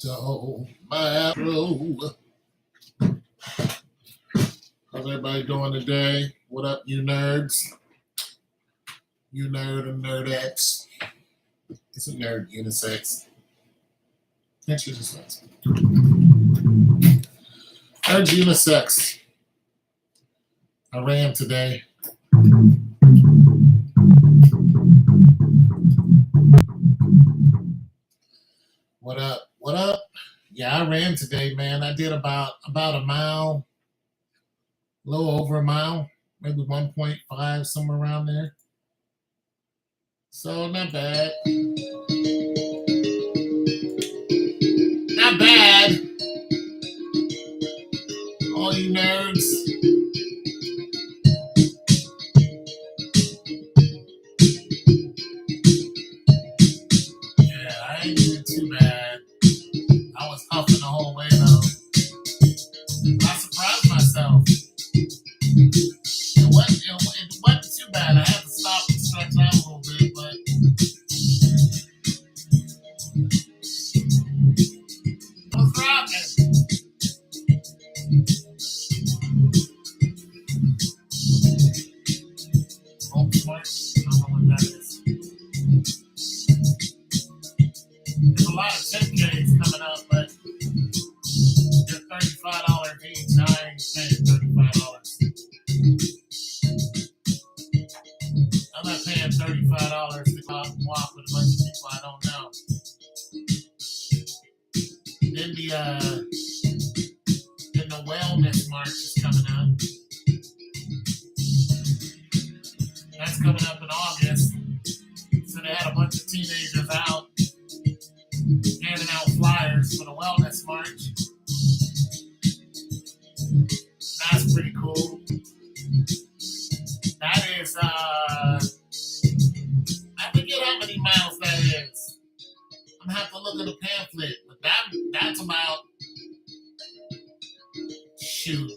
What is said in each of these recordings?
So, my outro. How's everybody doing today? What up, you nerds? You nerd and nerdettes. It's a nerd unisex. That's unisex. Nerd unisex. I ran today. What up? What up? Yeah, I ran today, man. I did about a mile, a little over a mile, maybe 1.5, somewhere around there. So not bad. Not bad. All you nerds. Yeah, I ain't doing too bad. I was huffing the whole way though. I surprised myself. It wasn't too bad. I had to stop and stretch out a little bit, but I was rocking. Smart. I don't know what that is. There's a lot of 10Ks coming up, but they're $35 each. I ain't paying $35. I'm not paying $35 to go out and walk with a bunch of people I don't know. Then the wellness march is coming up. That's coming up in August. So they had a bunch of teenagers out handing out flyers for the wellness march. That's pretty cool. That is, I forget how many miles that is. I'm gonna have to look at the pamphlet, but that's about,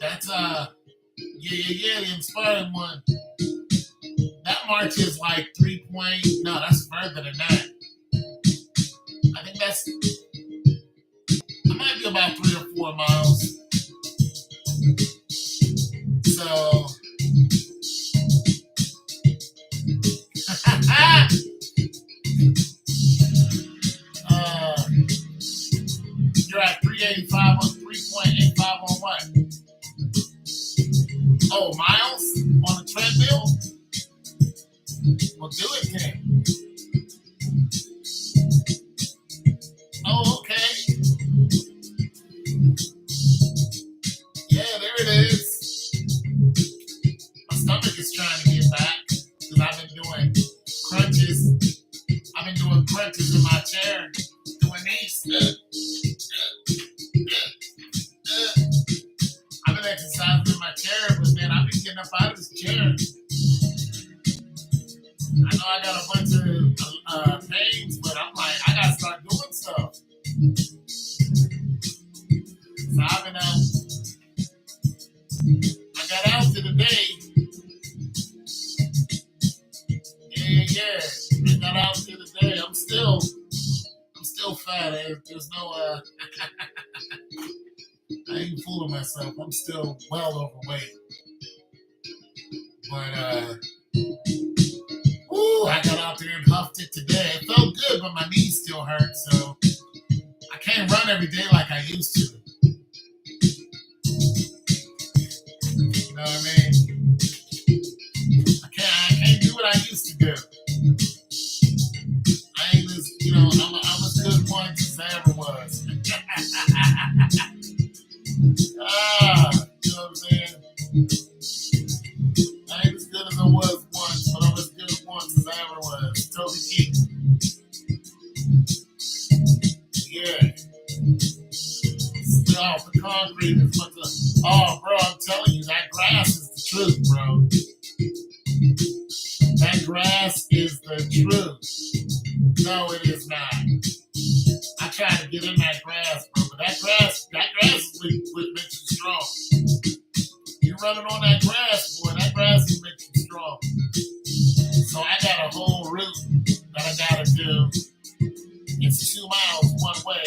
that's the inspiring one. That march is like that's further than that. I think it might be about 3 or 4 miles. So, you're at 385 on 3.85 on what? Oh, miles on the treadmill? Well, do it then. Oh, okay. Yeah, there it is. My stomach is trying to get back because I've been doing crunches. I've been doing crunches in my chair, doing these. I've been exercising in my chair, but man, I've been getting up out of this chair. I know I got a bunch of pains, but I'm like, I gotta start doing stuff. So I've been out. I got out to today. Yeah. I got out to today. I'm still fat. There's no I ain't fooling myself. I'm still well overweight. But I got out there and huffed it today. It felt good, but my knees still hurt, so I can't run every day like I used to. You know what I mean? I can't do what I used to do. I ain't as, I'm as good once as I ever was. You know what I'm saying? I ain't as good as I was once, but I'm as good once as I ever was. Toby Keith. Yeah. Stay off the concrete as much as. Oh, bro, I'm telling you, that grass is the truth, bro. That grass is the truth. No, it is not. I tried to get in that grass, bro, but that grass is what makes you strong. You're running on that grass, boy. That grass will make you strong. So I got a whole route that I gotta do. It's 2 miles one way.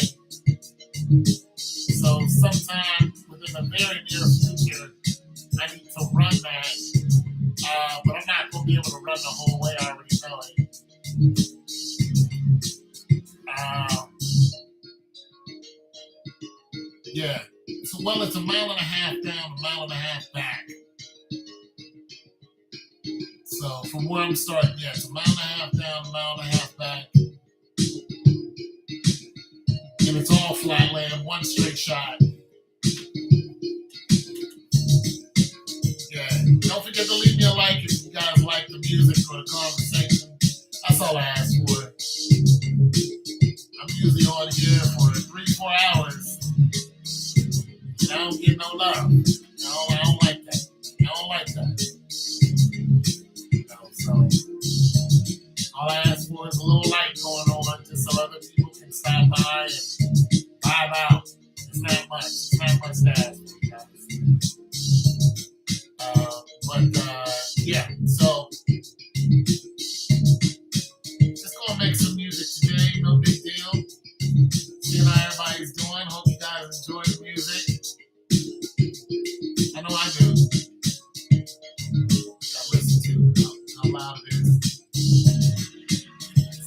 to run that, but I'm not going to be able to run the whole way. I already know it. Yeah. So, well, it's a mile and a half down, a mile and a half back. So from where I'm starting, yeah, it's a mile and a half down, a mile and a half back. And it's all flat land, one straight shot. Yeah. Don't forget to leave me a like if you guys like the music or the conversation. That's all I ask for. I'm usually on here for 3-4 hours. And I don't get no love. I don't like that. I don't like that. So all I ask for is a little light going on just so other people can stop by and vibe out. It's not much. It's not much to ask for, you guys. Yeah, so just gonna make some music today, no big deal. Seeing how everybody's doing. Hope you guys enjoy the music. I know I do. I listen to how loud it is.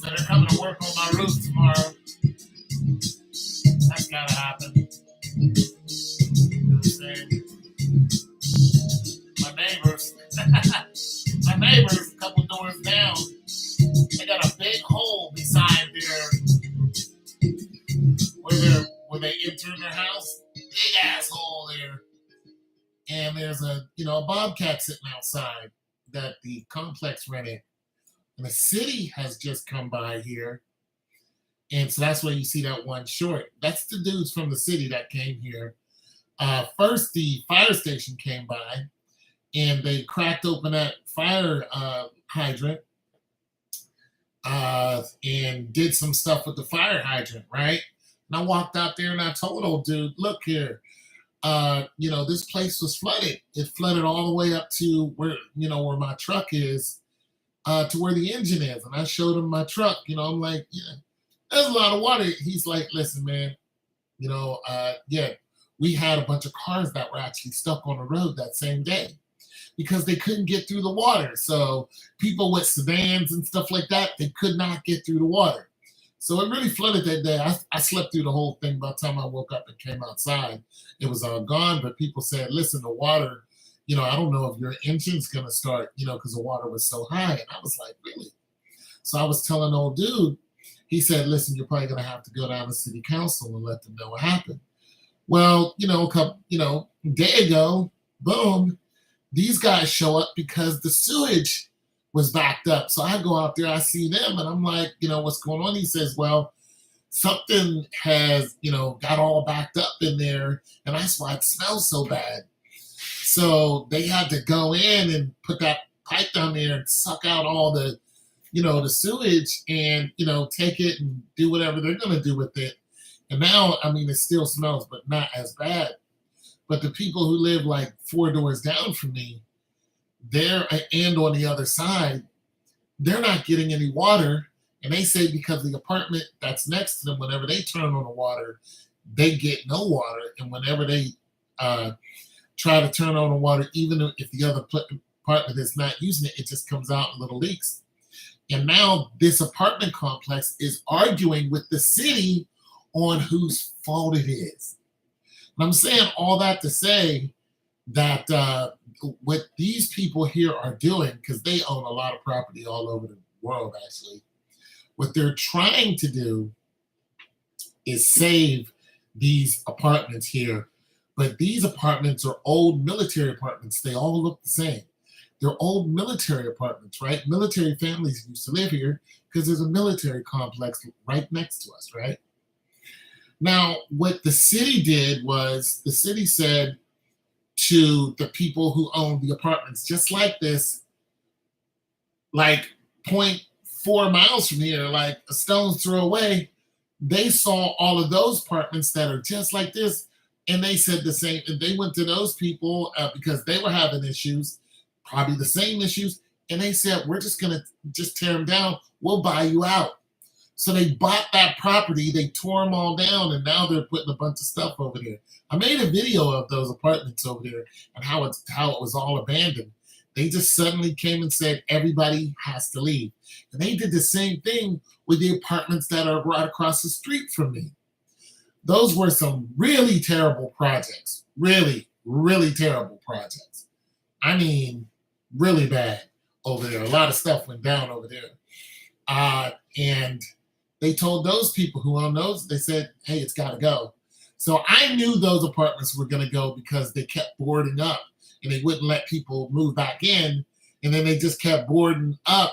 So they're coming to work on my roof tomorrow. That's gotta happen. You know what I'm saying? My neighbors, a couple doors down, they got a big hole beside where they enter their house. Big ass hole there. And there's a bobcat sitting outside that the complex rented. And the city has just come by here. And so that's why you see that one short. That's the dudes from the city that came here. First, the fire station came by and they cracked open that fire hydrant and did some stuff with the fire hydrant, right? And I walked out there and I told old dude, look here, this place was flooded. It flooded all the way up to where my truck is, to where the engine is. And I showed him my truck. I'm like, yeah, there's a lot of water. He's like, listen, man, we had a bunch of cars that were actually stuck on the road that same day because they couldn't get through the water. So people with sedans and stuff like that, they could not get through the water. So it really flooded that day. I slept through the whole thing. By the time I woke up and came outside, it was all gone. But people said, listen, the water, I don't know if your engine's going to start, because the water was so high. And I was like, really? So I was telling old dude, he said, listen, you're probably going to have to go down to city council and let them know what happened. Well, a day ago, boom, these guys show up because the sewage was backed up. So I go out there, I see them, and I'm like, what's going on? He says, well, something has, got all backed up in there, and that's why it smells so bad. So they had to go in and put that pipe down there and suck out all the, the sewage and, take it and do whatever they're going to do with it. And now, it still smells, but not as bad. But the people who live like 4 doors down from me, and on the other side, they're not getting any water. And they say because the apartment that's next to them, whenever they turn on the water, they get no water. And whenever they try to turn on the water, even if the other apartment is not using it, it just comes out in little leaks. And now this apartment complex is arguing with the city on whose fault it is. And I'm saying all that to say that what these people here are doing, because they own a lot of property all over the world, actually, what they're trying to do is save these apartments here. But these apartments are old military apartments. They all look the same. They're old military apartments, right? Military families used to live here because there's a military complex right next to us, right? Now, what the city did was the city said to the people who own the apartments, just like this, like 0.4 miles from here, like a stone's throw away, they saw all of those apartments that are just like this, and they said the same. And they went to those people because they were having issues, probably the same issues, and they said, we're just going to just tear them down. We'll buy you out. So they bought that property, they tore them all down, and now they're putting a bunch of stuff over there. I made a video of those apartments over there and how it was all abandoned. They just suddenly came and said everybody has to leave. And they did the same thing with the apartments that are right across the street from me. Those were some really terrible projects. Really, really terrible projects. I mean, really bad over there. A lot of stuff went down over there. And they told those people who own those, they said, hey, it's got to go. So I knew those apartments were going to go because they kept boarding up and they wouldn't let people move back in. And then they just kept boarding up.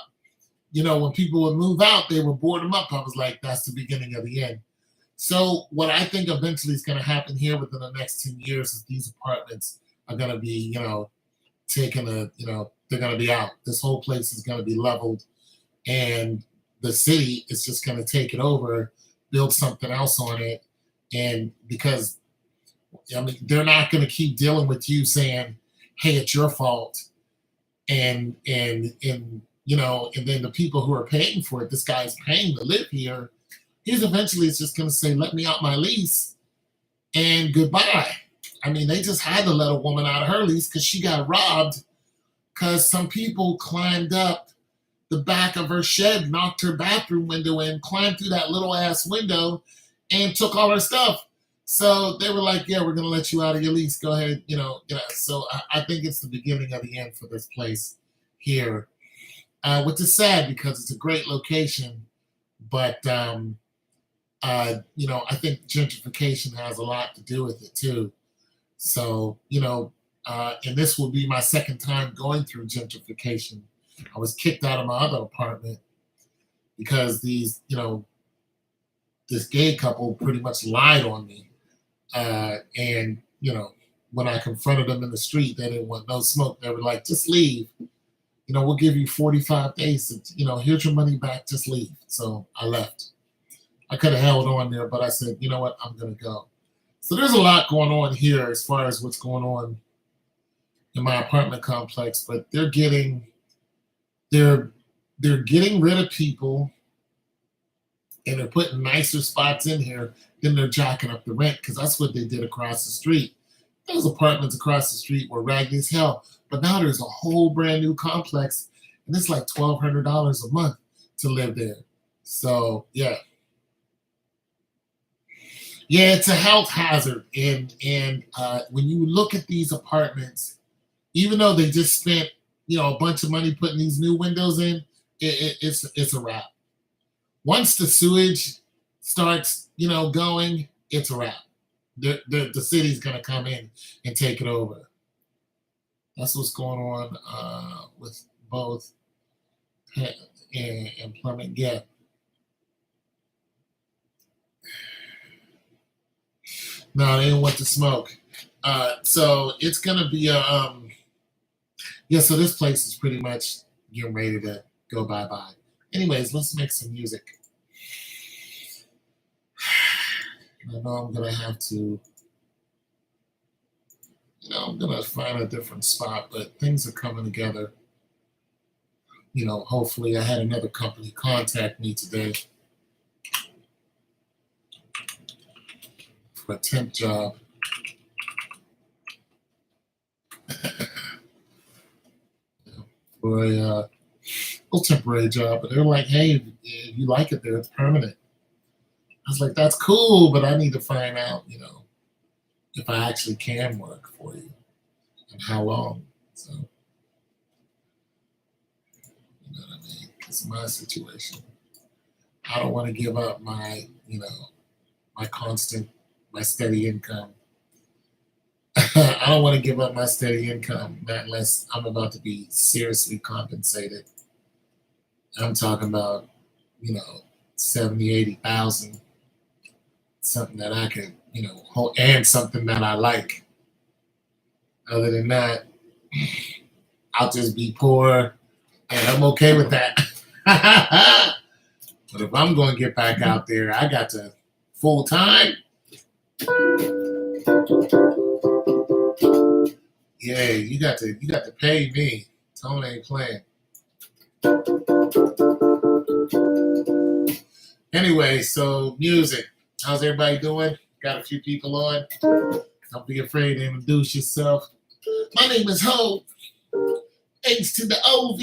You know, when people would move out, they would board them up. I was like, that's the beginning of the end. So what I think eventually is going to happen here within the next 10 years is these apartments are going to be, taking they're going to be out. This whole place is going to be leveled, and the city is just going to take it over, build something else on it. And because, they're not going to keep dealing with you saying, hey, it's your fault. And then the people who are paying for it, this guy's paying to live here, he's eventually is just going to say, let me out my lease and goodbye. I mean, they just had to let a woman out of her lease because she got robbed because some people climbed up the back of her shed, knocked her bathroom window in, climbed through that little ass window and took all her stuff. So they were like, yeah, we're going to let you out of your lease. Go ahead. So I think it's the beginning of the end for this place here, which is sad because it's a great location. But, I think gentrification has a lot to do with it too. So, and this will be my second time going through gentrification. I was kicked out of my other apartment because this gay couple pretty much lied on me. And when I confronted them in the street, they didn't want no smoke. They were like, just leave. We'll give you 45 days. Here's your money back. Just leave. So I left. I could have held on there, but I said, you know what? I'm going to go. So there's a lot going on here as far as what's going on in my apartment complex, but they're getting rid of people and they're putting nicer spots in here, then they're jacking up the rent because that's what they did across the street. Those apartments across the street were raggedy as hell, but now there's a whole brand new complex and it's like $1,200 a month to live there. So yeah, it's a health hazard. And when you look at these apartments, even though they just spent a bunch of money putting these new windows in, it's a wrap. Once the sewage starts going, it's a wrap. The city's gonna come in and take it over. That's what's going on with both and plumbing. Yeah. No, they didn't want to smoke. So it's gonna be so this place is pretty much getting ready to go bye-bye. Anyways, let's make some music. I know I'm gonna have to, I'm gonna find a different spot, but things are coming together. Hopefully I had another company contact me today for a temp job. For a little temporary job, but they're like, hey, if you like it there, it's permanent. I was like, that's cool, but I need to find out, if I actually can work for you and how long. So, you know what I mean? It's my situation. I don't want to give up my, my steady income. I don't want to give up my steady income, not unless I'm about to be seriously compensated. I'm talking about, 70, 80,000, something that I could, hold, and something that I like. Other than that, I'll just be poor, and I'm okay with that. But if I'm going to get back out there, I got to full time. Yeah, you got to pay me. Tone ain't playing. Anyway, so music. How's everybody doing? Got a few people on. Don't be afraid to introduce yourself. My name is Ho. H to the OV.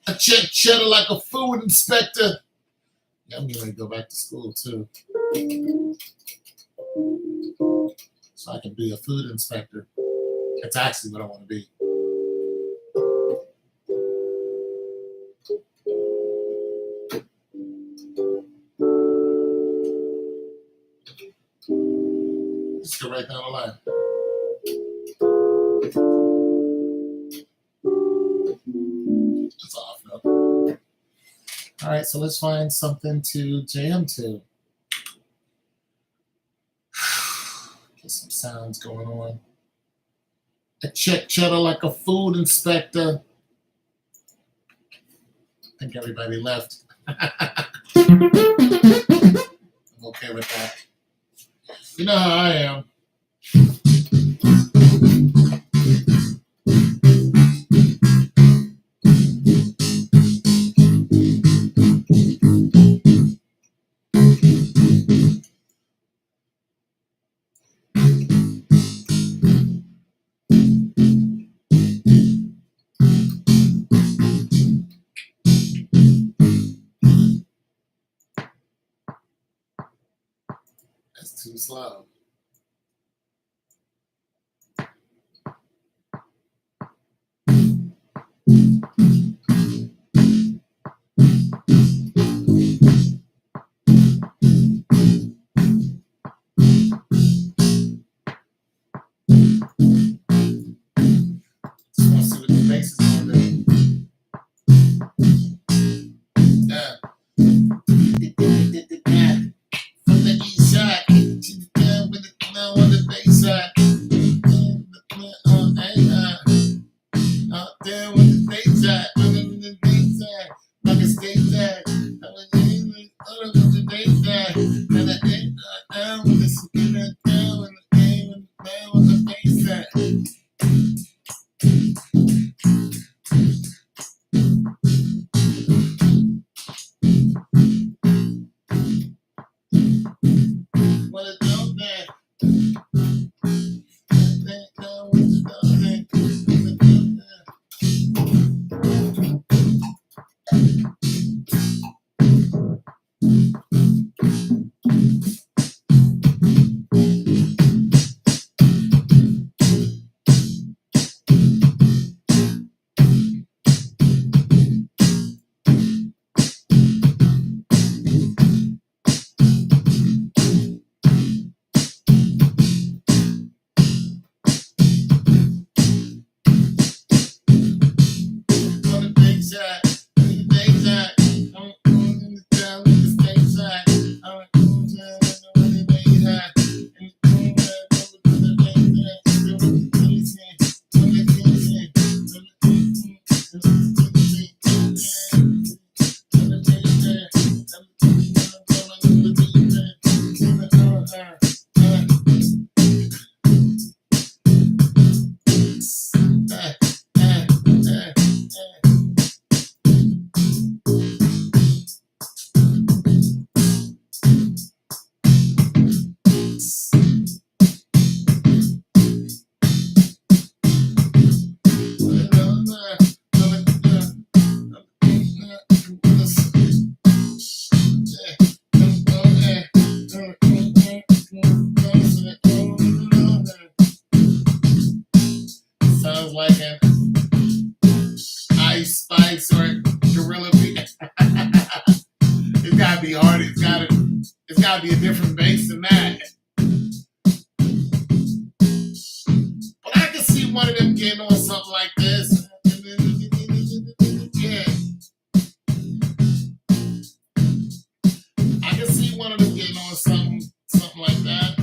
I check cheddar like a food inspector. Yeah, I'm gonna go back to school too, so I can be a food inspector. That's actually what I want to be. Let's go right down the line. That's off now. All right, so let's find something to jam to. Get some sounds going on. I check cheddar like a food inspector. I think everybody left. I'm okay with that. You know how I am. That's too slow. Just want to see what the bass is gonna do. Yeah. From the east side, down with it now on the bass side. Down with the bass side, on the bass side, like a state side. On the bass side, and I ain't down with the skin down with the game and down with the bass side. What a dope man. Down with the dope man. On the big side, on the big side, on the down with the state side, on the side, on the big side, and the big side, on the Sounds like an Ice Spice or Gorilla Beat. It's gotta be hard. It's gotta be a different bass than that. But I can see one of them getting on something like this. Yeah. I can see one of them getting on something like that.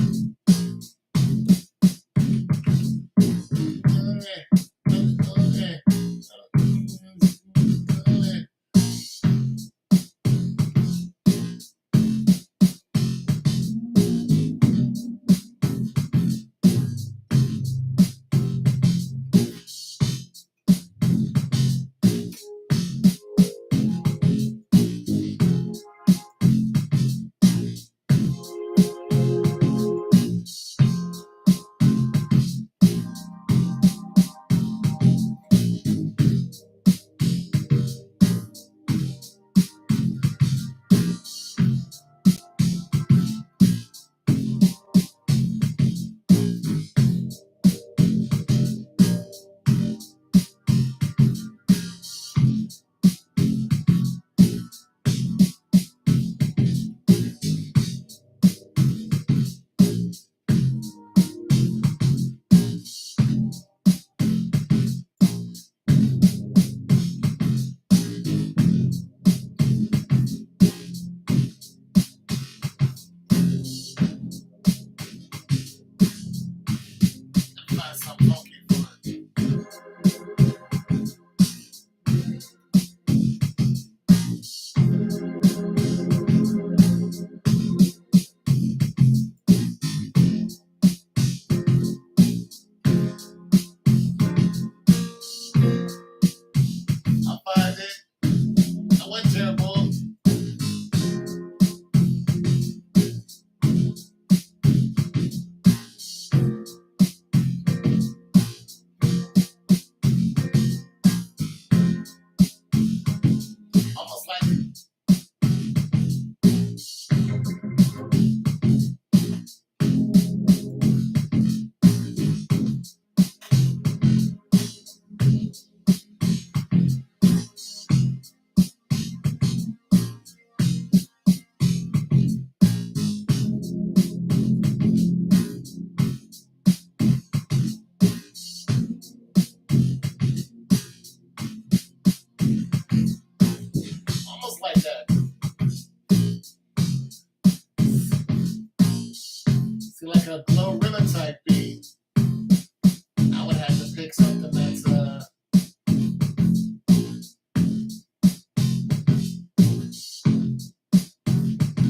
feel like a Glorilla type beat. I would have to pick something that's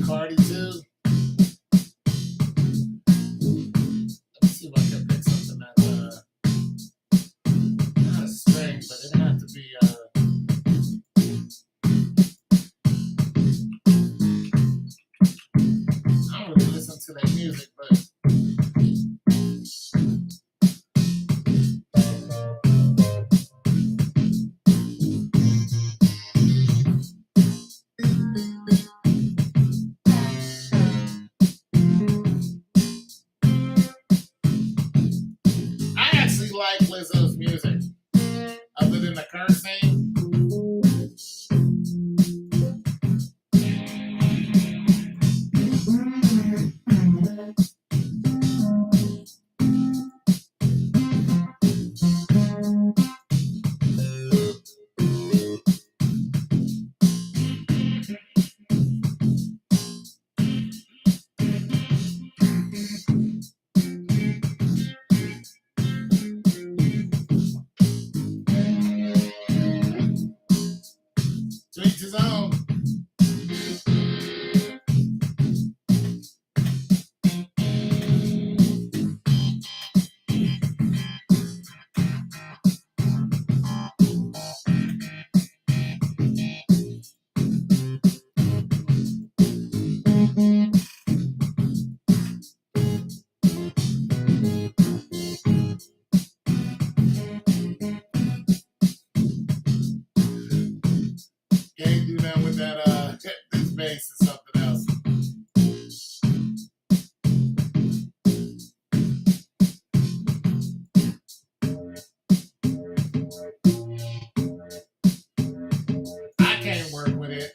Cardi too. Let me see if I can pick something that's not a string, but it have to be I don't really listen to their music, but I actually like Lizzo's music. Other than the cursing, to each his own. Can't do that with that this bass or something else. I can't work with it.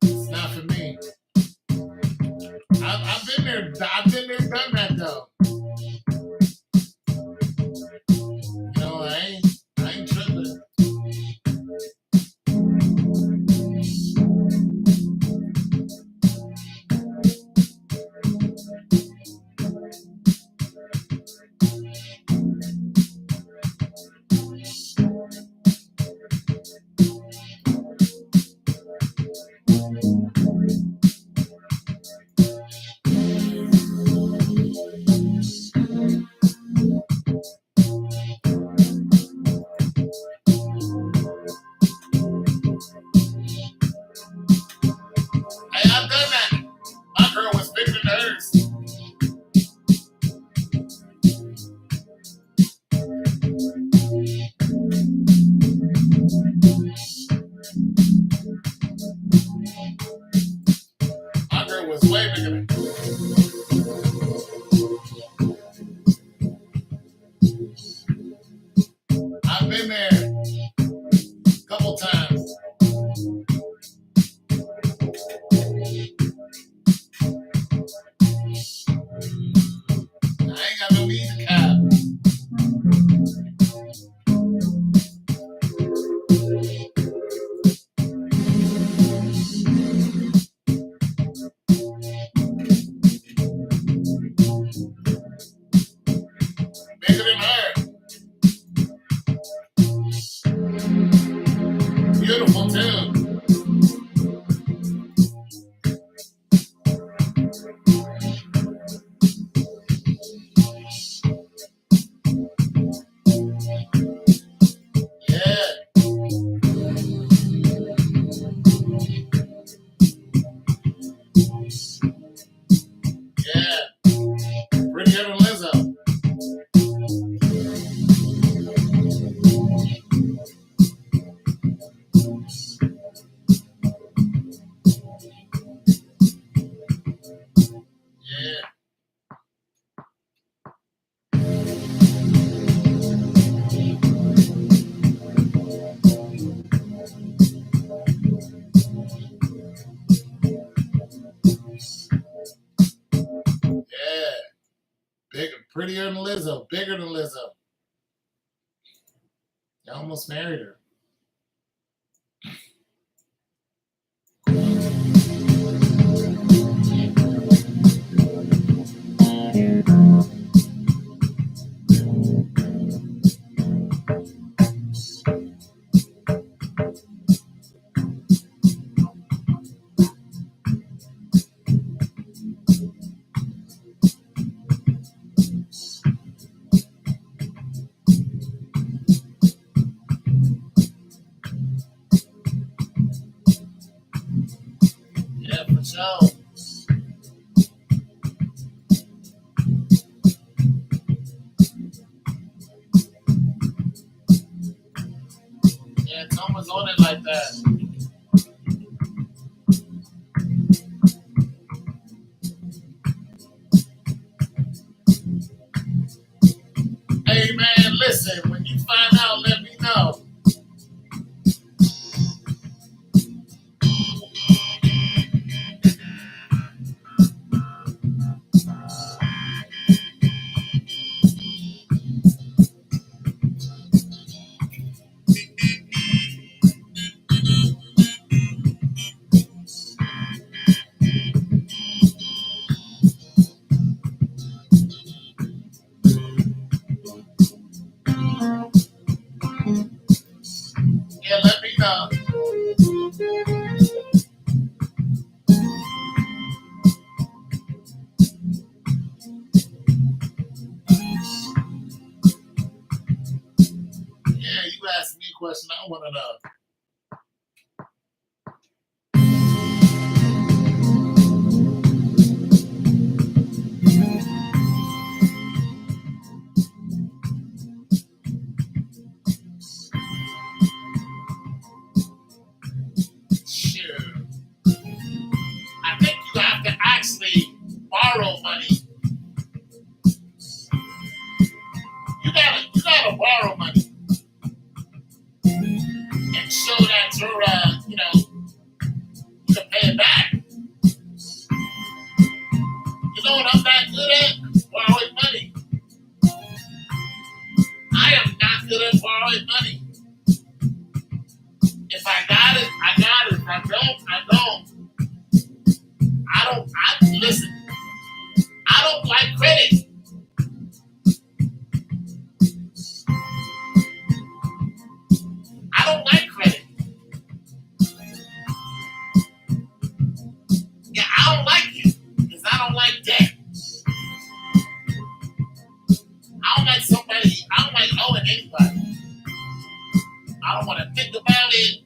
It's not for me. I've been there. I've been there, done that though. You know, I ain't tripping. Hey, I've done that. My girl was bigger than hers. My girl was way bigger than I've been there a couple times. I ain't got no easy cop. Bigger than her. Beautiful too. Yeah, yeah. Prettier than Lizzo. Yeah, yeah. Bigger, prettier than Lizzo. Bigger than Lizzo. I almost married her. show. Yeah, Tom was on it like that. Hey man, listen, when you find out, let me know. Yeah, let me know. Yeah, you asked me a question, I want to know. Sure. I think you have to actually borrow money. You gotta borrow money and show that you're you can pay it back. You know what I'm not good at? Borrowing money. I am not good at borrowing money. If I got it, I got it. If I don't, I don't. Listen, I don't like credit. I don't like credit. Yeah, I don't like it because I don't like debt. I don't like owing anybody. I don't want to think about it.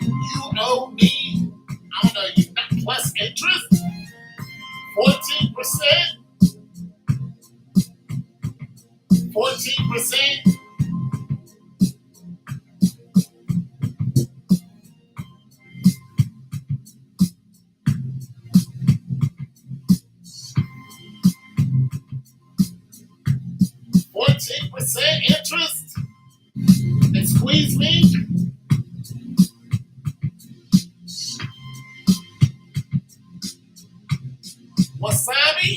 You owe me, I don't know, you got plus interest, 14%, 14%. 14% interest? They squeeze me? Wasabi?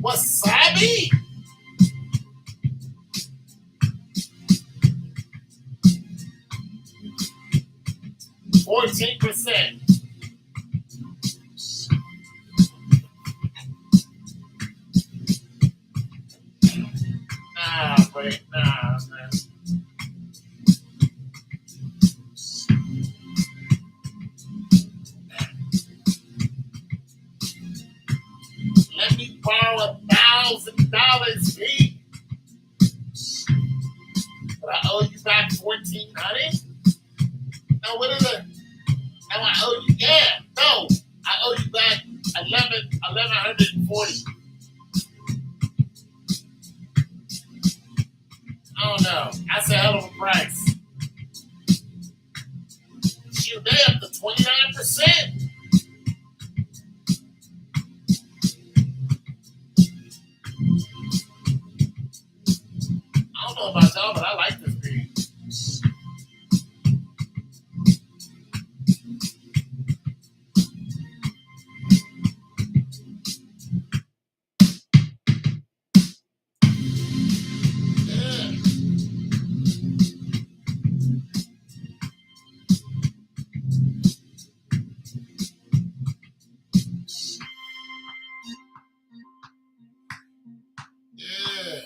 Wasabi? %14. Nah, man. Let me borrow $1,000, B. But I owe you back 1,400. No, what is it? No, I owe you. Yeah, no, I owe you back 1,140. I don't know. That's a hell of a price. Shoot, they up to 29%. I don't know about y'all, but I like this beat. Yeah.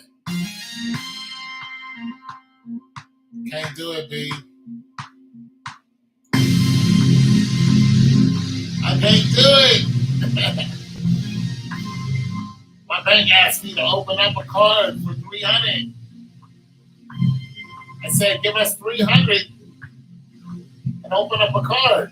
Can't do it, B. I can't do it. My bank asked me to open up a card for 300. I said, give us 300 and open up a card.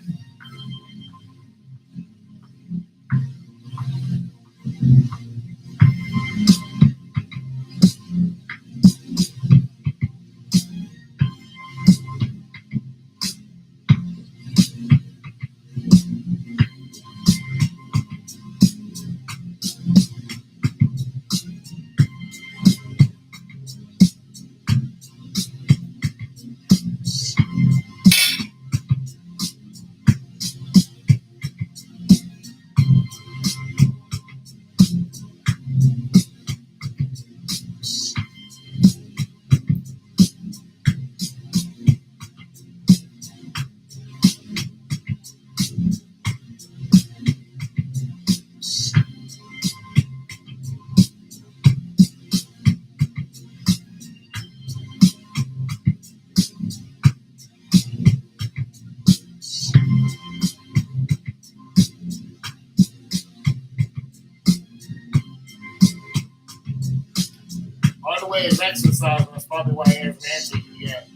All the way is exercising. That's probably why he hasn't answered you yet.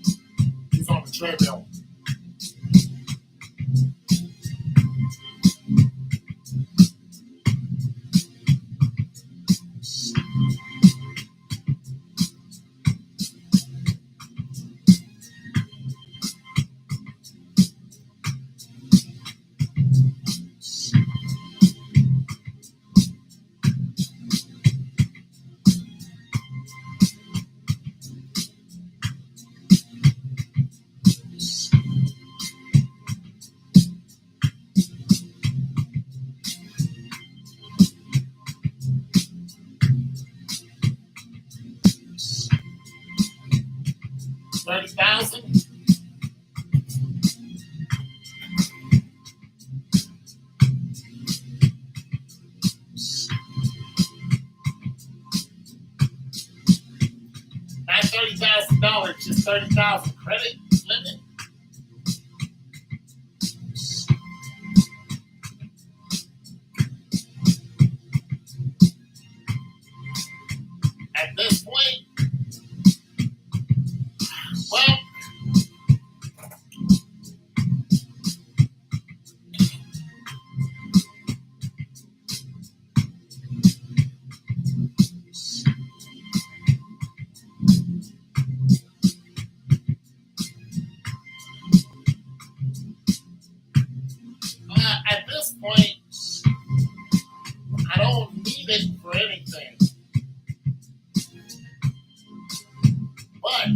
He's on the treadmill. $30,000. Not $30,000, just 30,000 credit limit. At this point, well, at this point, I don't need it for anything. But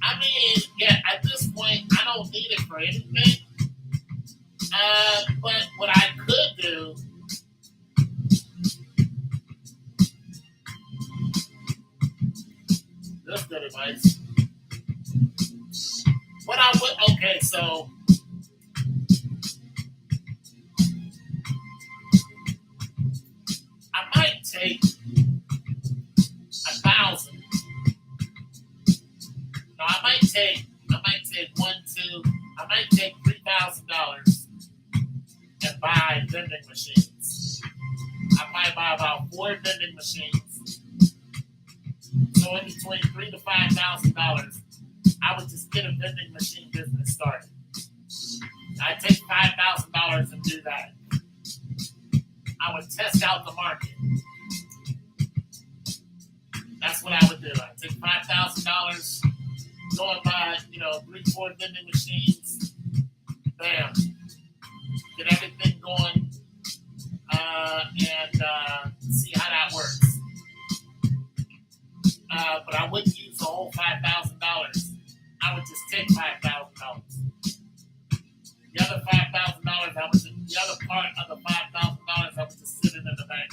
I mean, yeah, at this point, I don't need it for anything. But what I could do, that's good advice. What I would, okay, so I might take 1,000. No, I might take $3,000 and buy vending machines. I might buy about 4 vending machines. So in between $3,000 to $5,000, I would just get a vending machine business started. I take $5,000 and do that. I would test out the market. That's what I would do. I take $5,000, go and buy, 3, 4 vending machines. Bam, get everything going, and see how that works. But I wouldn't use the whole $5,000. I would just take $5,000. The other $5,000, the other part of the $5,000, I would just sit it in the bank.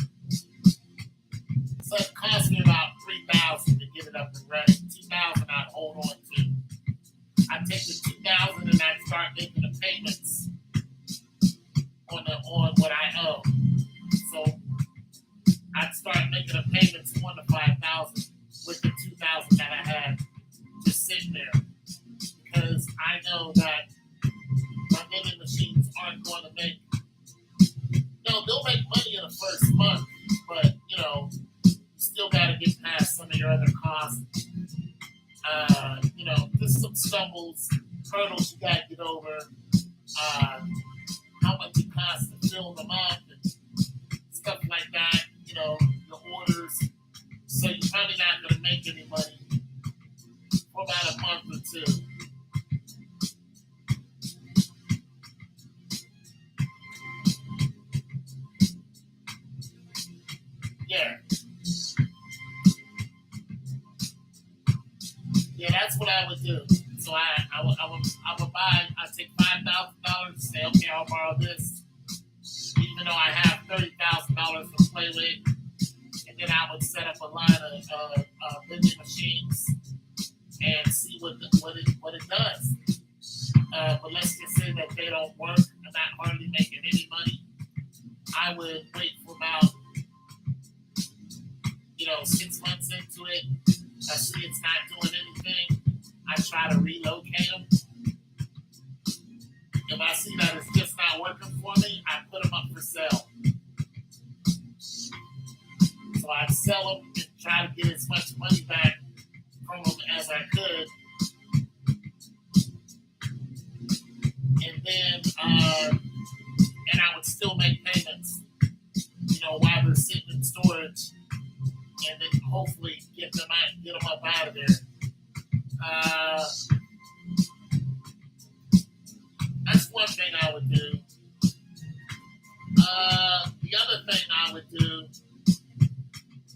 So it cost me about $3,000 to get it up and running. $2,000 I'd hold on to. I take the $2,000 and I start making the payments on what I owe. So I'd start making the payments on the $5,000 with the $2,000 that I had just sitting there, because I know that my vending machines aren't going to make they'll make money in the first month, but you still got to get past some of your other costs. Just some stumbles, hurdles you got to get over. Uh, how much it costs to fill them up and stuff like that. The orders. So you're probably not going to make any money for about a month or two. Yeah. Yeah, that's what I would do. So I would buy. I take $5,000. Say, okay, I'll borrow this, even though I have $30,000 to play with, and then I would set up a line of vending machines and see what it does. But let's just say that they don't work. I'm not hardly making any money. I would wait for about 6 months into it. I see it's not doing anything. I try to relocate them. If I see that it's just not working for me, I put them up for sale. So I'd sell them and try to get as much money back from them as I could. And then, and I would still make payments, while they're sitting in storage, and then hopefully get them up out of there. That's one thing I would do. The other thing I would do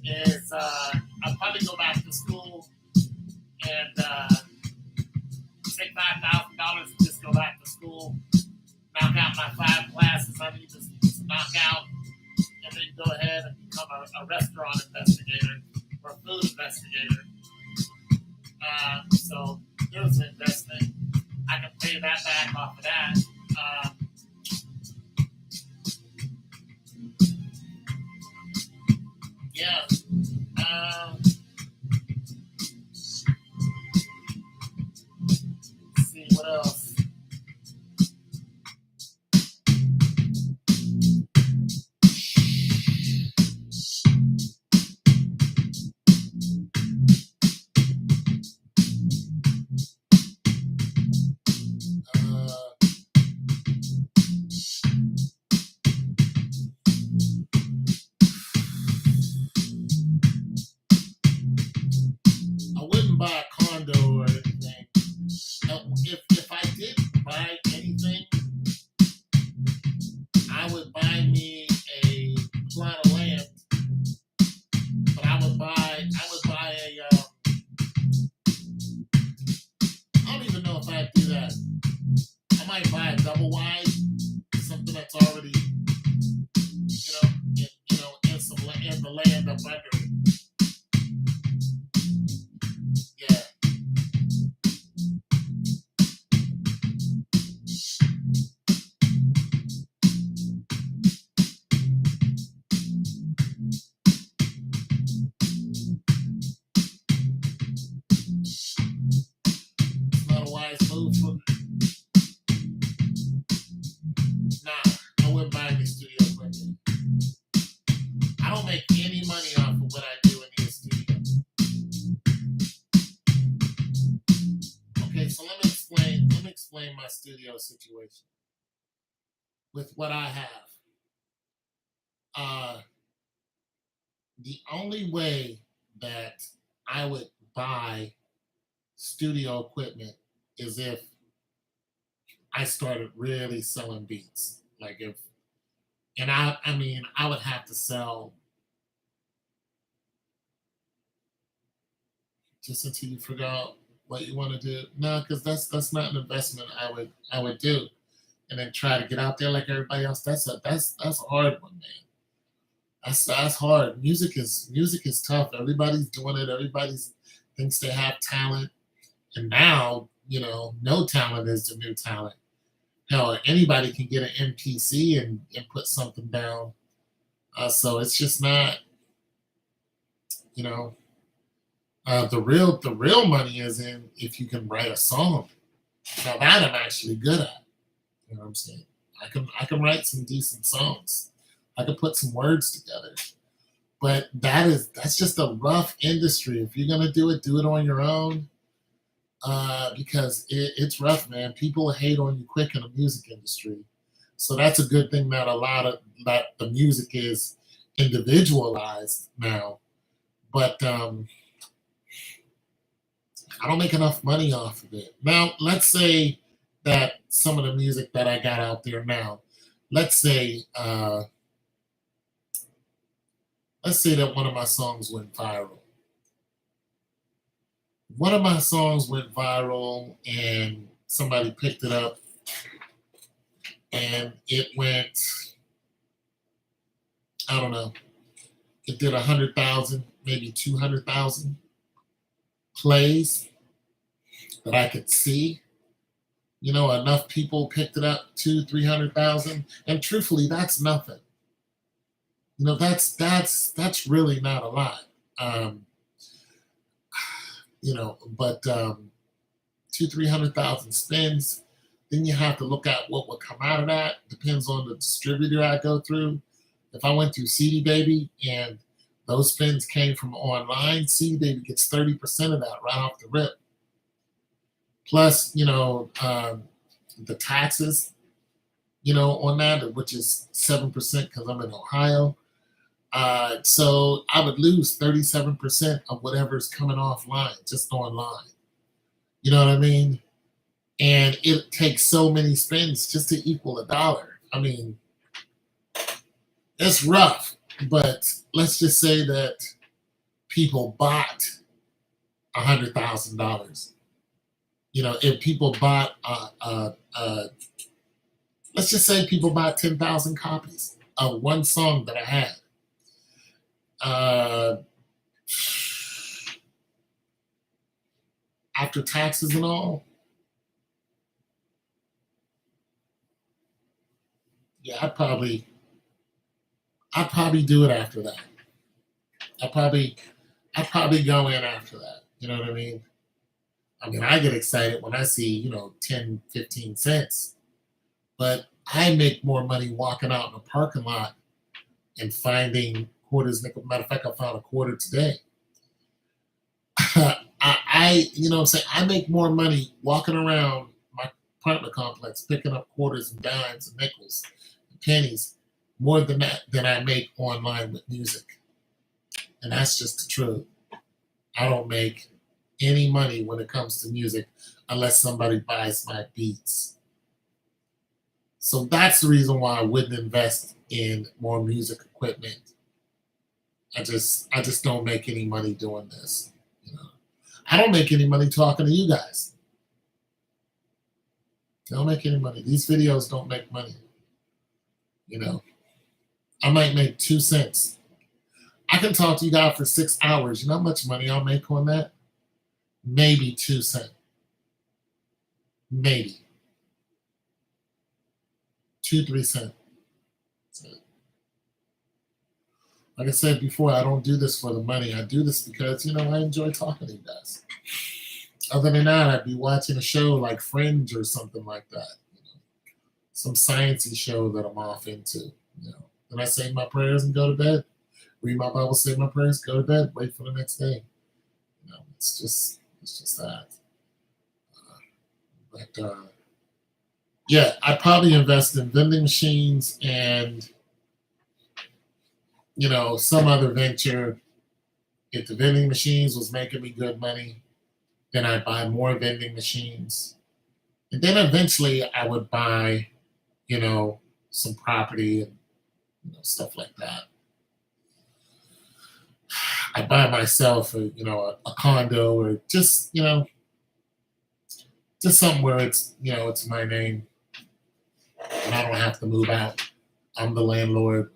is I'd probably go back to school and take $5,000 and just go back to school, knock out my 5 classes I need to knock out, and then go ahead and become a restaurant investigator or a food investigator. So there's an investment. I can pay that back off of that. Yeah. Let's see what else. I wouldn't buy a condo or anything. If I did buy anything, I would buy me a plot of land. But I would buy a. I don't even know if I'd do that. I might buy a double wide, something that's already, in the land up under it. Yeah. It's not a wise move for me. Nah, I wouldn't buy any studio equipment. I don't make any money off of what I do in the studio. Okay, so let me explain my studio situation with what I have. The only way that I would buy studio equipment is if I started really selling beats. I would have to sell just until you figure out what you want to do. No, because that's not an investment I would do, and then try to get out there like everybody else. That's a hard one, man. That's hard. Music is tough. Everybody's doing it. Everybody's thinks they have talent, and now no talent is the new talent. Hell, anybody can get an MPC and put something down. So it's just not, you know, the real money is in if you can write a song. Now that I'm actually good at. You know what I'm saying? I can write some decent songs. I could put some words together. But that's just a rough industry. If you're gonna do it on your own. Because it's rough, man. People hate on you quick in the music industry. So that's a good thing that a lot of that the music is individualized now. But I don't make enough money off of it. Now, let's say that some of the music that I got out there now, let's say uh, let's say that one of my songs went viral. One of my songs went viral and somebody picked it up and it went, I don't know, it did 100,000, maybe 200,000 plays that I could see. You know, enough people picked it up, 300,000, and truthfully, that's nothing. You know, that's really not a lot. Um, but 300,000 spins. Then you have to look at what would come out of that. Depends on the distributor I go through. If I went through CD Baby and those spins came from online, CD Baby gets 30% of that right off the rip. Plus, the taxes, on that, which is 7% because I'm in Ohio. So I would lose 37% of whatever's coming offline, just online. You know what I mean? And it takes so many spins just to equal a dollar. I mean, it's rough, but let's just say that people bought $100,000. If people bought, let's just say people bought 10,000 copies of one song that I had. Uh, After taxes and all, yeah, I'd probably do it after that. I probably I probably go in after that. You know what I mean? I mean, I get excited when I see, 10, 15 cents, but I make more money walking out in a parking lot and finding quarters. Nickel. Matter of fact, I found a quarter today. What I'm saying, I make more money walking around my apartment complex picking up quarters and dimes and nickels and pennies more than that than I make online with music. And that's just the truth. I don't make any money when it comes to music unless somebody buys my beats. So that's the reason why I wouldn't invest in more music equipment. I just don't make any money doing this. You know, I don't make any money talking to you guys. I don't make any money. These videos don't make money. You know, I might make 2 cents. I can talk to you guys for 6 hours. You know how much money I'll make on that? Maybe 2 cents. Maybe 2, 3 cents. So, like I said before, I don't do this for the money. I do this because, I enjoy talking to you guys. Other than that, I'd be watching a show like Fringe or something like that. Some sciencey show that I'm off into. Then I say my prayers and go to bed. Read my Bible, say my prayers, go to bed, wait for the next day. It's just that. But yeah, I probably invest in vending machines and some other venture. If the vending machines was making me good money, then I'd buy more vending machines, and then eventually I would buy, some property and stuff like that. I buy myself a condo or just somewhere it's my name and I don't have to move out. I'm the landlord.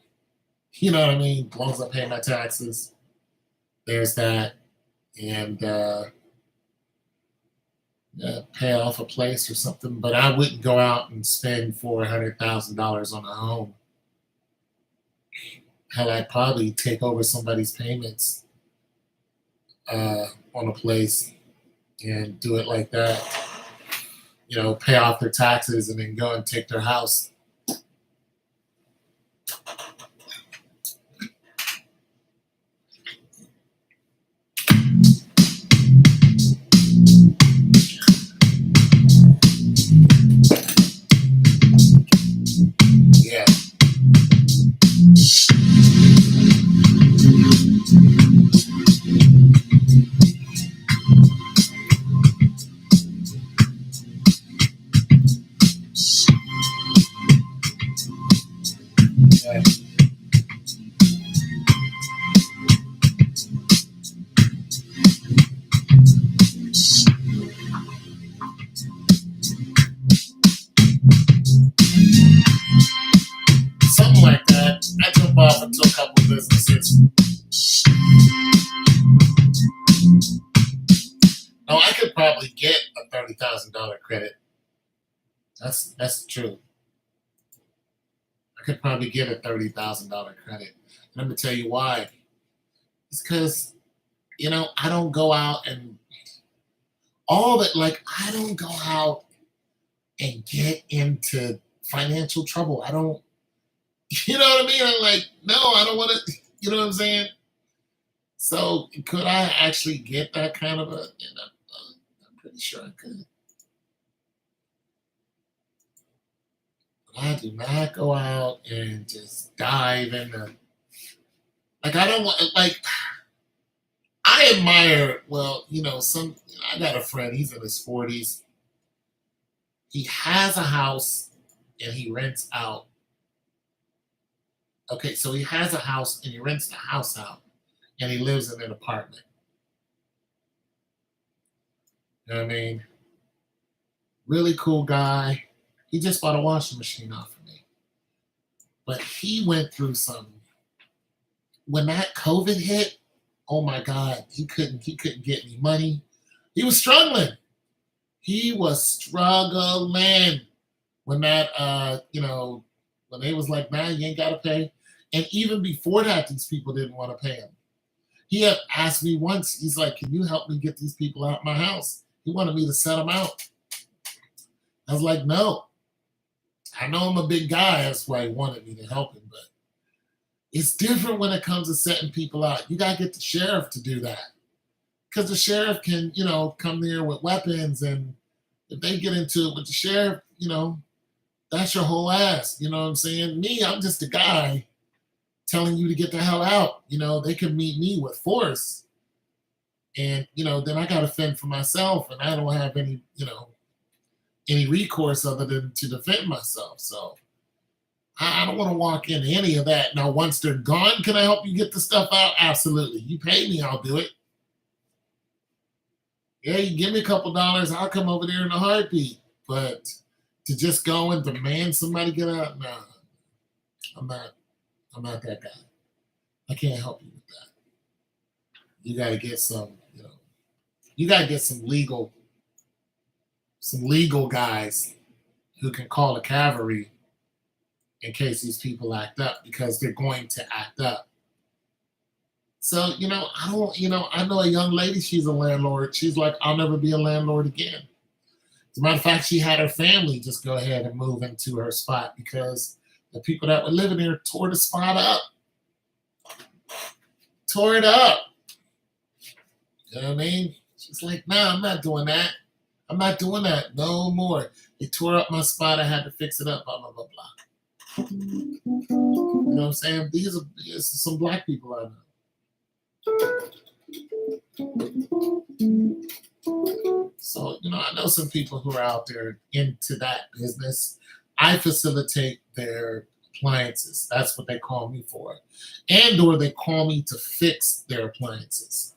You know what I mean? As long as I pay my taxes, there's that. And yeah, pay off a place or something. But I wouldn't go out and spend $400,000 on a home. Hell, I'd probably take over somebody's payments on a place and do it like that. Pay off their taxes and then go and take their house. couple businesses. No, I could probably get a $30,000 credit. That's true. I could probably get a $30,000 credit. And I'm gonna tell you why. It's because I don't go out and all that. Like I don't go out and get into financial trouble. I don't. You know what I mean? I'm like, no, I don't want to. You know what I'm saying? So could I actually get that kind of a? I'm pretty sure I could. But I do not go out and just dive into. Like I don't want. Like I admire. Well, some. I got a friend. He's in his 40s. He has a house and he rents out. Okay, so he has a house and he rents the house out and he lives in an apartment. You know what I mean? Really cool guy. He just bought a washing machine off of me. But he went through some when that COVID hit, oh my God, he couldn't get any money. He was struggling. He was struggling when that when they was like, man, you ain't gotta pay. And even before that, these people didn't want to pay him. He had asked me once, he's like, can you help me get these people out of my house? He wanted me to set them out. I was like, no. I know I'm a big guy, that's why he wanted me to help him, but it's different when it comes to setting people out. You gotta get the sheriff to do that. Because the sheriff can, come there with weapons, and if they get into it with the sheriff, that's your whole ass. You know what I'm saying? Me, I'm just a guy telling you to get the hell out. They can meet me with force. And, then I got to fend for myself, and I don't have any recourse other than to defend myself. So I don't want to walk into any of that. Now, once they're gone, can I help you get the stuff out? Absolutely. You pay me, I'll do it. Yeah, you give me a couple dollars, I'll come over there in a heartbeat. But to just go and demand somebody get out, no, I'm not that guy. I can't help you with that. You got to get some legal guys who can call the cavalry in case these people act up, because they're going to act up. So, I know a young lady, she's a landlord. She's like, I'll never be a landlord again. As a matter of fact, she had her family just go ahead and move into her spot because the people that were living there tore the spot up. Tore it up. You know what I mean? She's like, no, I'm not doing that. I'm not doing that no more. They tore up my spot. I had to fix it up, blah, blah, blah, blah. You know what I'm saying? These are some black people I know. So, I know some people who are out there into that business. I facilitate their appliances. That's what they call me for. Or they call me to fix their appliances.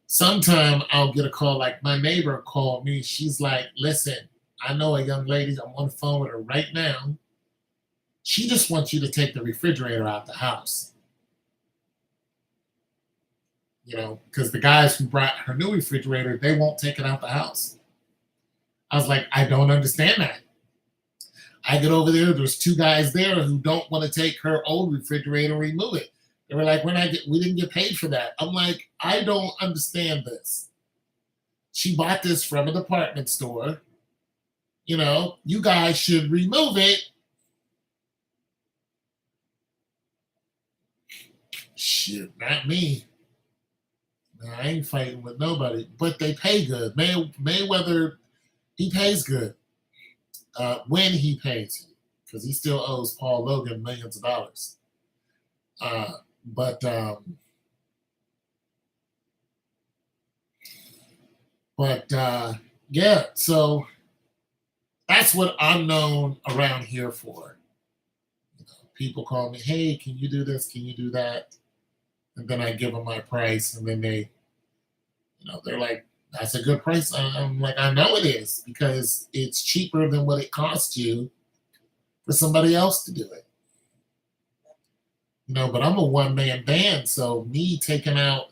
Sometime I'll get a call, like my neighbor called me. She's like, listen, I know a young lady. I'm on the phone with her right now. She just wants you to take the refrigerator out the house. Because the guys who brought her new refrigerator, they won't take it out the house. I was like, I don't understand that. I get over there, there's two guys there who don't want to take her old refrigerator and remove it. They were like, we didn't get paid for that. I'm like, I don't understand this. She bought this from a department store. You guys should remove it. Shit, not me. I ain't fighting with nobody, but they pay good. Mayweather, he pays good when he pays, because he still owes Paul Logan millions of dollars. But yeah, so that's what I'm known around here for. People call me, hey, can you do this? Can you do that? And then I give them my price, and then they're like, that's a good price. I'm like, I know it is, because it's cheaper than what it costs you for somebody else to do it. But I'm a one-man band, so me taking out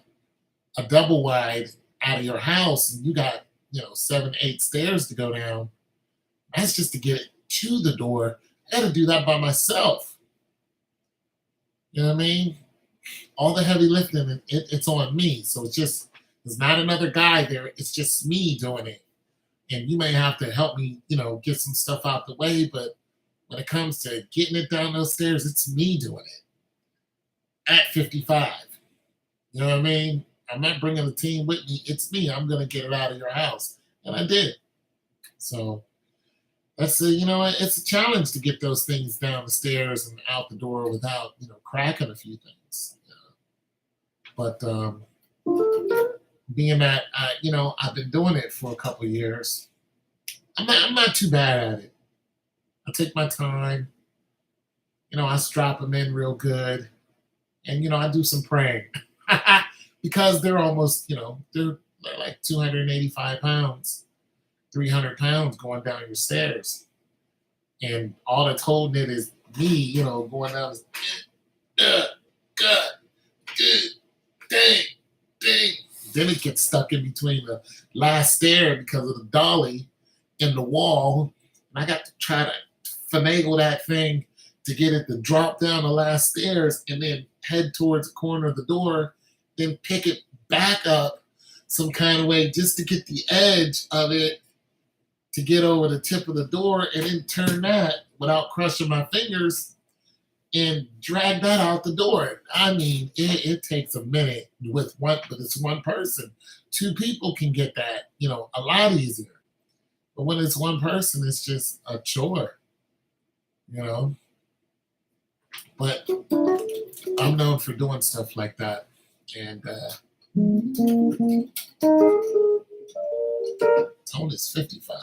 a double wide out of your house and you got, 7, 8 stairs to go down, that's just to get it to the door. I got to do that by myself. You know what I mean? All the heavy lifting, it's on me. So there's not another guy there. It's just me doing it. And you may have to help me, get some stuff out the way. But when it comes to getting it down those stairs, it's me doing it at 55. You know what I mean? I'm not bringing the team with me. It's me. I'm going to get it out of your house. And I did. So it's a challenge to get those things down the stairs and out the door without, cracking a few things. But being that, I've been doing it for a couple of years, I'm not too bad at it. I take my time. I strap them in real good. And, I do some praying. Because they're almost, they're like 285 pounds, 300 pounds going down your stairs. And all that's holding it is me, going down this, God, dang, dang. Then it gets stuck in between the last stair because of the dolly in the wall. And I got to try to finagle that thing to get it to drop down the last stairs and then head towards the corner of the door, then pick it back up some kind of way just to get the edge of it to get over the tip of the door and then turn that without crushing my fingers and drag that out the door. I mean, it takes a minute but it's one person. Two people can get that, a lot easier. But when it's one person, it's just a chore, you know. But I'm known for doing stuff like that. And Tone is 55.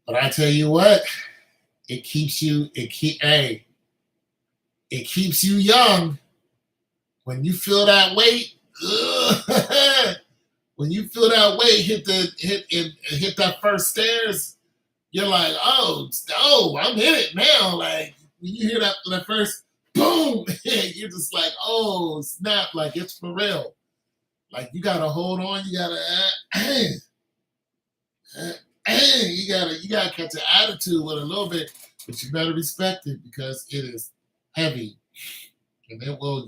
But I tell you what, it keeps you young when you feel that weight. When you feel that weight hit that first stairs, you're like, oh, I'm in it now. Like when you hear that first boom, you're just like, oh snap, like it's for real. Like you gotta hold on, you gotta you gotta catch an attitude with a little bit, but you better respect it because it is heavy. And it will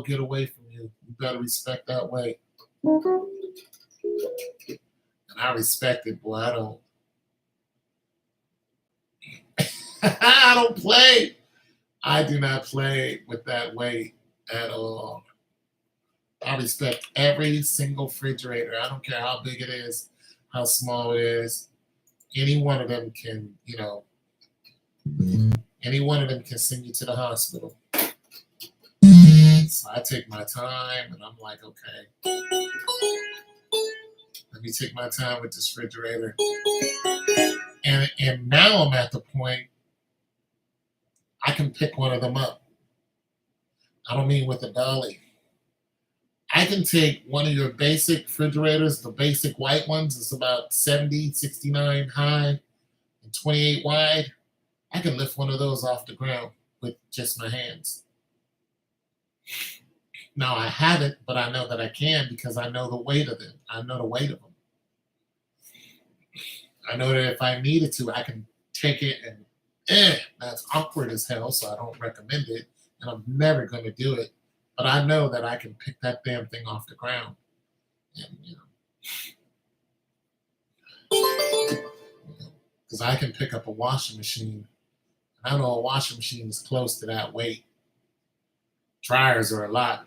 get away from you. You better respect that weight. And I respect it, boy. I don't play. I do not play with that weight at all. I respect every single refrigerator. I don't care how big it is, how small it is. Any one of them can, any one of them can send you to the hospital. So I take my time and I'm like, okay, let me take my time with this refrigerator. And now I'm at the point I can pick one of them up. I don't mean with a dolly. I can take one of your basic refrigerators, the basic white ones, it's about 70, 69 high and 28 wide. I can lift one of those off the ground with just my hands. Now I haven't, but I know that I can because I know the weight of them. I know the weight of them. I know that if I needed to, I can take it and that's awkward as hell, so I don't recommend it. And I'm never going to do it. But I know that I can pick that damn thing off the ground. And, because I can pick up a washing machine. And I know a washing machine is close to that weight. Dryers are a lot,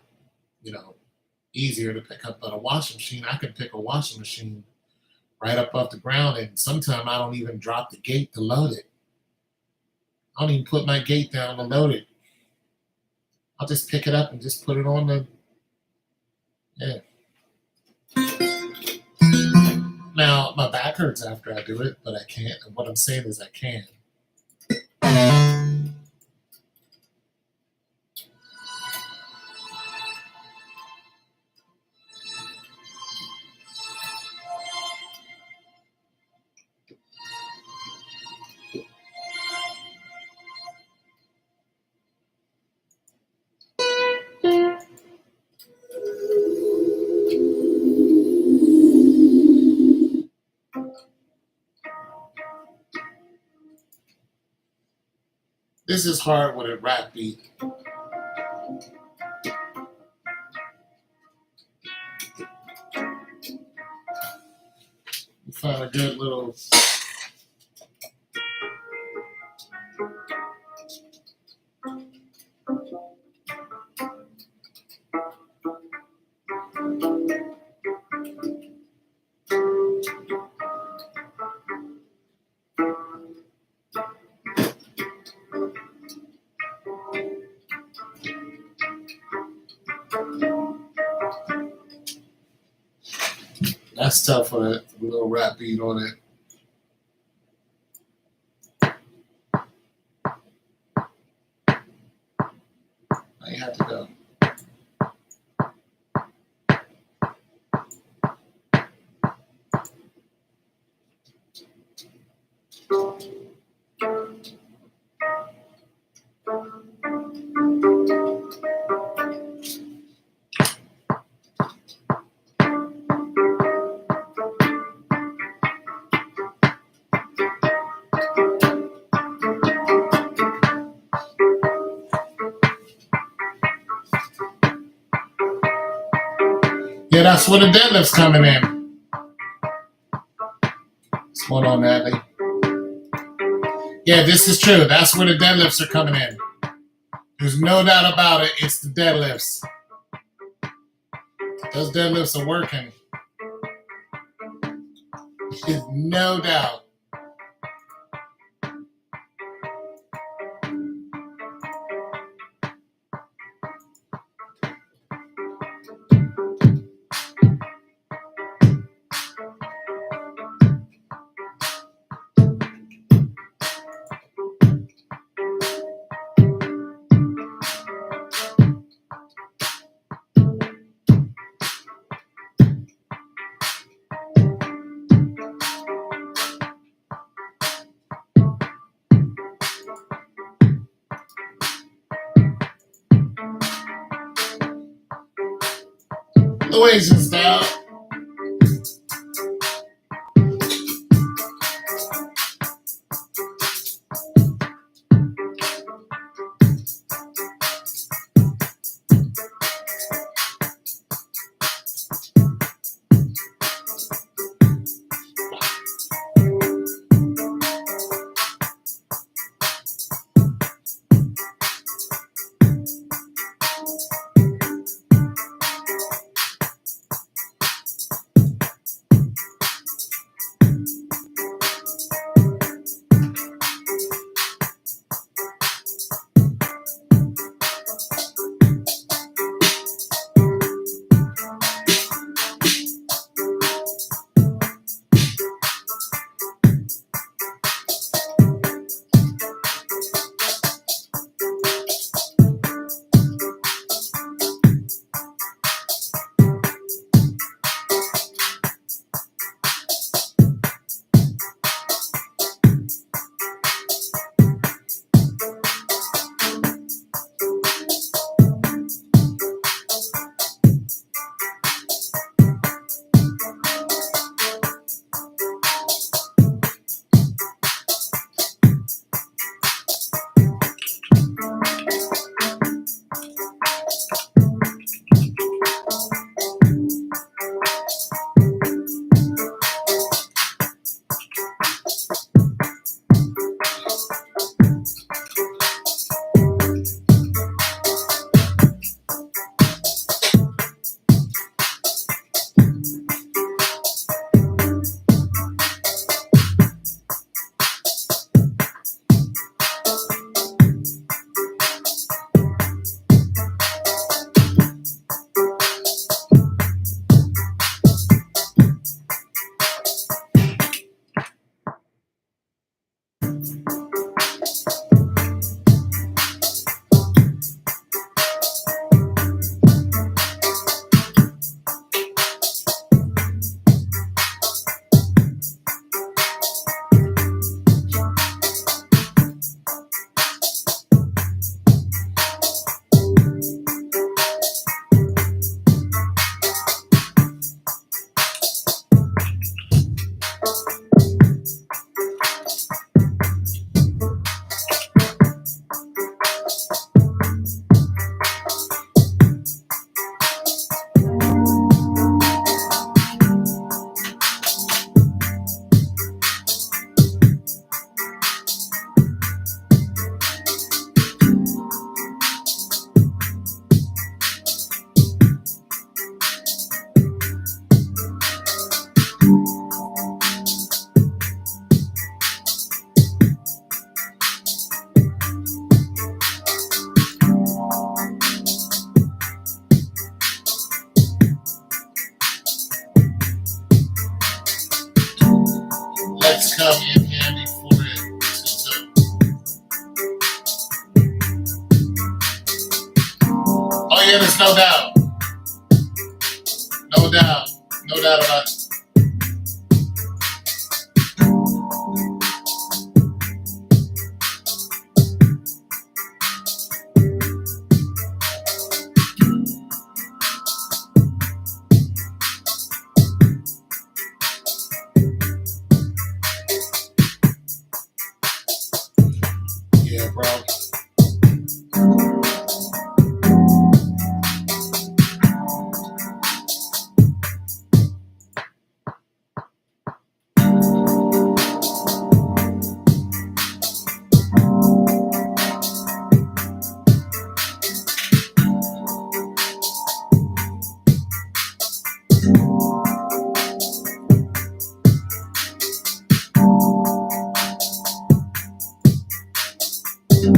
easier to pick up. But a washing machine, I can pick a washing machine right up off the ground. And sometimes I don't even drop the gate to load it. I don't even put my gate down to load it. I'll just pick it up and just put it on the, Now, my back hurts after I do it, but I can't. And what I'm saying is I can. This is hard with a rap beat. Find a good little. That's tough with a little rap beat on it. I have to go. Yeah, that's where the deadlift's coming in. What's going on, Natalie? Yeah, this is true. That's where the deadlifts are coming in. There's no doubt about it. It's the deadlifts. Those deadlifts are working. There's no doubt. The Asian style. come in handy for it too. Oh yeah, there's no doubt. No doubt. No doubt about it. Yeah, bro. Yeah,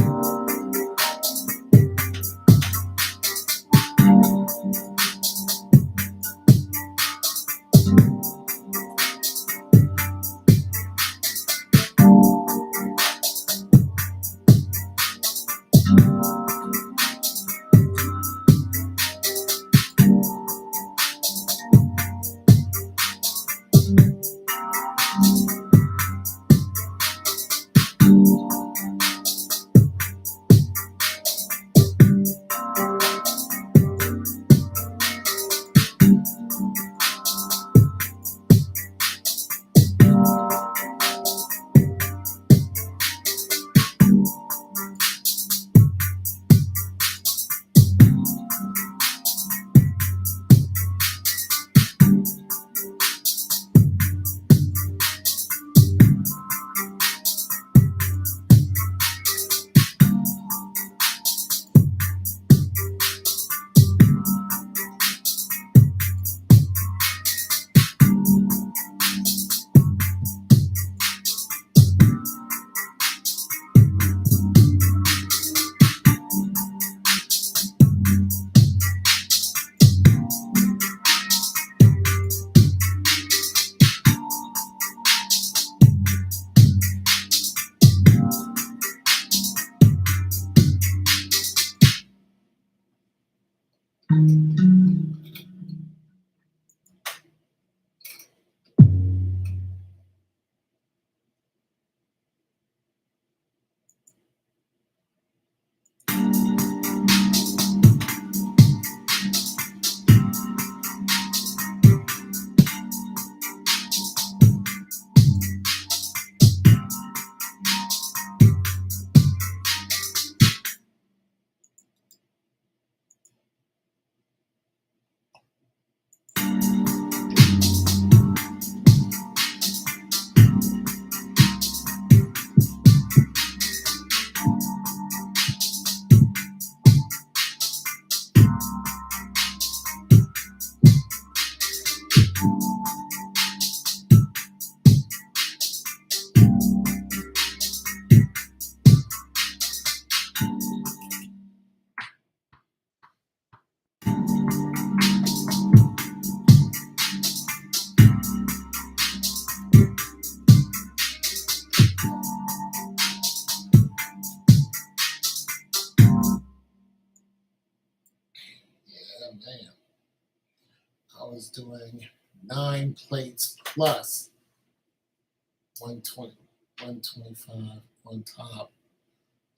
man. I was doing 9 plates plus 120, 125 on top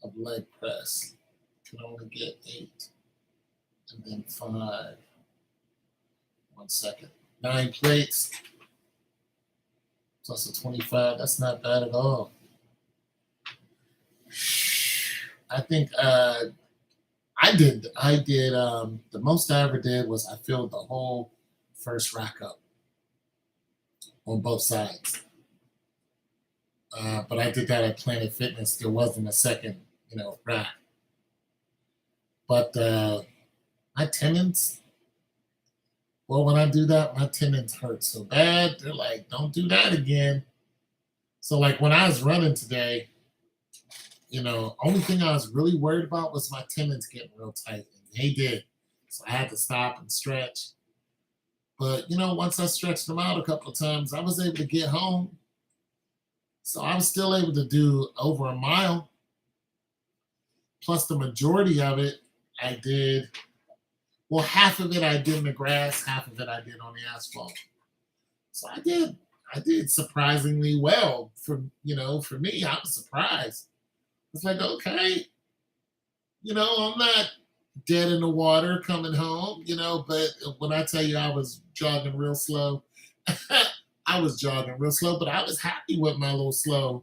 of leg press. Could only get 8 and then 5. 1 second. 9 plates plus a 25. That's not bad at all. I think I did the most I ever did was I filled the whole first rack up on both sides. But I did that at Planet Fitness. There wasn't a second, rack. But my tendons, well, when I do that, my tendons hurt so bad. They're like, don't do that again. So like when I was running today, only thing I was really worried about was my tendons getting real tight. And they did. So I had to stop and stretch. But, once I stretched them out a couple of times, I was able to get home. So I was still able to do over a mile. Plus, the majority of it I did. Well, half of it I did in the grass, half of it I did on the asphalt. So I did surprisingly well for me. I was surprised. It's like, okay, I'm not dead in the water coming home, but when I tell you I was jogging real slow, I was jogging real slow, but I was happy with my little slow.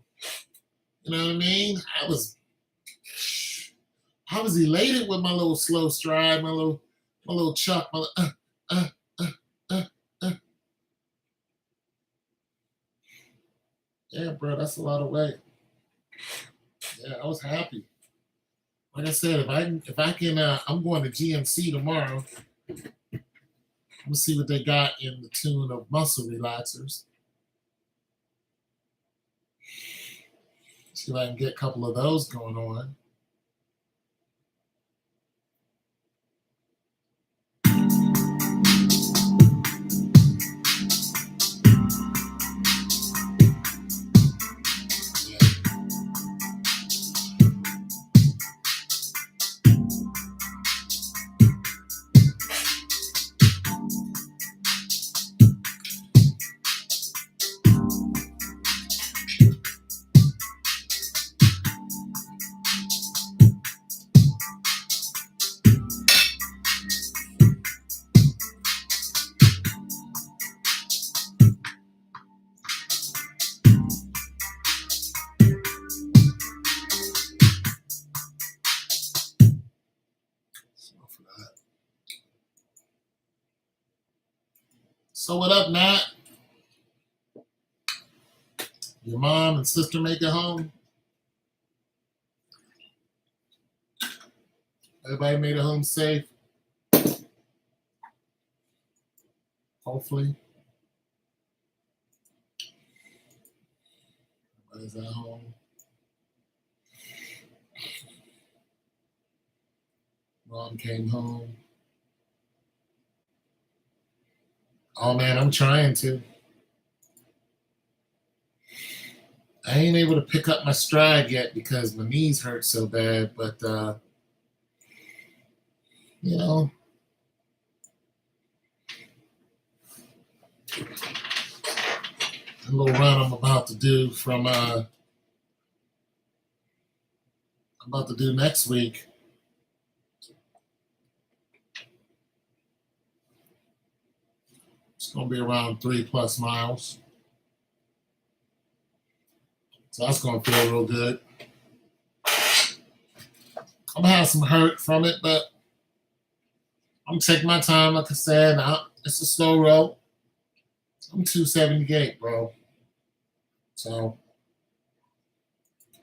You know what I mean? I was elated with my little slow stride, my little chuck, uh, uh, uh, uh. Yeah, bro, that's a lot of weight. Yeah, I was happy. Like I said, if I can, I'm going to GNC tomorrow. I'm gonna see what they got in the tune of muscle relaxers. See if I can get a couple of those going on. So what up, Nat? Your mom and sister make it home? Everybody made it home safe? Hopefully. Everybody's at home. Mom came home. Oh man, I'm trying to. I ain't able to pick up my stride yet because my knees hurt so bad, but you know, a little run I'm about to do next week. It's gonna be around 3+ miles. So that's gonna feel real good. I'm gonna have some hurt from it, but I'm taking my time. Like I said, it's a slow roll. I'm 278, bro. So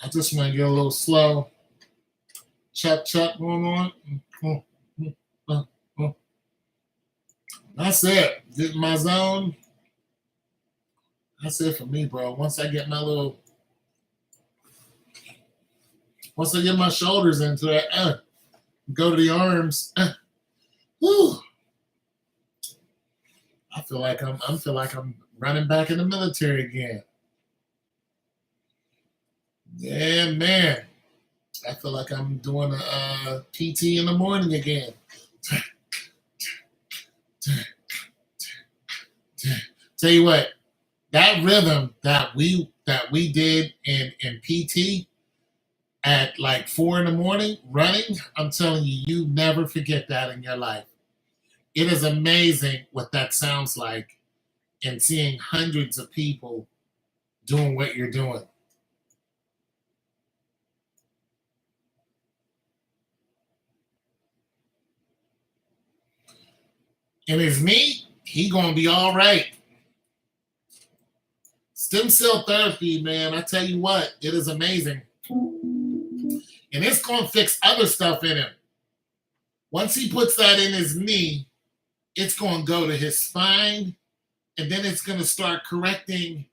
I just want to get a little slow. Chuck going on. That's it. Get in my zone. That's it for me, bro. Once I get my shoulders into it, go to the arms. Whew. I feel like I'm running back in the military again. Yeah, man. I feel like I'm doing a PT in the morning again. Tell you what, that rhythm that we did in PT at like 4 in the morning running, I'm telling you, you never forget that in your life. It is amazing what that sounds like and seeing hundreds of people doing what you're doing. And his knee, he gonna be all right. Stem cell therapy, man, I tell you what, it is amazing. And it's gonna fix other stuff in him. Once he puts that in his knee, it's gonna go to his spine, and then it's gonna start correcting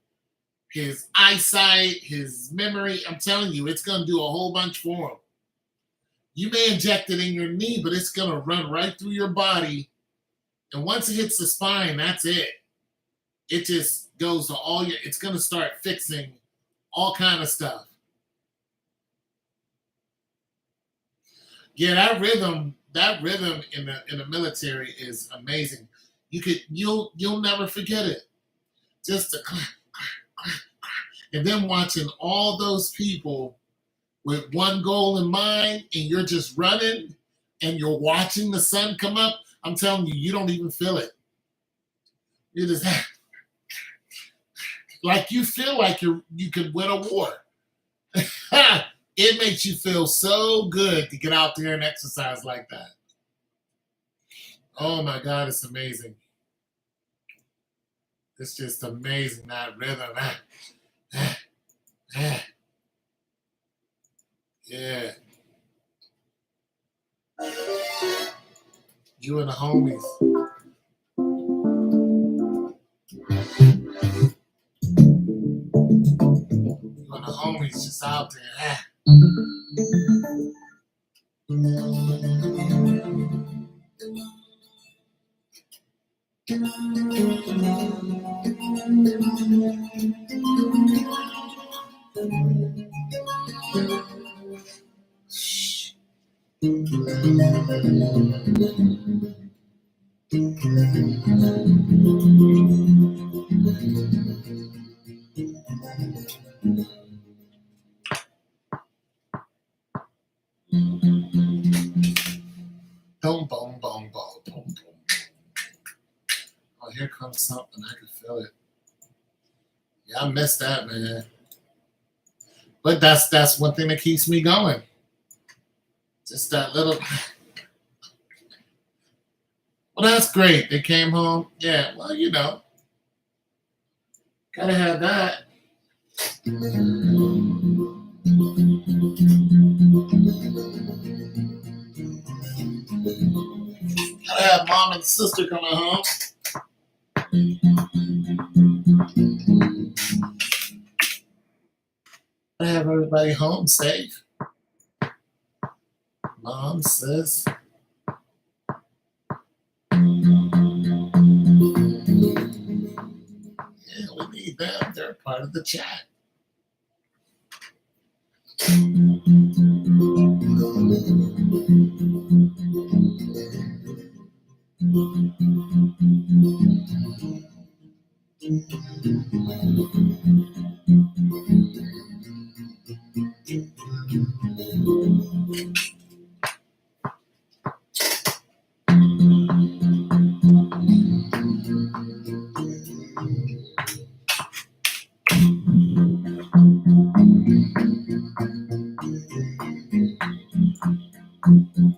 his eyesight, his memory. I'm telling you, it's gonna do a whole bunch for him. You may inject it in your knee, but it's gonna run right through your body. And once it hits the spine, that's it. It just goes to it's gonna start fixing all kind of stuff. Yeah, that rhythm in the military is amazing. You'll never forget it. Just the clap, and then watching all those people with one goal in mind, and you're just running, and you're watching the sun come up. I'm telling you, you don't even feel it. You just like you feel like you could win a war. It makes you feel so good to get out there and exercise like that. Oh my God, it's amazing. It's just amazing, that rhythm. Yeah. You and the homies. You and the homies just out there. Boom, boom, boom, boom, boom, boom. Oh, here comes something. I can feel it. Yeah, I missed that, man. But that's one thing that keeps me going. Just that little. Well, that's great. They came home. Yeah, well, gotta have that. Gotta have mom and sister coming home. Gotta have everybody home safe. Mom, sis. Yeah, we need them. They're part of the chat.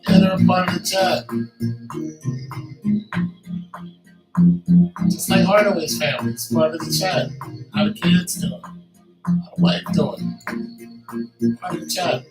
Yeah, they're a part of the chat. Just like Hardaway's family, it's part of the chat. How the kids doing? How the wife doing? Part of the chat.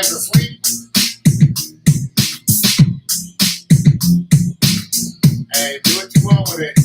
Everybody's asleep. Hey, do what you want with it.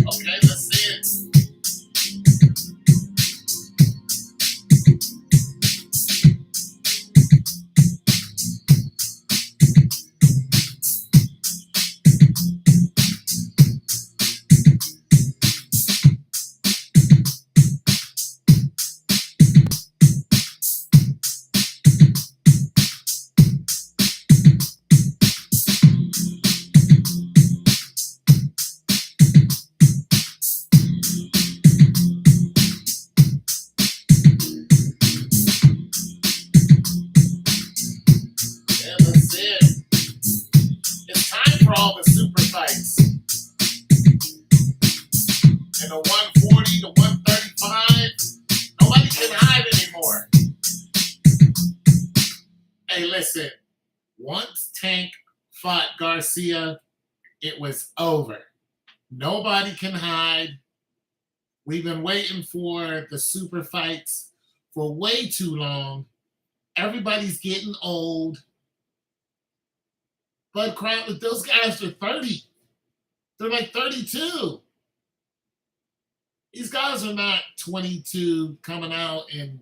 Okay, let's see it. Yeah, let's see it. It's time for all the super fights. And the 140 to 135, nobody can hide anymore. Hey, listen, once Tank fought Garcia, it was over. Nobody can hide. We've been waiting for the super fights for way too long. Everybody's getting old. Bud Crowley, those guys are 30. They're like 32. These guys are not 22 coming out and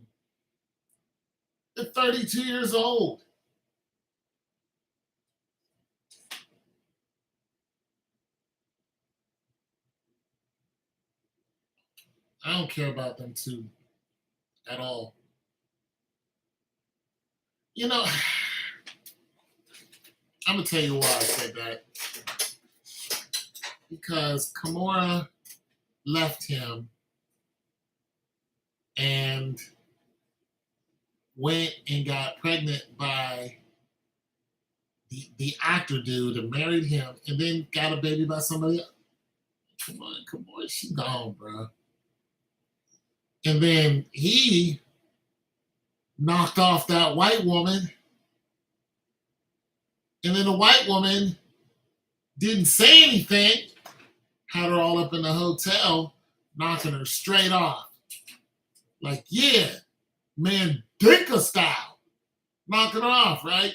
they're 32 years old. I don't care about them two at all. You know, I'm going to tell you why I said that. Because Kimura left him and went and got pregnant by the actor dude and married him and then got a baby by somebody else. Come on, she gone, bro. And then he knocked off that white woman. And then the white woman didn't say anything, had her all up in the hotel, knocking her straight off. Like, yeah, Mandinka style. Knocking her off, right?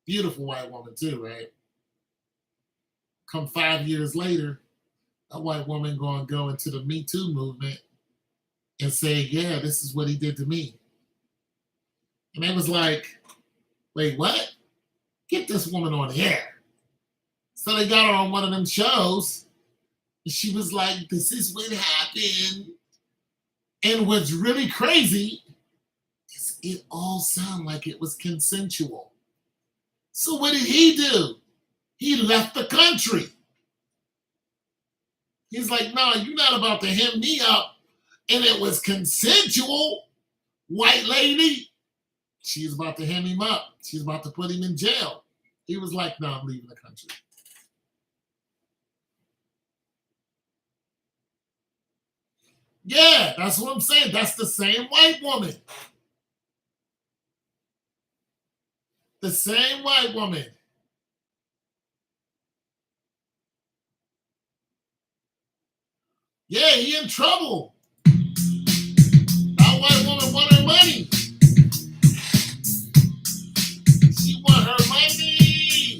Beautiful white woman too, right? Come 5 years later, that white woman gonna go into the Me Too movement and say, yeah, this is what he did to me. And they was like, wait, what? Get this woman on the air. So they got her on one of them shows. And she was like, this is what happened. And what's really crazy is it all sounded like it was consensual. So what did he do? He left the country. He's like, no, you're not about to hem me up. And it was consensual, white lady. She's about to hem him up. She's about to put him in jail. He was like, no, I'm leaving the country. Yeah, that's what I'm saying. That's the same white woman. The same white woman. Yeah, he in trouble. That white woman want her money. She want her money.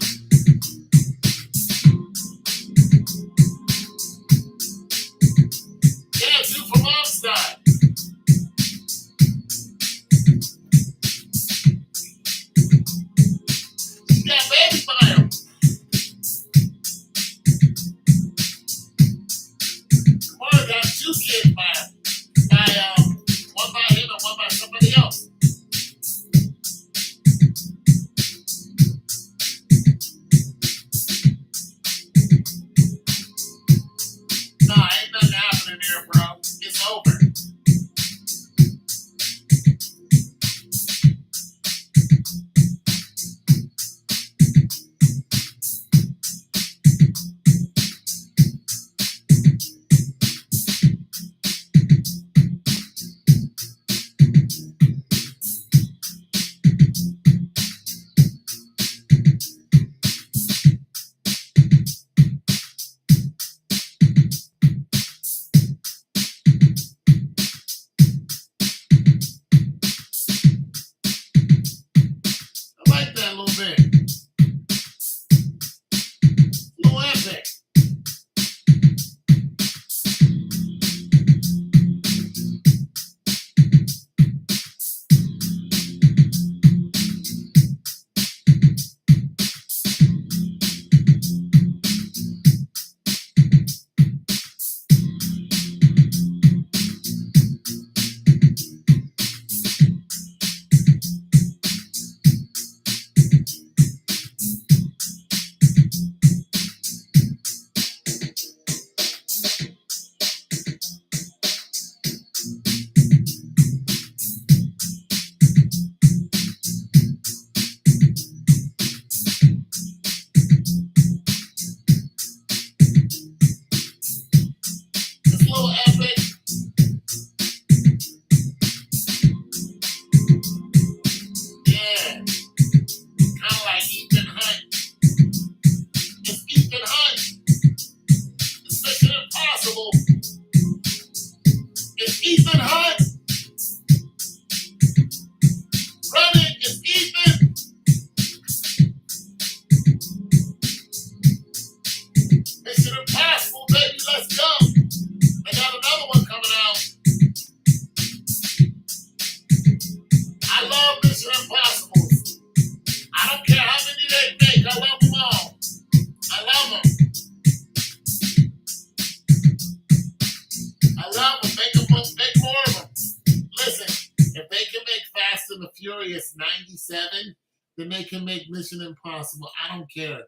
and the Furious 97, then they can make Mission Impossible. I don't care.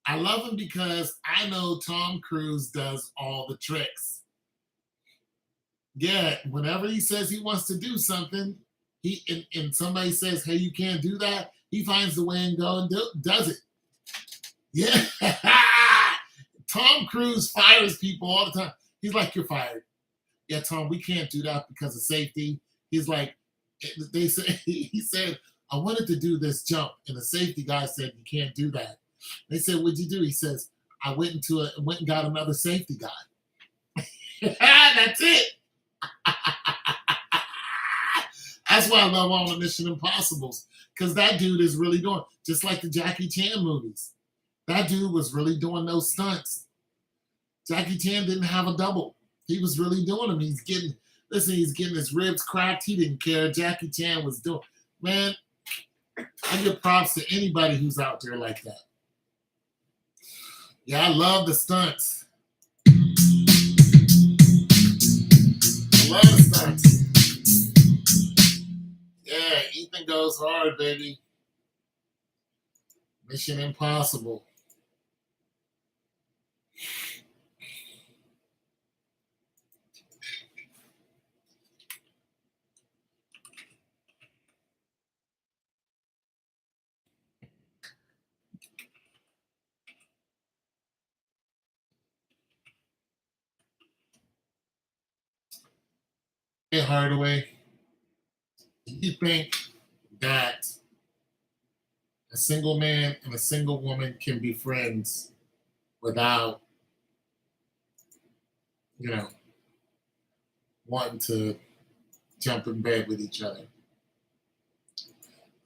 I love them because I know Tom Cruise does all the tricks. Yeah, whenever he says he wants to do something, and somebody says, "Hey, you can't do that," he finds the way and does it. Yeah, Tom Cruise fires people all the time. He's like, "You're fired." Yeah, Tom, we can't do that because of safety. He's like, they said he said, "I wanted to do this jump," and the safety guy said, "You can't do that." They said, "What'd you do?" He says, "I went and got another safety guy." That's it. That's why I love all the Mission Impossibles, because that dude is really doing, just like the Jackie Chan movies. That dude was really doing those stunts. Jackie Chan didn't have a double. He was really doing them. He's getting his ribs cracked. He didn't care. Jackie Chan was doing, man, I give props to anybody who's out there like that. Yeah, I love the stunts. I love the stunts. Yeah, Ethan goes hard, baby. Mission Impossible. Hey, Hardaway, you think that a single man and a single woman can be friends without, wanting to jump in bed with each other?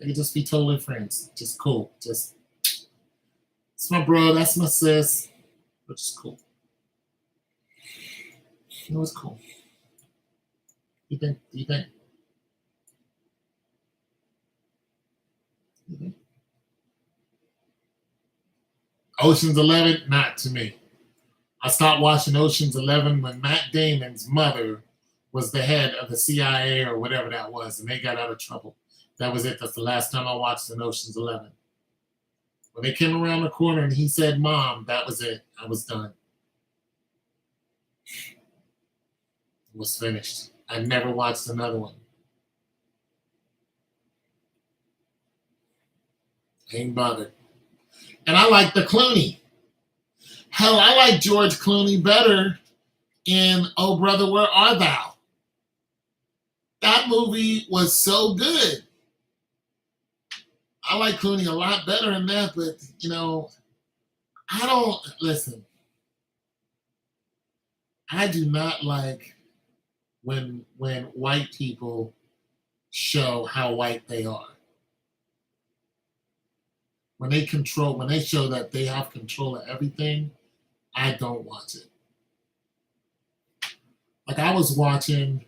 They can just be totally friends. Just cool. It's my bro, that's my sis. Which is cool. It was cool. You think? Do you think? Ocean's 11, not to me. I stopped watching Ocean's 11 when Matt Damon's mother was the head of the CIA or whatever that was, and they got out of trouble. That was it. That's the last time I watched an Ocean's 11. When they came around the corner and he said, "Mom," that was it. I was done. It was finished. I never watched another one. I ain't bothered. And I like the Clooney. Hell, I like George Clooney better in Oh Brother, Where Art Thou? That movie was so good. I like Clooney a lot better in that, but I don't listen. I do not like when white people show how white they are. When they show that they have control of everything, I don't watch it. Like I was watching,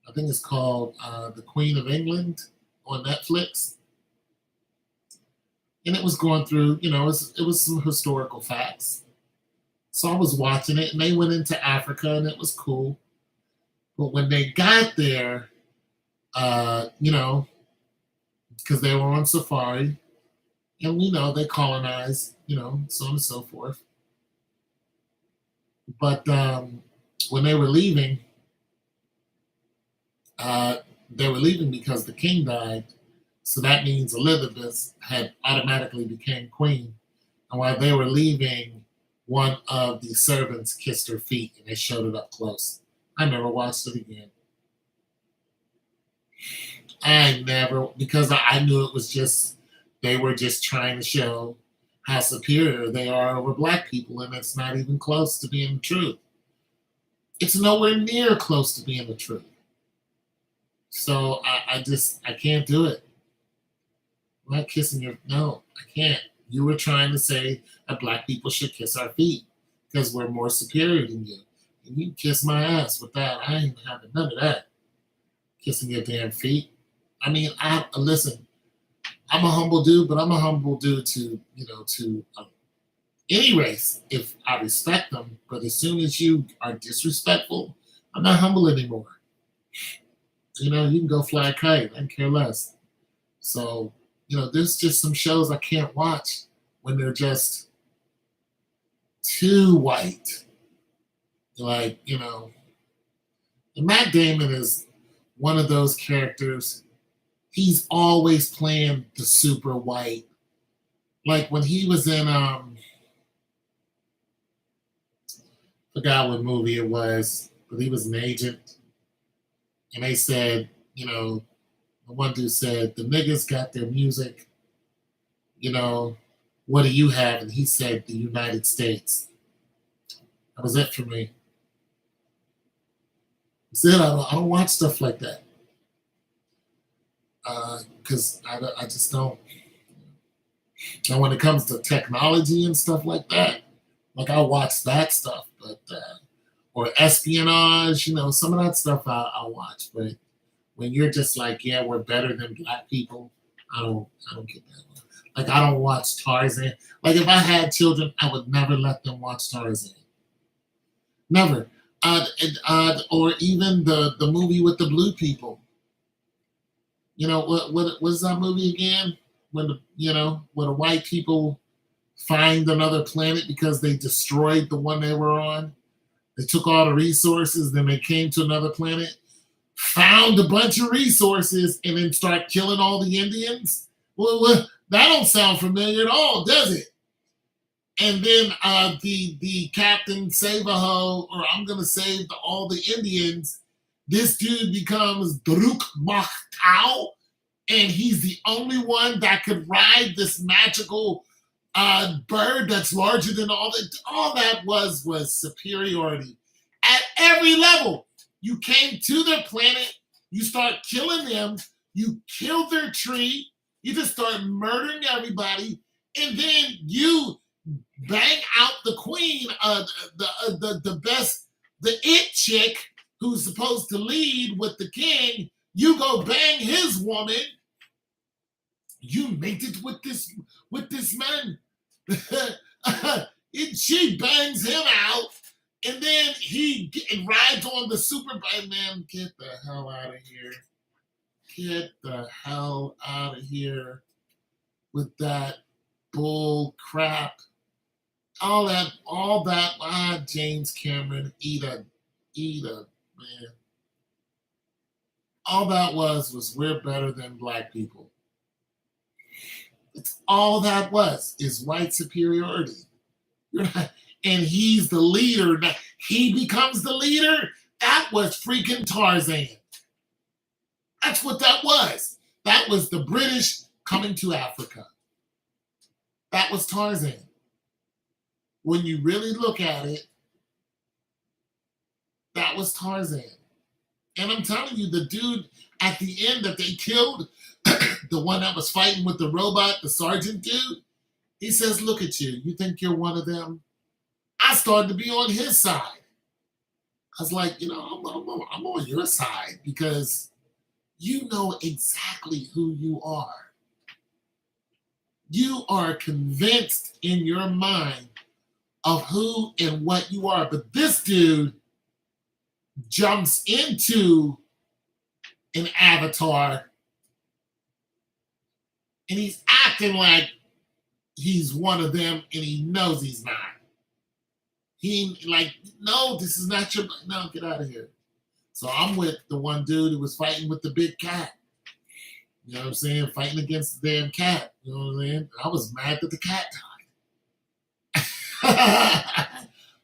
I think it's called The Queen of England on Netflix, and it was going through, it was some historical facts. So I was watching it, and they went into Africa, and it was cool. But when they got there, because they were on safari, and they colonized, so on and so forth. But when they were leaving because the king died. So that means Elizabeth had automatically became queen. And while they were leaving, one of the servants kissed her feet, and they showed it up close. I never watched it again. Because I knew it was just, they were just trying to show how superior they are over black people, and it's not even close to being the truth. It's nowhere near close to being the truth. So I can't do it. I'm not kissing your, no, I can't. You were trying to say that black people should kiss our feet because we're more superior than you. And you kiss my ass with that. I ain't having none of that. Kissing your damn feet. I mean, listen, I'm a humble dude, but I'm a humble dude to any race if I respect them. But as soon as you are disrespectful, I'm not humble anymore. You can go fly a kite. I care less. So, there's just some shows I can't watch when they're just too white. Like, and Matt Damon is one of those characters. He's always playing the super white. Like when he was in forgot what movie it was, but he was an agent, and they said, the one dude said, the niggas got their music, you know, what do you have? And he said, the United States. That was it for me. That's it. I don't watch stuff like that. Because I just don't. And when it comes to technology and stuff like that, like I watch that stuff, but or espionage, some of that stuff I'll watch. But when you're just like, yeah, we're better than black people, I don't get that one. Like I don't watch Tarzan. Like if I had children, I would never let them watch Tarzan. Never. Or even the movie with the blue people. What was that movie again? When when the white people find another planet because they destroyed the one they were on. They took all the resources, then they came to another planet, found a bunch of resources, and then start killing all the Indians. Well, that don't sound familiar at all, does it? And then the Captain Save a Ho, or I'm gonna save all the Indians. This dude becomes Druk Maktau, and he's the only one that could ride this magical bird that's larger than all that was superiority at every level. You came to their planet, you start killing them, you kill their tree, you just start murdering everybody, and then you bang out the queen, the best, the it chick who's supposed to lead with the king. You go bang his woman. You mated with this man. She bangs him out, and then he rides on the super bike. Man, get the hell out of here! Get the hell out of here with that bull crap! All that. James Cameron, eat a man. All that was we're better than black people. It's all that is white superiority. And he's the leader. He becomes the leader. That was freaking Tarzan. That's what that was. That was the British coming to Africa. That was Tarzan. When you really look at it, that was Tarzan. And I'm telling you, the dude at the end that they killed, the one that was fighting with the robot, the sergeant dude, he says, look at you. You think you're one of them? I started to be on his side. I was like, I'm on your side because you know exactly who you are. You are convinced in your mind of who and what you are. But this dude jumps into an avatar and he's acting like he's one of them and he knows he's not. He like, no, this is not your, no, get out of here. So I'm with the one dude who was fighting with the big cat. You know what I'm saying? Fighting against the damn cat. You know what I'm saying? I was mad that the cat died.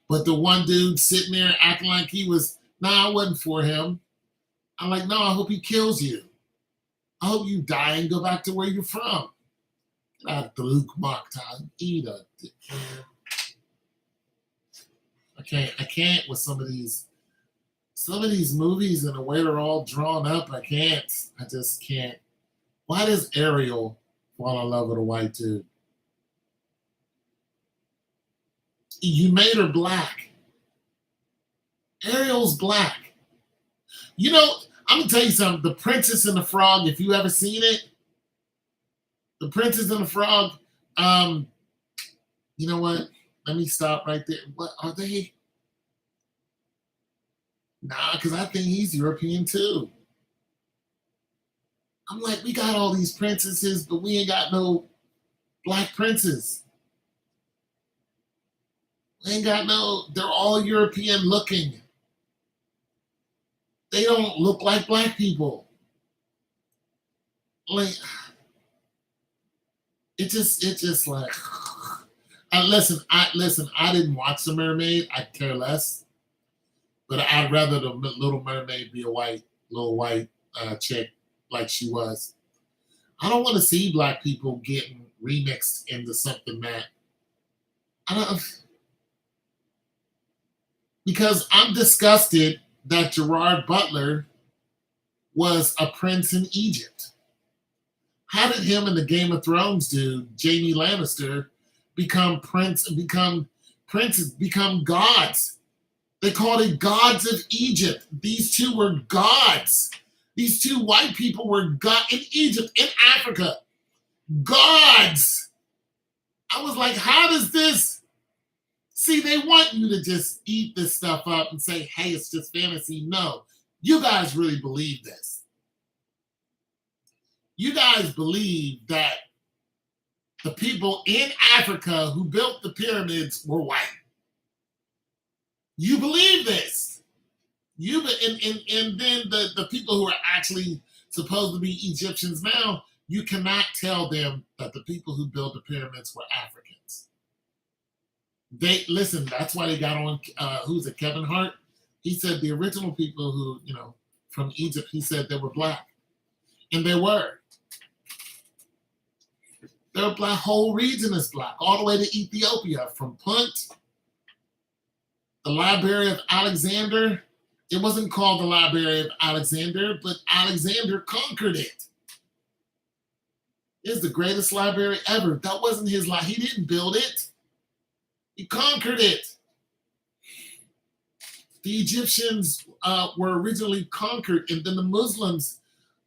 But the one dude sitting there acting like he was, I wasn't for him. I'm like, no, I hope he kills you. I hope you die and go back to where you're from. Get out of the Luke Mock time. Eat a dick. I can't with some of these movies and the way they're all drawn up. I can't. I just can't. Why does Ariel fall in love with a white dude? You made her black. Ariel's black. I'm gonna tell you something. The Princess and the Frog, if you ever seen it, The Princess and the Frog, you know what? Let me stop right there. What are they? Nah, because I think he's European too. I'm like, we got all these princesses, but we ain't got no black princes. We ain't got no, they're all European looking. They don't look like black people. Like, it just like, listen, I didn't watch The Mermaid. I care less. But I'd rather the Little Mermaid be a little white chick like she was. I don't want to see black people getting remixed into something that I don't, because I'm disgusted that Gerard Butler was a prince in Egypt. How did him and the Game of Thrones dude, Jamie Lannister, become princes, become gods? They called it gods of Egypt. These two were gods. These two white people were God in Egypt, in Africa. Gods. I was like, how does this? See, they want you to just eat this stuff up and say, hey, it's just fantasy. No, you guys really believe this. You guys believe that the people in Africa who built the pyramids were white. You believe this. And then the people who are actually supposed to be Egyptians now, you cannot tell them that the people who built the pyramids were Africans. They listen, that's why they got on who's it, Kevin Hart? He said the original people who, from Egypt, he said they were black. And they were. Their black whole region is black, all the way to Ethiopia, from Punt, the Library of Alexander. It wasn't called the Library of Alexander, but Alexander conquered it. It's the greatest library ever. That wasn't his life. He didn't build it. He conquered it. The Egyptians were originally conquered, and then the Muslims,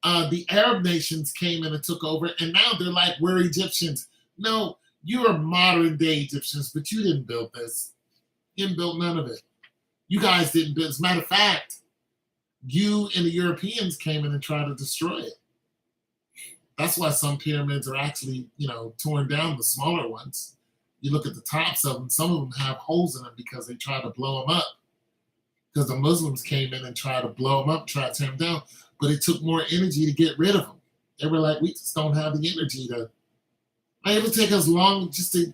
the Arab nations came in and took over, and now they're like, we're Egyptians. No, you are modern day Egyptians, but you didn't build this. You didn't build none of it. You guys didn't build. As a matter of fact, you and the Europeans came in and tried to destroy it. That's why some pyramids are actually, torn down, the smaller ones. You look at the tops of them, some of them have holes in them because they tried to blow them up. Because the Muslims came in and tried to blow them up, tried to tear them down, but it took more energy to get rid of them. They were like, we just don't have the energy to, it would take us long just to,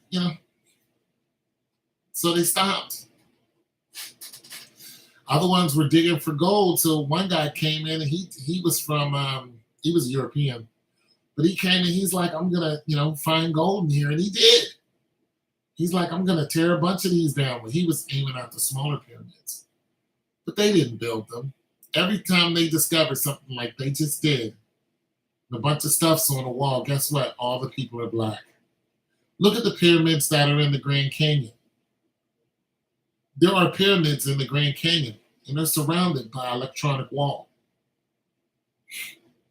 so they stopped. Other ones were digging for gold. So one guy came in and he was from, he was European, but he came in, he's like, I'm going to, find gold in here. And he did. He's like, I'm going to tear a bunch of these down. But he was aiming at the smaller pyramids. But they didn't build them. Every time they discovered something like they just did, and a bunch of stuff's on the wall, guess what? All the people are black. Look at the pyramids that are in the Grand Canyon. There are pyramids in the Grand Canyon, and they're surrounded by an electronic wall.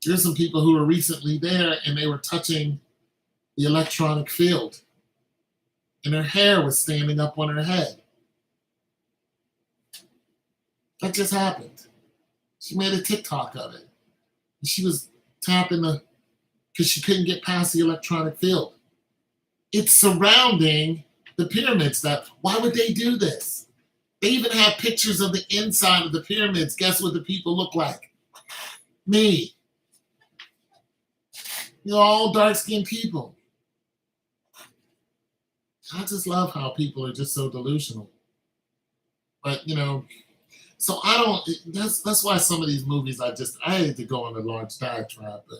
There's some people who were recently there, and they were touching the electronic field, and her hair was standing up on her head. That just happened. She made a TikTok of it. And she was tapping because she couldn't get past the electronic field. It's surrounding the pyramids. Why would they do this? They even have pictures of the inside of the pyramids. Guess what the people look like? Me. All dark-skinned people. I just love how people are just so delusional. But, so I don't, that's why some of these movies I hate to go on a large diatribe, but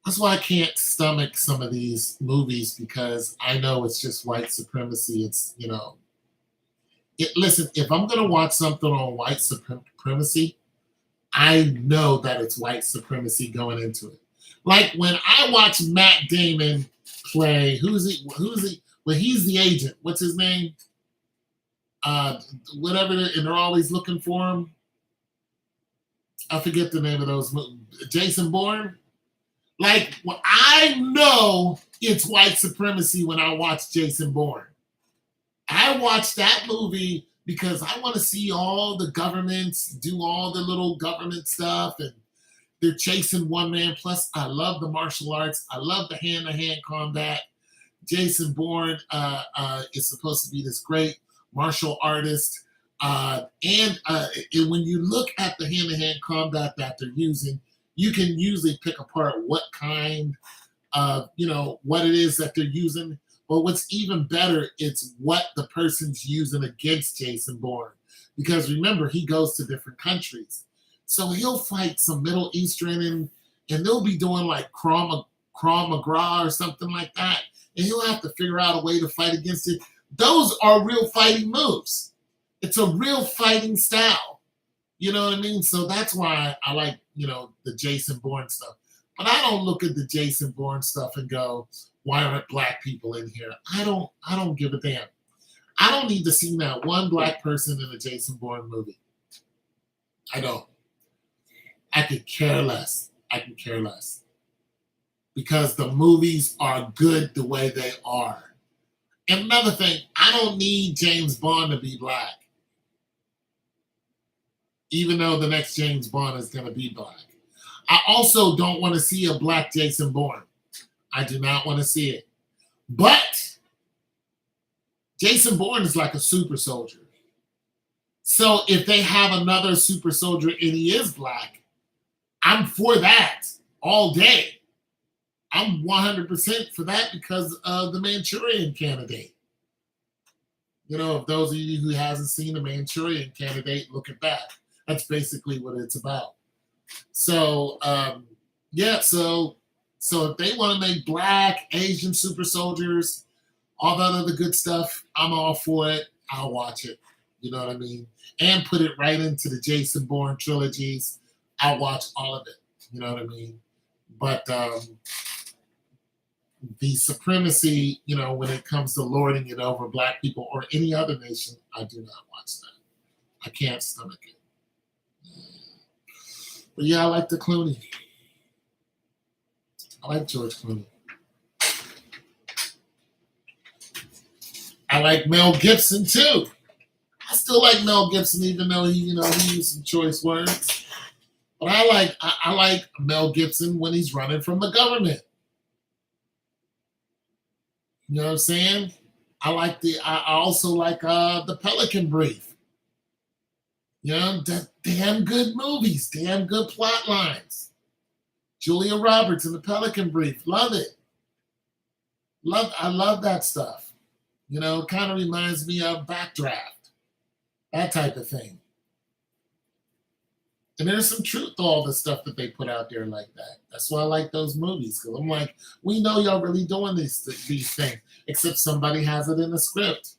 that's why I can't stomach some of these movies, because I know it's just white supremacy. It's, listen, if I'm going to watch something on white supremacy, I know that it's white supremacy going into it. Like when I watch Matt Damon play, who's he? Well, he's the agent. What's his name? Whatever, and they're always looking for him. I forget the name of those movies. Jason Bourne. Like, well, I know it's white supremacy when I watch Jason Bourne. I watch that movie because I want to see all the governments do all the little government stuff, and They're chasing one man. Plus, I love the martial arts. I love the hand-to-hand combat. Jason Bourne is supposed to be this great martial artist. And when you look at the hand-to-hand combat that they're using, you can usually pick apart what kind of, what it is that they're using. But what's even better, it's what the person's using against Jason Bourne. Because remember, he goes to different countries. So he'll fight some Middle Eastern and they'll be doing like Krav Maga or something like that. And he'll have to figure out a way to fight against it. Those are real fighting moves. It's a real fighting style. You know what I mean? So that's why I like, the Jason Bourne stuff. But I don't look at the Jason Bourne stuff and go, why aren't black people in here? I don't give a damn. I don't need to see that one black person in a Jason Bourne movie. I don't. I could care less. I could care less. Because the movies are good the way they are. And another thing, I don't need James Bond to be black. Even though the next James Bond is going to be black. I also don't want to see a black Jason Bourne. I do not want to see it. But Jason Bourne is like a super soldier. So if they have another super soldier and he is black, I'm for that all day. I'm 100% for that because of the Manchurian Candidate. If those of you who hasn't seen the Manchurian Candidate, look at that. That's basically what it's about. So, so if they want to make black, Asian super soldiers, all that other good stuff, I'm all for it. I'll watch it. You know what I mean? And put it right into the Jason Bourne trilogies. I'll watch all of it. You know what I mean? But the supremacy, when it comes to lording it over black people or any other nation, I do not watch that. I can't stomach it. But yeah, I like the Clooney. I like George Clooney. I like Mel Gibson too. I still like Mel Gibson, even though he used some choice words. But I like Mel Gibson when he's running from the government. You know what I'm saying? I also like the Pelican Brief. Damn good movies, damn good plot lines. Julia Roberts in the Pelican Brief, love it. I love that stuff. It kind of reminds me of Backdraft, that type of thing. And there's some truth to all the stuff that they put out there like that. That's why I like those movies, because I'm like, we know y'all really doing these things, except somebody has it in the script.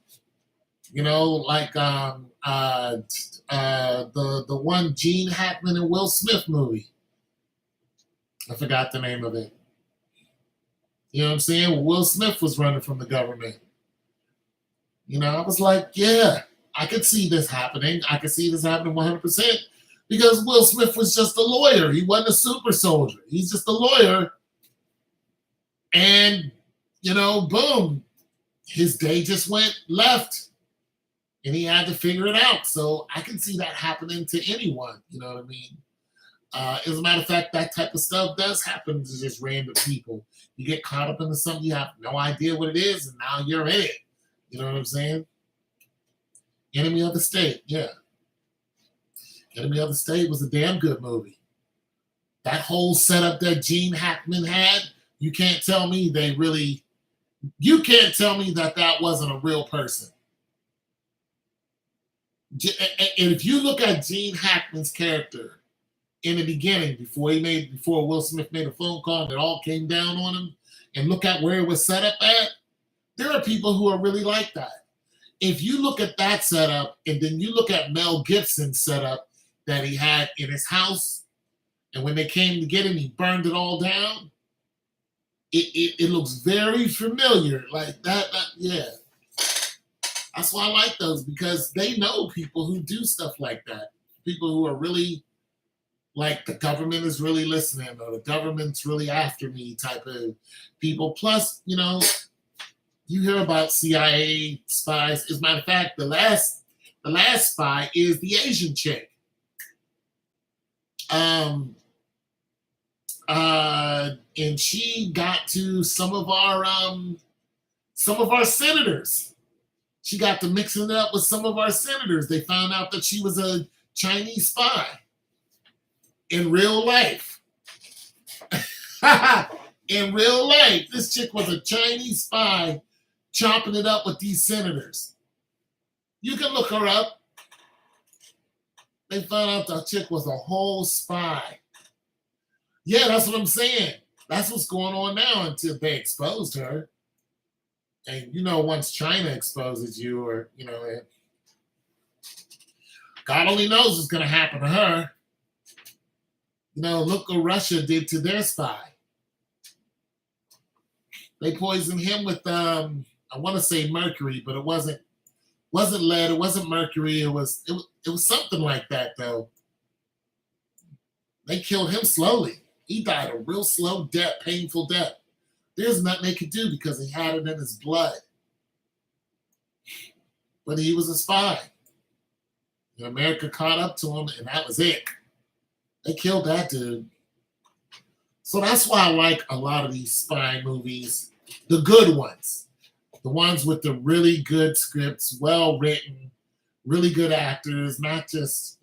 Like the one Gene Hackman and Will Smith movie. I forgot the name of it. You know what I'm saying? Will Smith was running from the government. I was like, yeah, I could see this happening. I could see this happening 100%. Because Will Smith was just a lawyer. He wasn't a super soldier. He's just a lawyer. And, boom, his day just went left. And he had to figure it out. So I can see that happening to anyone. You know what I mean? As a matter of fact, that type of stuff does happen to just random people. You get caught up into something, you have no idea what it is, and now you're in it. You know what I'm saying? Enemy of the State, yeah. Enemy of the State was a damn good movie. That whole setup that Gene Hackman had, you can't tell me that wasn't a real person. And if you look at Gene Hackman's character in the beginning, before Will Smith made a phone call and it all came down on him, and look at where it was set up at, there are people who are really like that. If you look at that setup, and then you look at Mel Gibson's setup that he had in his house, and when they came to get him, he burned it all down. It looks very familiar, like that. Yeah. That's why I like those, because they know people who do stuff like that. People who are really like, the government is really listening, or the government's really after me type of people. Plus, you hear about CIA spies. As a matter of fact, the last spy is the Asian chick. And she got to some of our senators. She got to mixing it up with some of our senators. They found out that she was a Chinese spy in real life. In real life, this chick was a Chinese spy chopping it up with these senators. You can look her up. They found out the chick was a whole spy. Yeah, that's what I'm saying. That's what's going on now until they exposed her. And once China exposes you, or God only knows what's going to happen to her. Look what Russia did to their spy. They poisoned him with I want to say mercury, but it wasn't lead, it wasn't mercury, it was something like that though. They killed him slowly. He died a real slow death, painful death. There's nothing they could do because he had it in his blood. But he was a spy. And America caught up to him, and that was it. They killed that dude. So that's why I like a lot of these spy movies, the good ones, the ones with the really good scripts, well written, really good actors, not just,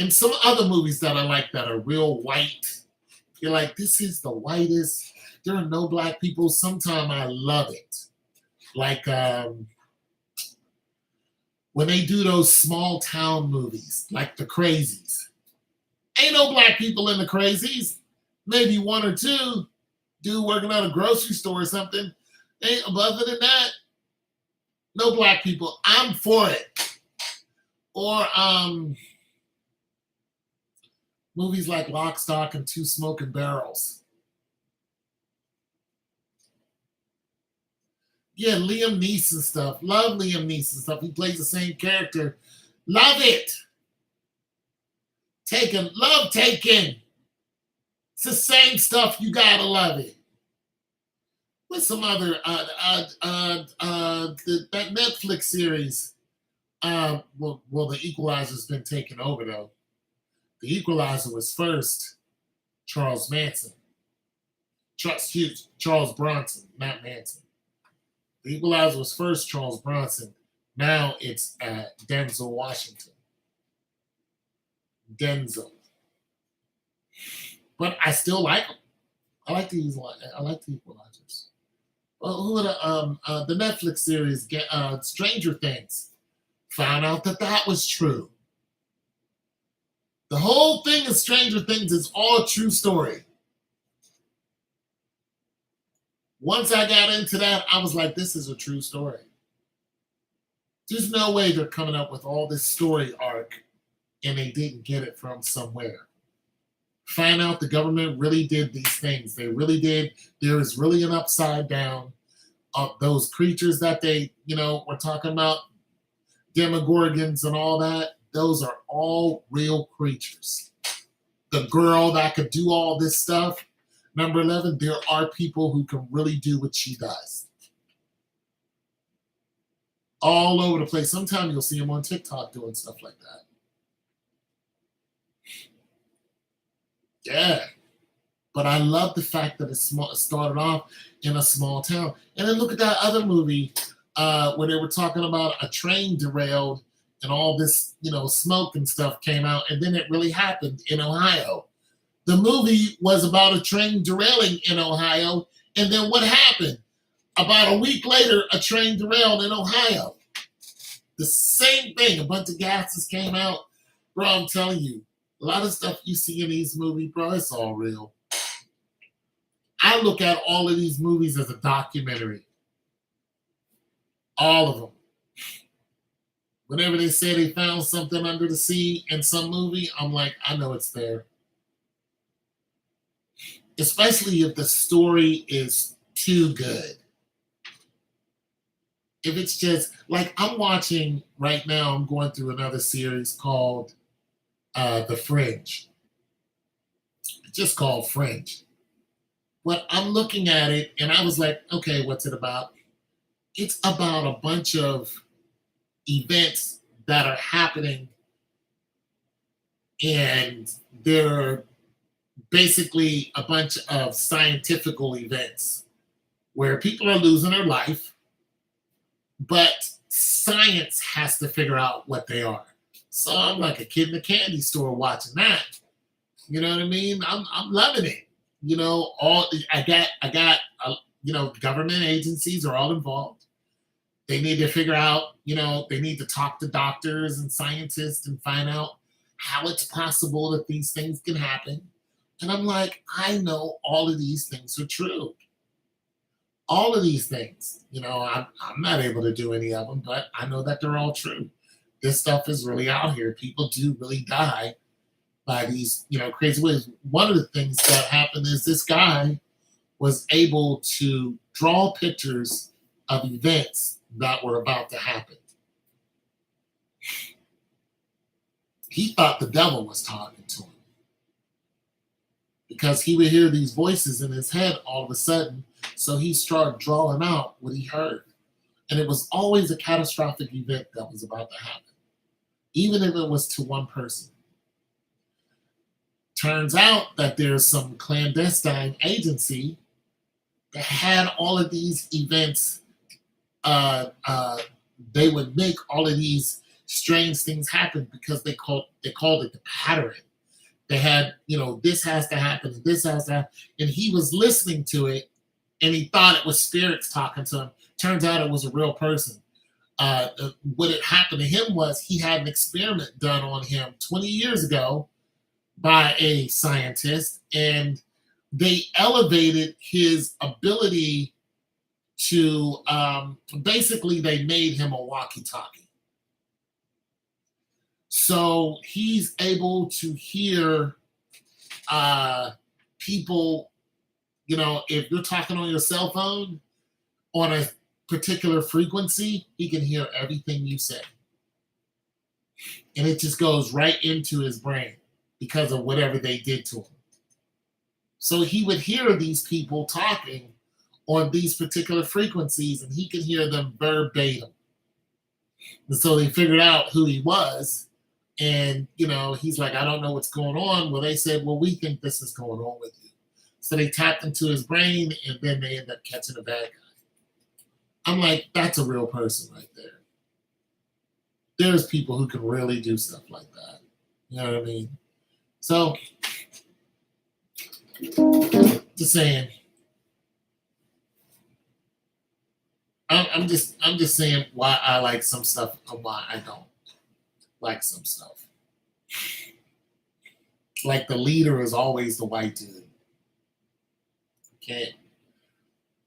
and some other movies that I like that are real white. You're like, this is the whitest. There are no black people. Sometimes I love it. Like when they do those small town movies, like The Crazies. Ain't no black people in The Crazies. Maybe one or two. Dude working at a grocery store or something. Other than that, no black people. I'm for it. Or movies like Lock, Stock, and Two Smoking Barrels. Yeah, Liam Neeson stuff. Love Liam Neeson stuff. He plays the same character. Love it. Taken. Love Taken. It's the same stuff. You gotta love it. What's some other that Netflix series? Well, The Equalizer's been taken over though. The Equalizer was first Charles Manson. Charles Bronson, not Manson. The Equalizer was first Charles Bronson. Now it's Denzel Washington. Denzel. But I still like them. I like the Equalizers. Well, who are the Netflix series Stranger Things? Found out that was true. The whole thing of Stranger Things is all true story. Once I got into that, I was like, this is a true story. There's no way they're coming up with all this story arc and they didn't get it from somewhere. Find out the government really did these things. They really did. There is really an upside down of those creatures that they, were talking about, Demogorgons and all that. Those are all real creatures. The girl that could do all this stuff, number 11, there are people who can really do what she does. All over the place. Sometimes you'll see them on TikTok doing stuff like that. Yeah. But I love the fact that it started off in a small town. And then look at that other movie where they were talking about a train derailed and all this, smoke and stuff came out, and then it really happened in Ohio. The movie was about a train derailing in Ohio, and then what happened? About a week later, a train derailed in Ohio. The same thing. A bunch of gases came out. Bro, I'm telling you, a lot of stuff you see in these movies, bro, it's all real. I look at all of these movies as a documentary. All of them. Whenever they say they found something under the sea in some movie, I'm like, I know it's there. Especially if the story is too good. If it's just, like I'm watching right now, I'm going through another series called The Fringe. It's just called Fringe. But I'm looking at it and I was like, okay, what's it about? It's about a bunch of events that are happening And they're basically a bunch of scientifical events where people are losing their life, but science has to figure out what they are. So I'm like a kid in a candy store watching that. You know what I mean? I'm loving it. All I got government agencies are all involved. They need to figure out, they need to talk to doctors and scientists and find out how it's possible that these things can happen. And I'm like, I know all of these things are true. All of these things. I'm not able to do any of them, but I know that they're all true. This stuff is really out here. People do really die by these, crazy ways. One of the things that happened is this guy was able to draw pictures of events that were about to happen. He thought the devil was talking to him because he would hear these voices in his head all of a sudden. So he started drawing out what he heard. And it was always a catastrophic event that was about to happen, even if it was to one person. Turns out that there's some clandestine agency that had all of these events. They would make all of these strange things happen because they called it the pattern. They had, this has to happen, and this has to happen. And he was listening to it, and he thought it was spirits talking to him. Turns out it was a real person. What had happened to him was he had an experiment done on him 20 years ago by a scientist, and they elevated his ability to basically they made him a walkie-talkie. So he's able to hear people, if you're talking on your cell phone on a particular frequency, he can hear everything you say. And it just goes right into his brain because of whatever they did to him. So he would hear these people talking on these particular frequencies, and he could hear them verbatim. And so they figured out who he was. And, he's like, I don't know what's going on. Well, they said, well, we think this is going on with you. So they tapped into his brain, and then they end up catching a bad guy. I'm like, that's a real person right there. There's people who can really do stuff like that. You know what I mean? So, just saying. I'm just saying why I like some stuff and why I don't like some stuff. Like the leader is always the white dude. Okay.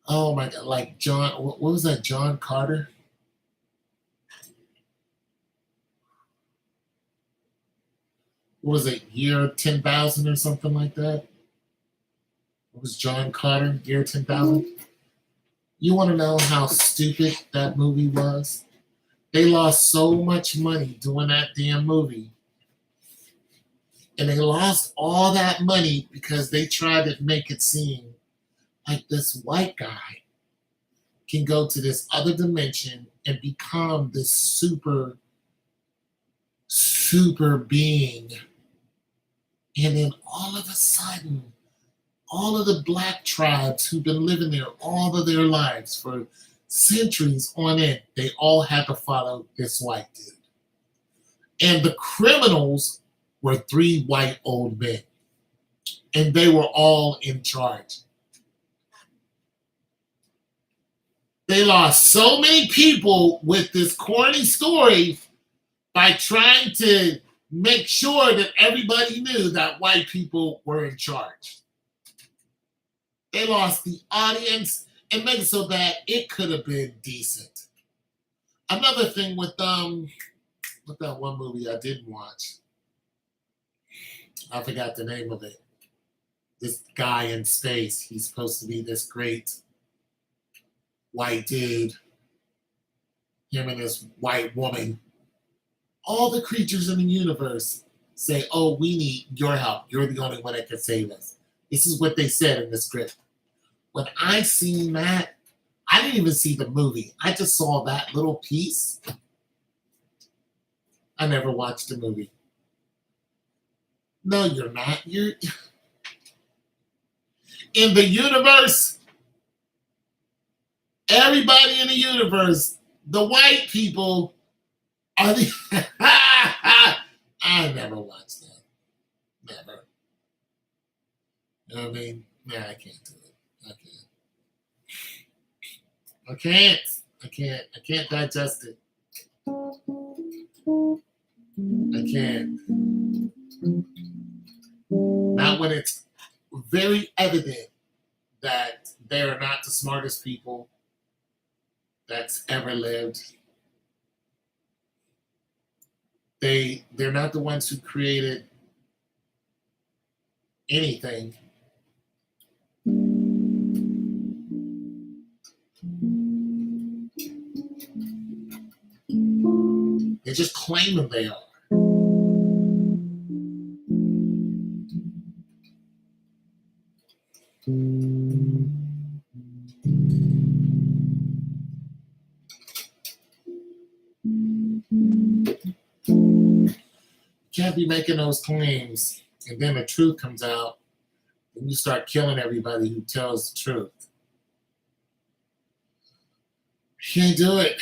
Oh my God. Like John, what was that? John Carter? What was it? Year 10,000 or something like that? What was John Carter? Year 10,000? You want to know how stupid that movie was? They lost so much money doing that damn movie. And they lost all that money because they tried to make it seem like this white guy can go to this other dimension and become this super, super being. And then all of a sudden, all of the black tribes who've been living there all of their lives for centuries on end, they all had to follow this white dude. And the criminals were 3 white old men. And they were all in charge. They lost so many people with this corny story by trying to make sure that everybody knew that white people were in charge. They lost the audience and made it so that it could have been decent. Another thing with that one movie I didn't watch. I forgot the name of it. This guy in space. He's supposed to be this great white dude. Him and this white woman. All the creatures in the universe say, oh, we need your help. You're the only one that can save us. This is what they said in the script. When I seen that, I didn't even see the movie. I just saw that little piece. I never watched the movie. No, you're not. You're in the universe. Everybody in the universe, the white people are the. I never watched that. Never. You know what I mean? Nah, I can't do it. I can't. I can't digest it. I can't. Not when it's very evident that they are not the smartest people that's ever lived. They're not the ones who created anything. They're just claiming they are. You can't be making those claims and then the truth comes out and you start killing everybody who tells the truth. You can't do it.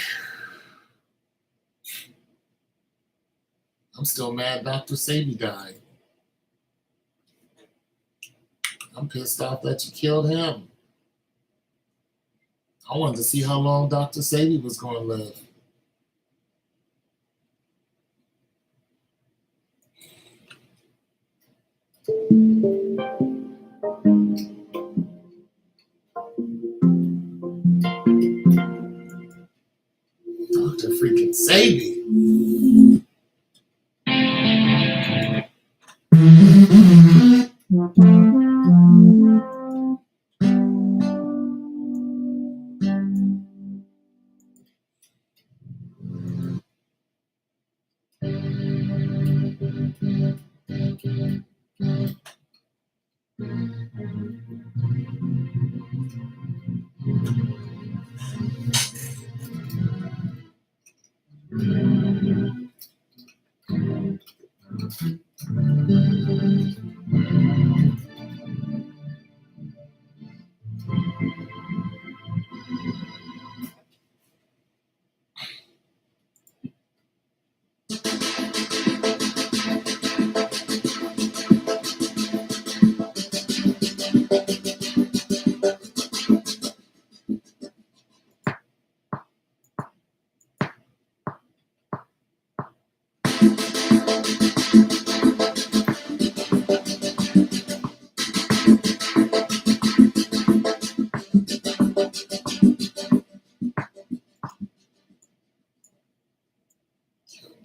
I'm still mad Dr. Sebi died. I'm pissed off that you killed him. I wanted to see how long Dr. Sebi was going to live. Dr. freaking Sebi.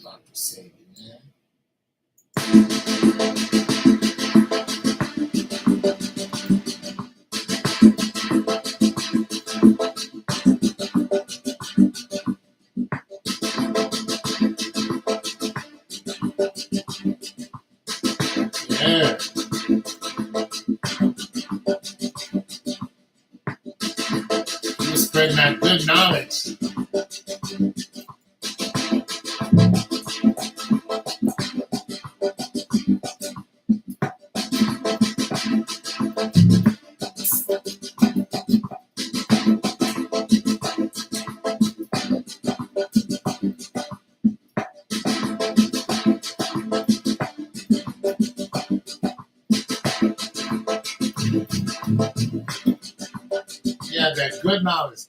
Dr. Sebi, man. Yeah. He was spreading that good knowledge. He had that good knowledge.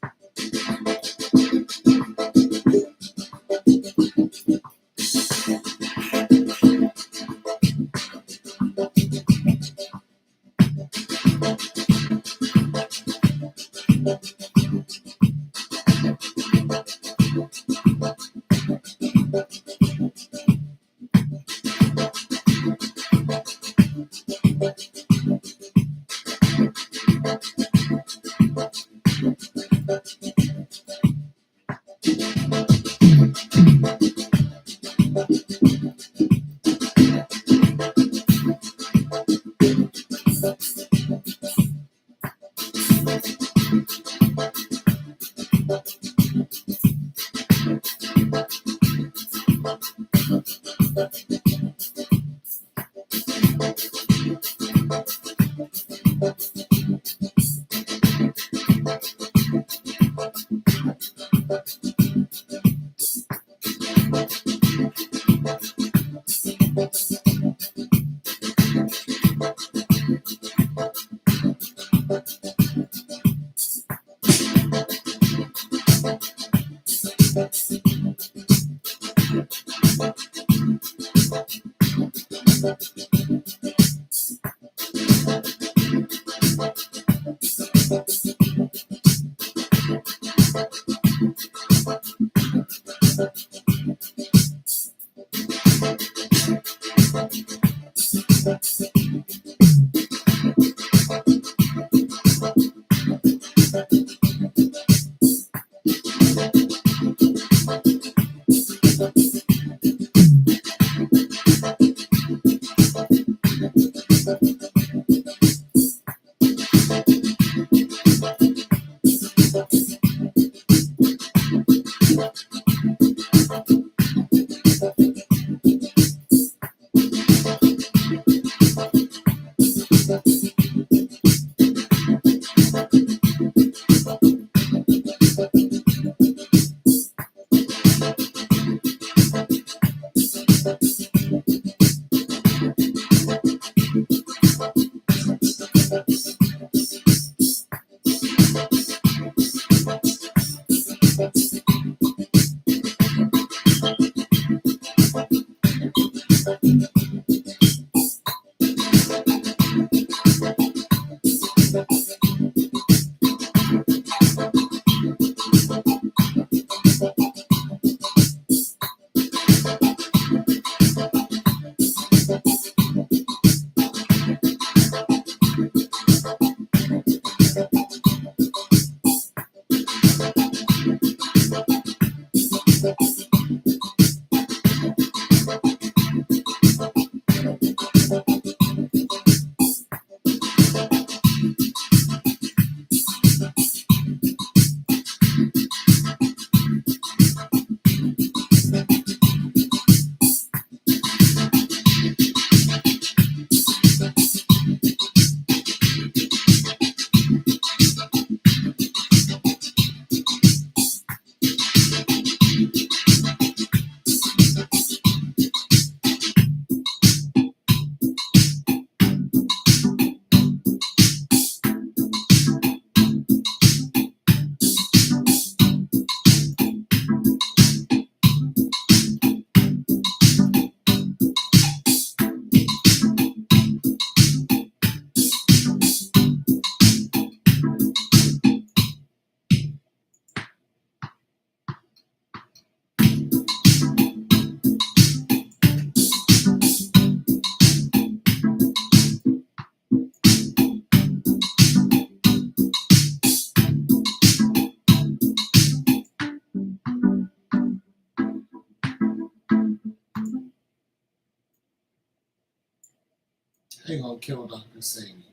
They gonna kill Dr. Sadie.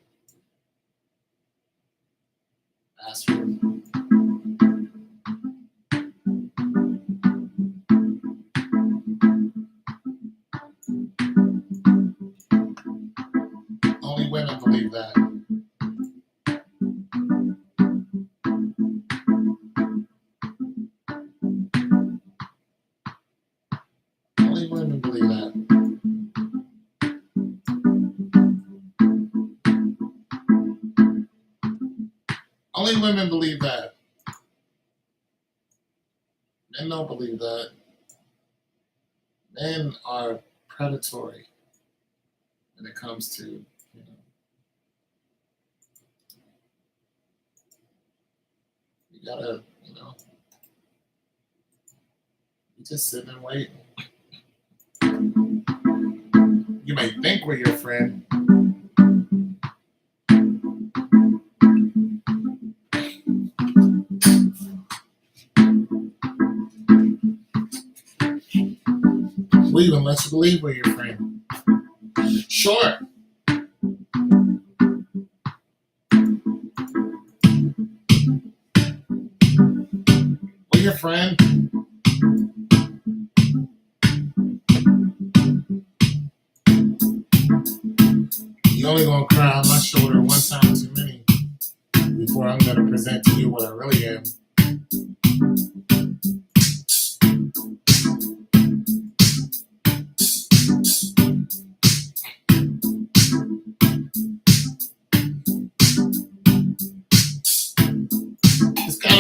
Bastard. Only women believe that. Only women believe that. Only women believe that. Men don't believe that. Men are predatory when it comes to, you gotta, you just sit and wait. You may think we're your friend. We even let you believe we're your friend. Sure. We're your friend. You only gonna cry on my shoulder one time too many before I'm gonna present to you what I really am.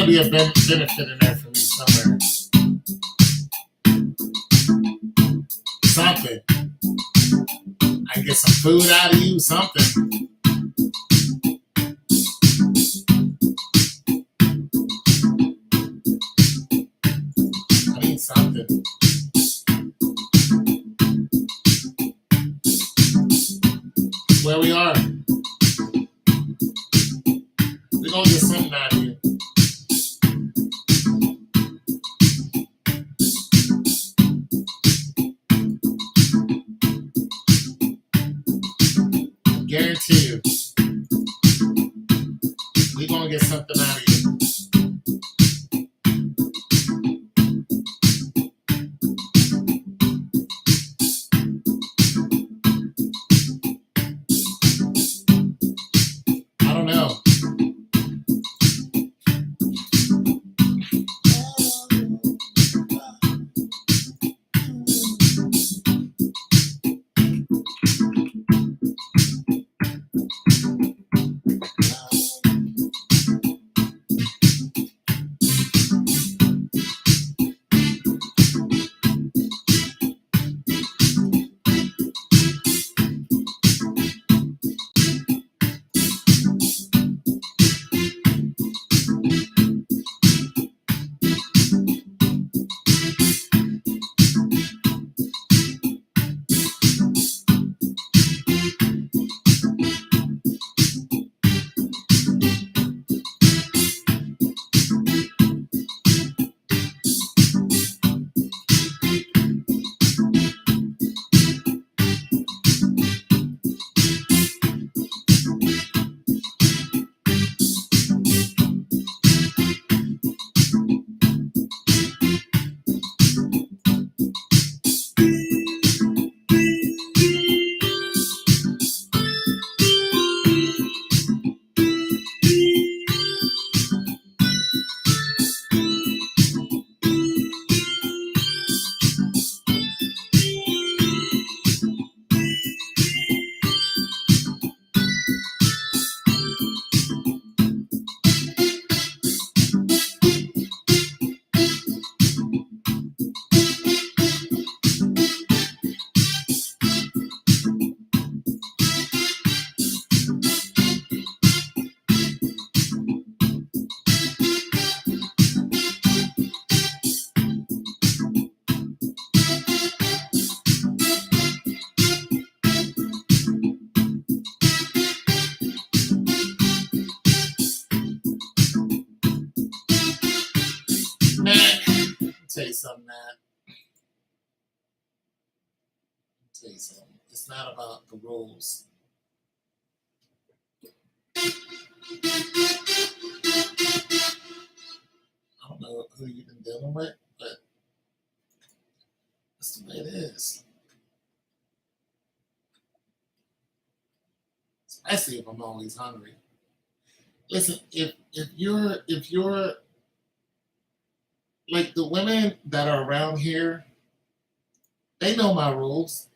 to be a benefit in there for me somewhere. Something. I get some food out of you, something. I need something. Where we are. We're going to get something out of you. Guarantee you. We're going to get something out of you. I don't know. Matt, tell you something, Matt. Tell you something. It's not about the rules. I don't know who you've been dealing with, but that's the way it is. Especially if I'm always hungry. Listen, if you're like the women that are around here, they know my rules.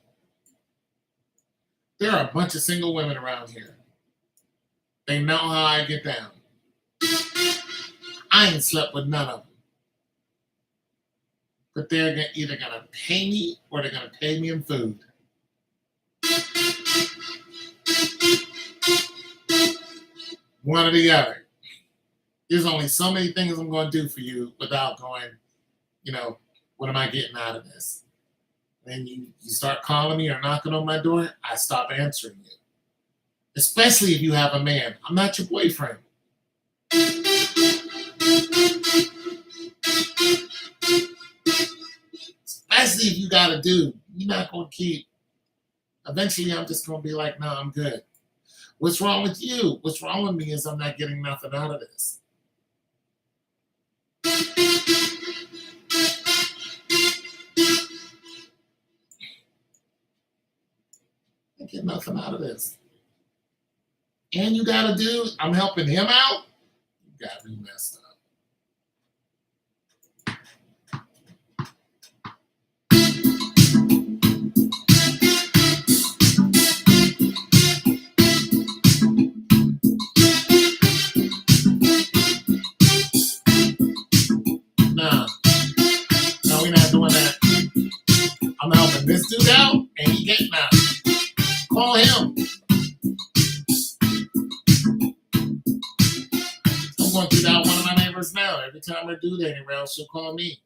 There are a bunch of single women around here. They know how I get down. I ain't slept with none of them. But they're either going to pay me or they're going to pay me in food. One or the other. There's only so many things I'm going to do for you without going, what am I getting out of this? Then you start calling me or knocking on my door, I stop answering you. Especially if you have a man. I'm not your boyfriend. Especially if you got a dude. You're not going to keep. Eventually, I'm just going to be like, no, I'm good. What's wrong with you? What's wrong with me is I'm not getting nothing out of this. I get nothing out of this. And you got a dude, I'm helping him out? You got me messed up. Call him. I'm going through that one of my neighbors now. Every time I do that around, she'll call me.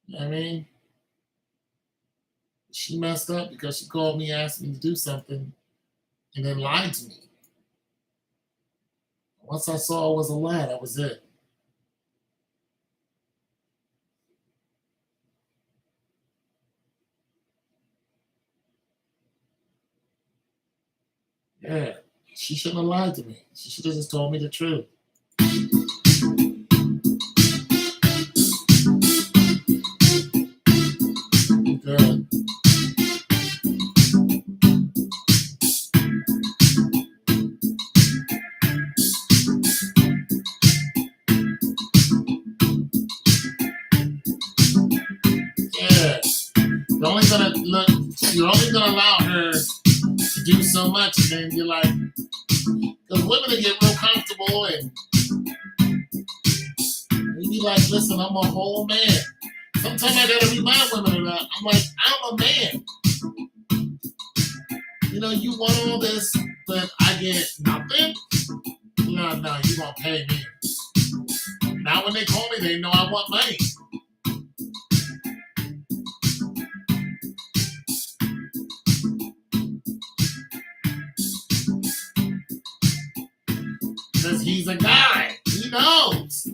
You know what I mean? She messed up because she called me, asked me to do something, and then lied to me. Once I saw it was a lie, that was it. Yeah. She shouldn't have lied to me. She should have just told me the truth. Good. Yeah. You're only gonna allow her to do so much, and then you're like, because women will get real comfortable and you be like, listen, I'm a whole man. Sometimes I gotta remind women of that. I'm like, I'm a man. You know, you want all this, but I get nothing. No, you gonna pay me. Now when they call me, they know I want money. Because he's a guy. He knows.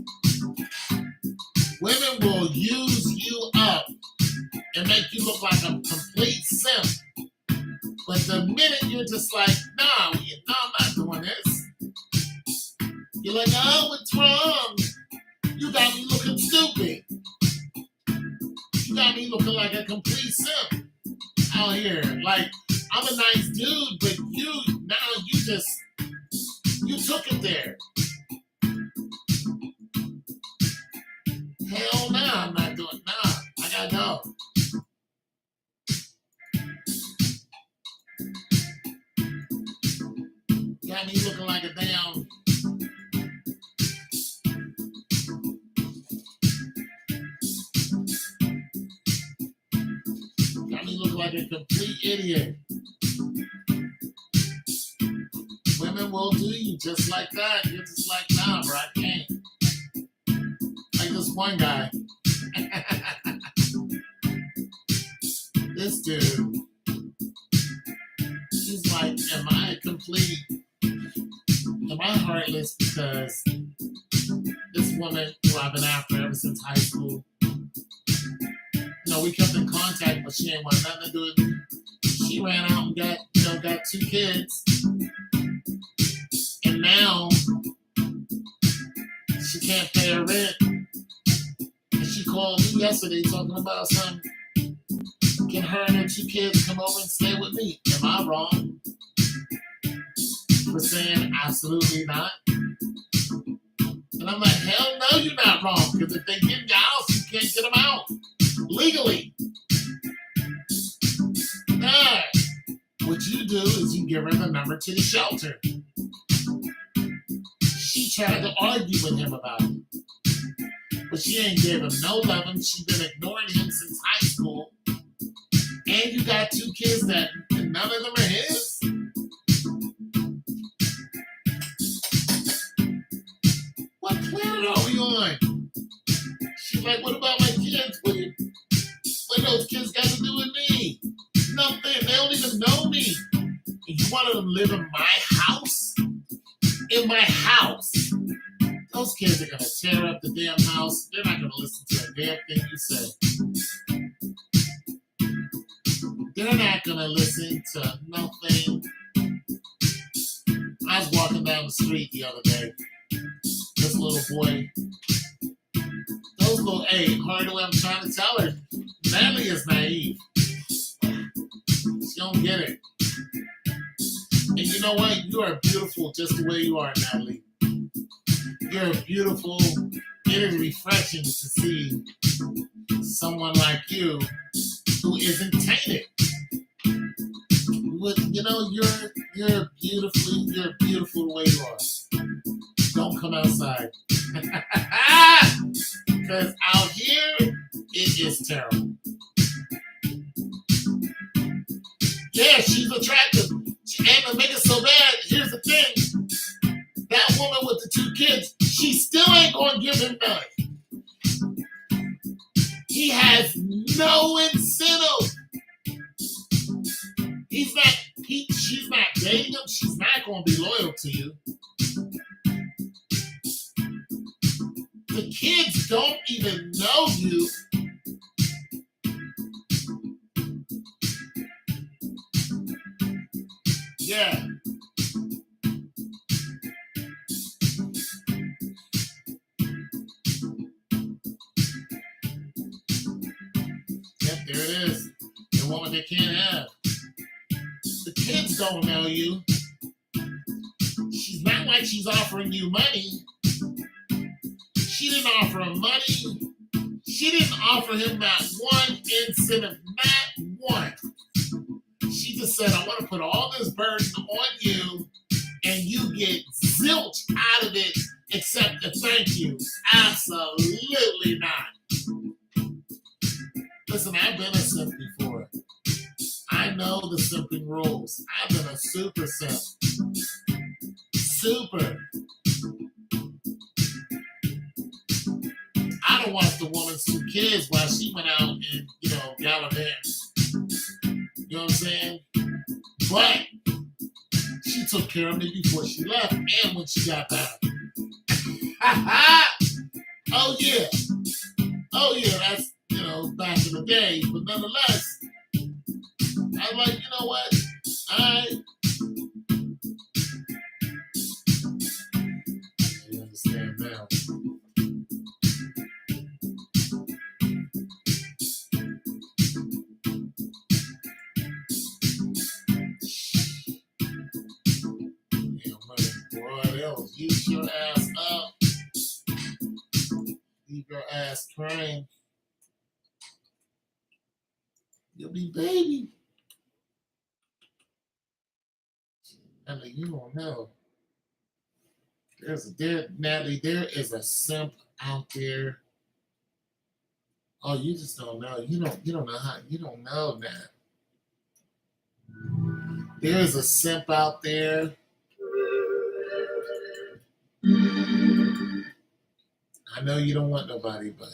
Women will use you up and make you look like a complete simp. But the minute you're just like, no, I'm not doing this. You're like, oh, what's wrong? You got me looking stupid. You got me looking like a complete simp out here. Like, I'm a nice dude, but you took it there. Hell no, I'm not doing it. Nah, I gotta go. Got me looking like a damn. Got me looking like a complete idiot. Women will do you just like that. You're just like, nah, bro, I can't. Like this one guy. This dude. He's like, am I heartless because this woman who I've been after ever since high school, we kept in contact, but she ain't want nothing to do with me. She ran out and got 2 kids. And now she can't pay her rent. And she called me yesterday talking about something. Can her and her 2 kids come over and stay with me? Am I wrong for saying absolutely not? And I'm like, hell no, you're not wrong. Because if they get in your house, you can't get them out legally. Nah. What you do is you give her the number to the shelter. She tried to argue with him about it. But she ain't give him no loving. She's been ignoring him since high school. And you got 2 kids that none of them are his. What planet are we on? She's like, what about my kids? What those kids got to do with me? Nothing. They don't even know me. And you want them to live in my house? In my house. Those kids are going to tear up the damn house. They're not going to listen to a damn thing you say. They're not going to listen to nothing. I was walking down the street the other day. This little boy. Hard the way I'm trying to tell her. Natalie is naive. She don't get it. And you know what? You are beautiful just the way you are, Natalie. You're beautiful. It is refreshing to see someone like you who isn't tainted. You're beautiful the way you are. Don't come outside. Because out here, it is terrible. Yeah, she's attractive. And to make it so bad, here's the thing. That woman with the 2 kids, she still ain't going to give him none. He has no incentive. She's not dating him. She's not going to be loyal to you. The kids don't even know you. Yeah. Yep, there it is. The woman they can't have. The kids don't know you. She's not like she's offering you money. She didn't offer him money. She didn't offer him not one incentive, not one. She just said, I want to put all this burden on you, and you get zilch out of it except a thank you. Absolutely not. Listen, I've been a simp before. I know the simping rules. I've been a super simp. Super. I don't watch the woman's 2 kids while she went out and, gallivanted. You know what I'm saying? But she took care of me before she left and when she got back. Oh, yeah. Oh, yeah, that's, back in the day. But nonetheless, I was like, you know what? I understand now. Boy, they'll use your ass up. Leave your ass crying. You'll be baby. I mean, you don't know. Natalie, there is a simp out there. Oh, you just don't know. You don't know how. You don't know that. There is a simp out there. I know you don't want nobody, but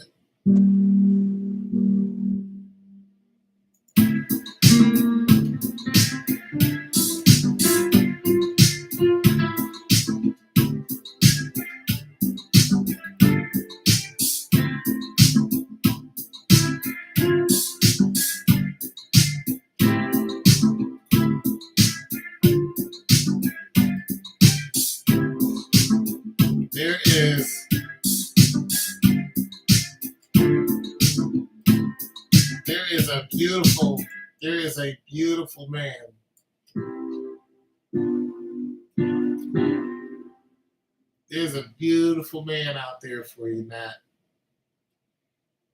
there is a beautiful man. There's a beautiful man out there for you, Matt.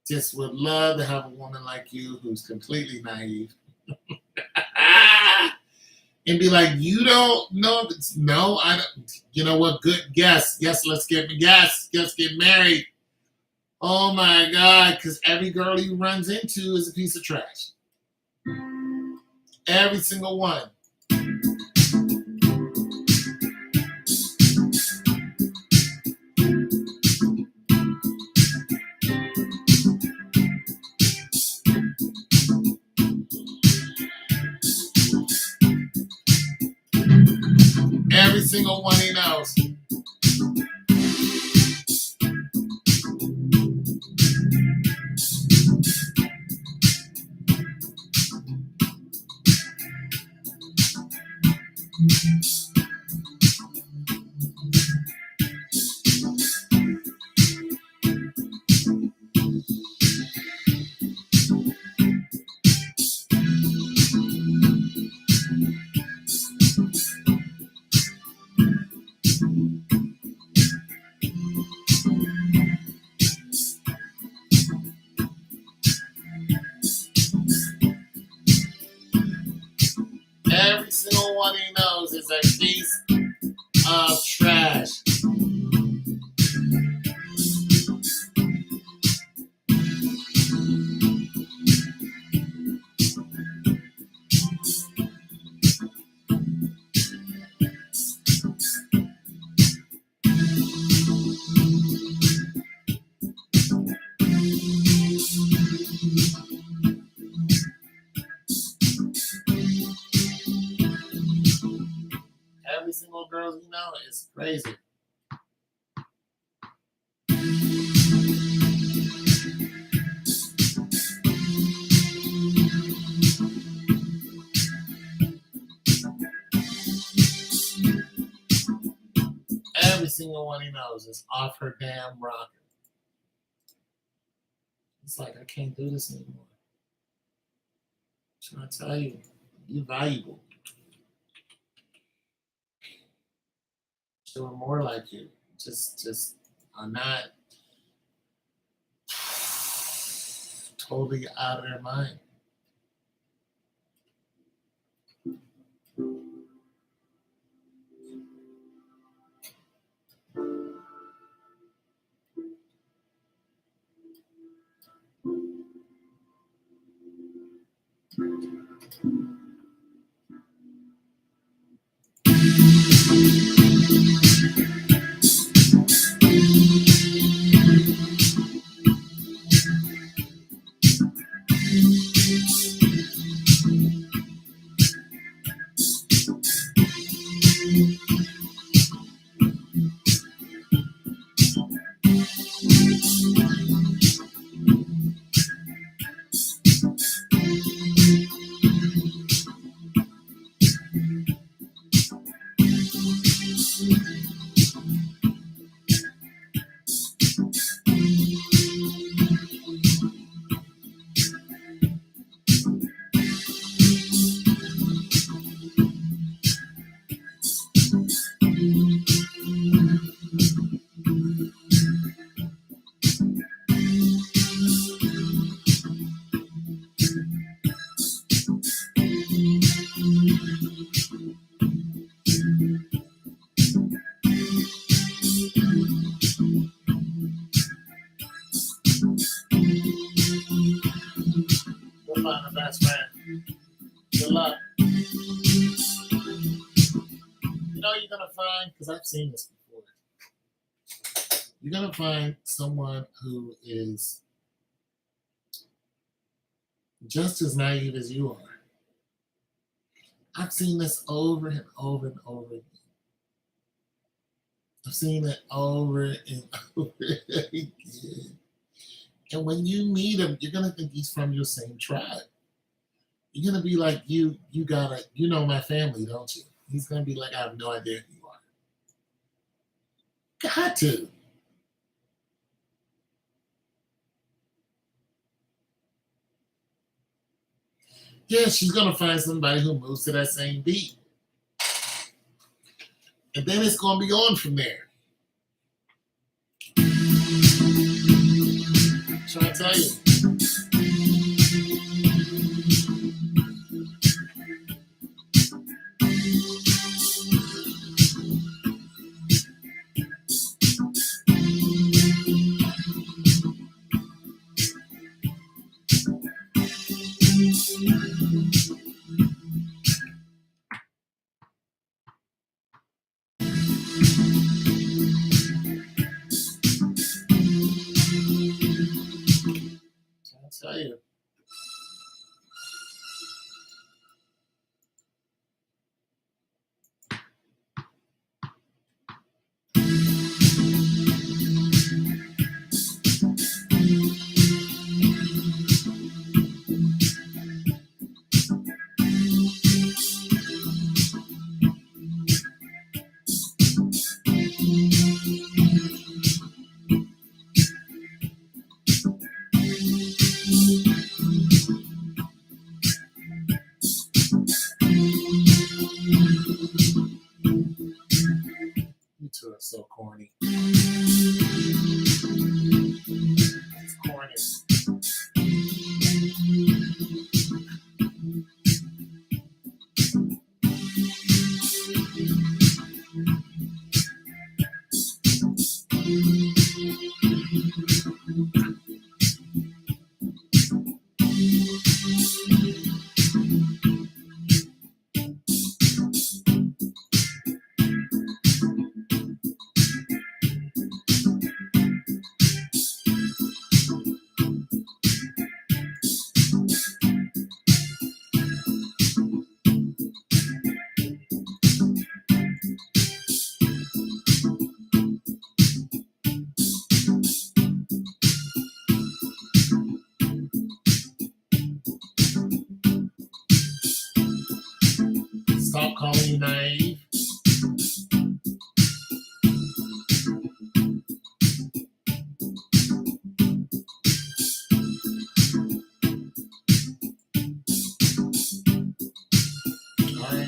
Just would love to have a woman like you who's completely naive. And be like, you don't know. No, I don't. You know what? Good guess. Yes, let's get married. Oh my God, because every girl he runs into is a piece of trash. Every single one. Every single one he knows. Every single one he knows is a piece of trash. single girl you know? It's crazy. Every single one he knows is off her damn rocker. It's like, I can't do this anymore. I'm trying to tell you, you're valuable. There are more like you. Just are not totally out of their mind. You'll find a best friend. Good luck. You know you're gonna find, because I've seen this before. You're gonna find someone who is just as naive as you are. I've seen this over and over and over again. I've seen it over and over again. And when you meet him, you're gonna think he's from your same tribe. You're gonna be like, you know my family, don't you? He's gonna be like, I have no idea who you are. Got to. Yeah, she's gonna find somebody who moves to that same beat. And then it's gonna be on from there. I'm trying to tell you. Tell you. You two are so corny. It's corny. stop calling you naive. All right.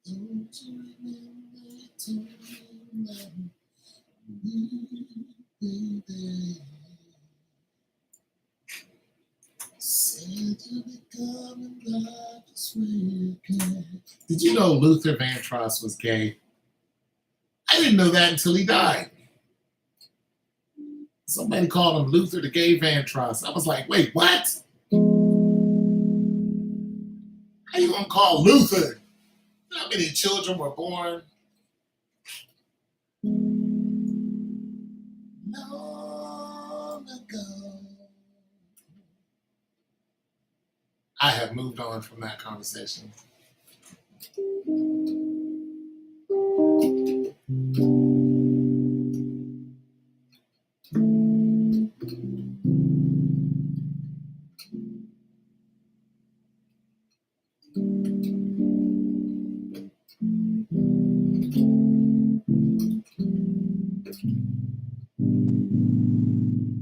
Don't you remember tonight, baby? Said you'll be coming back this weekend. Did you know Luther Vandross was gay? I didn't know that until he died. Somebody called him Luther the Gay Vandross. I was like, wait, what? How you gonna call Luther? How many children were born long ago? I have moved on from that conversation.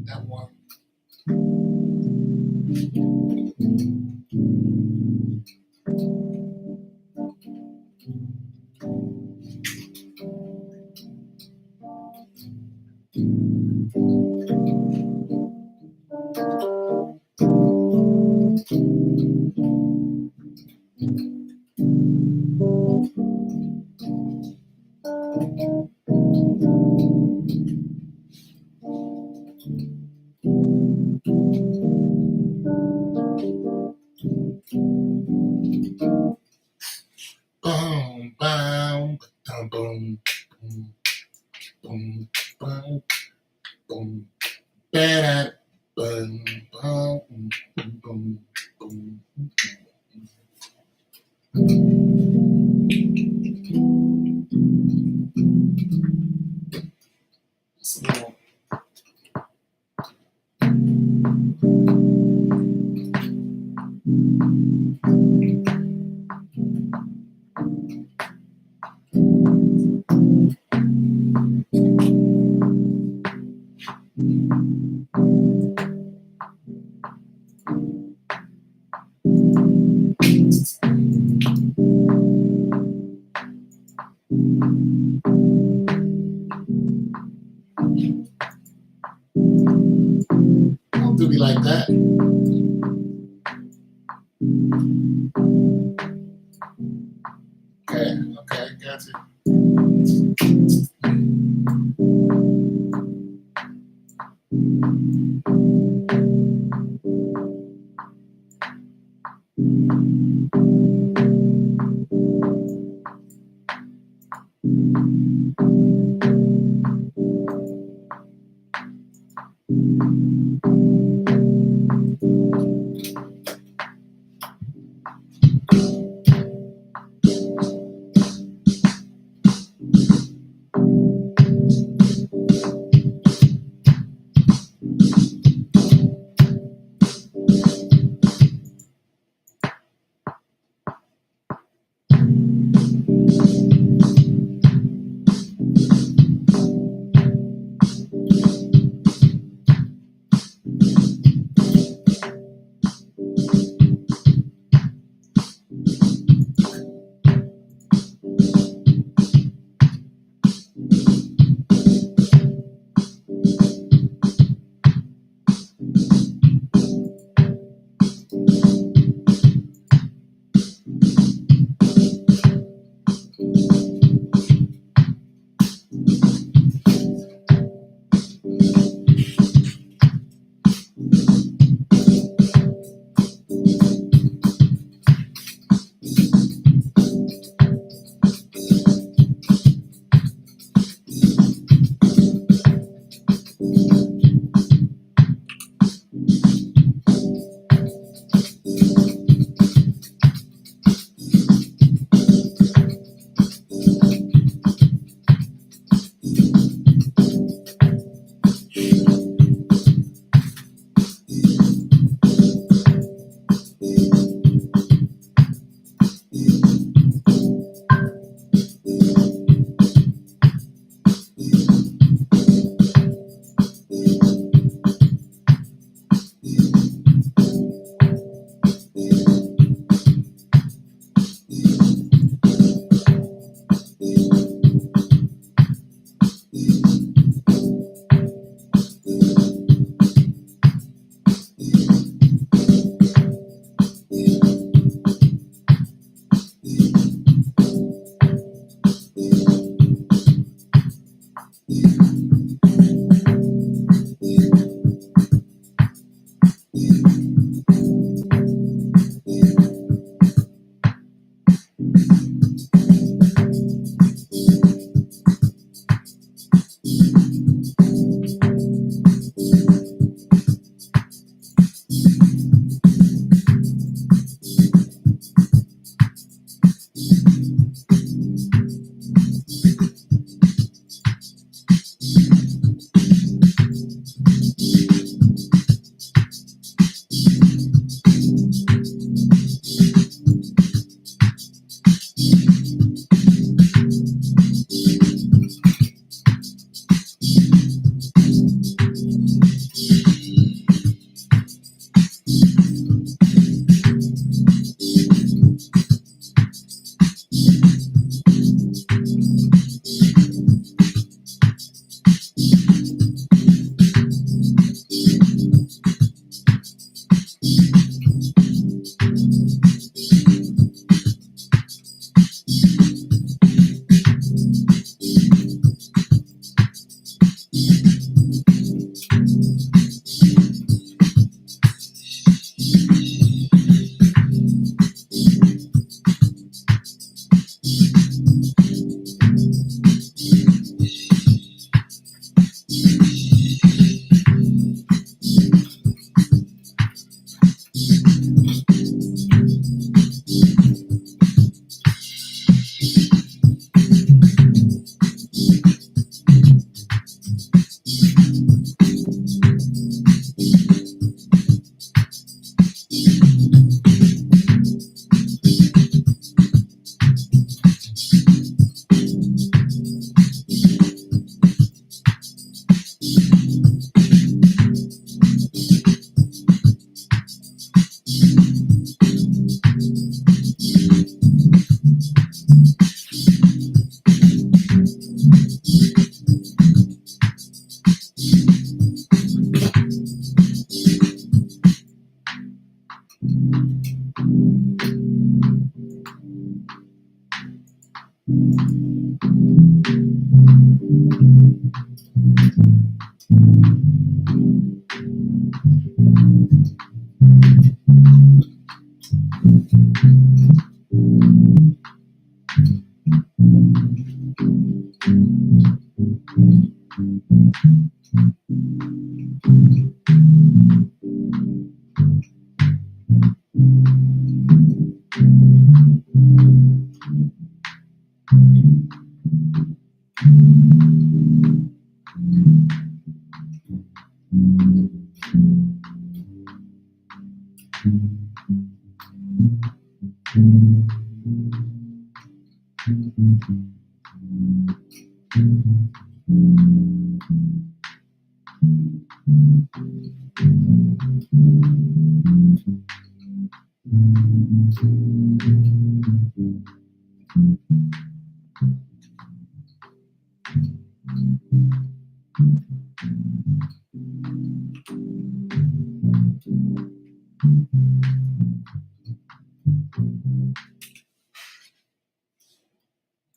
That one. Boom, boom, boom, boom, boom, boom, boom, boom, boom, boom, boom, boom. So, don't do me like that. Okay, got you.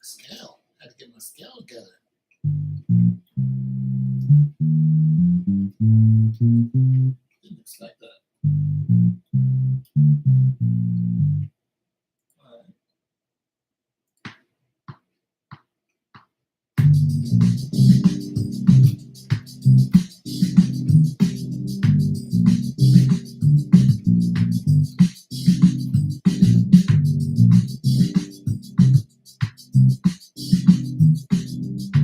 Scale. I had to get my scale together. Didn't expect that. All right.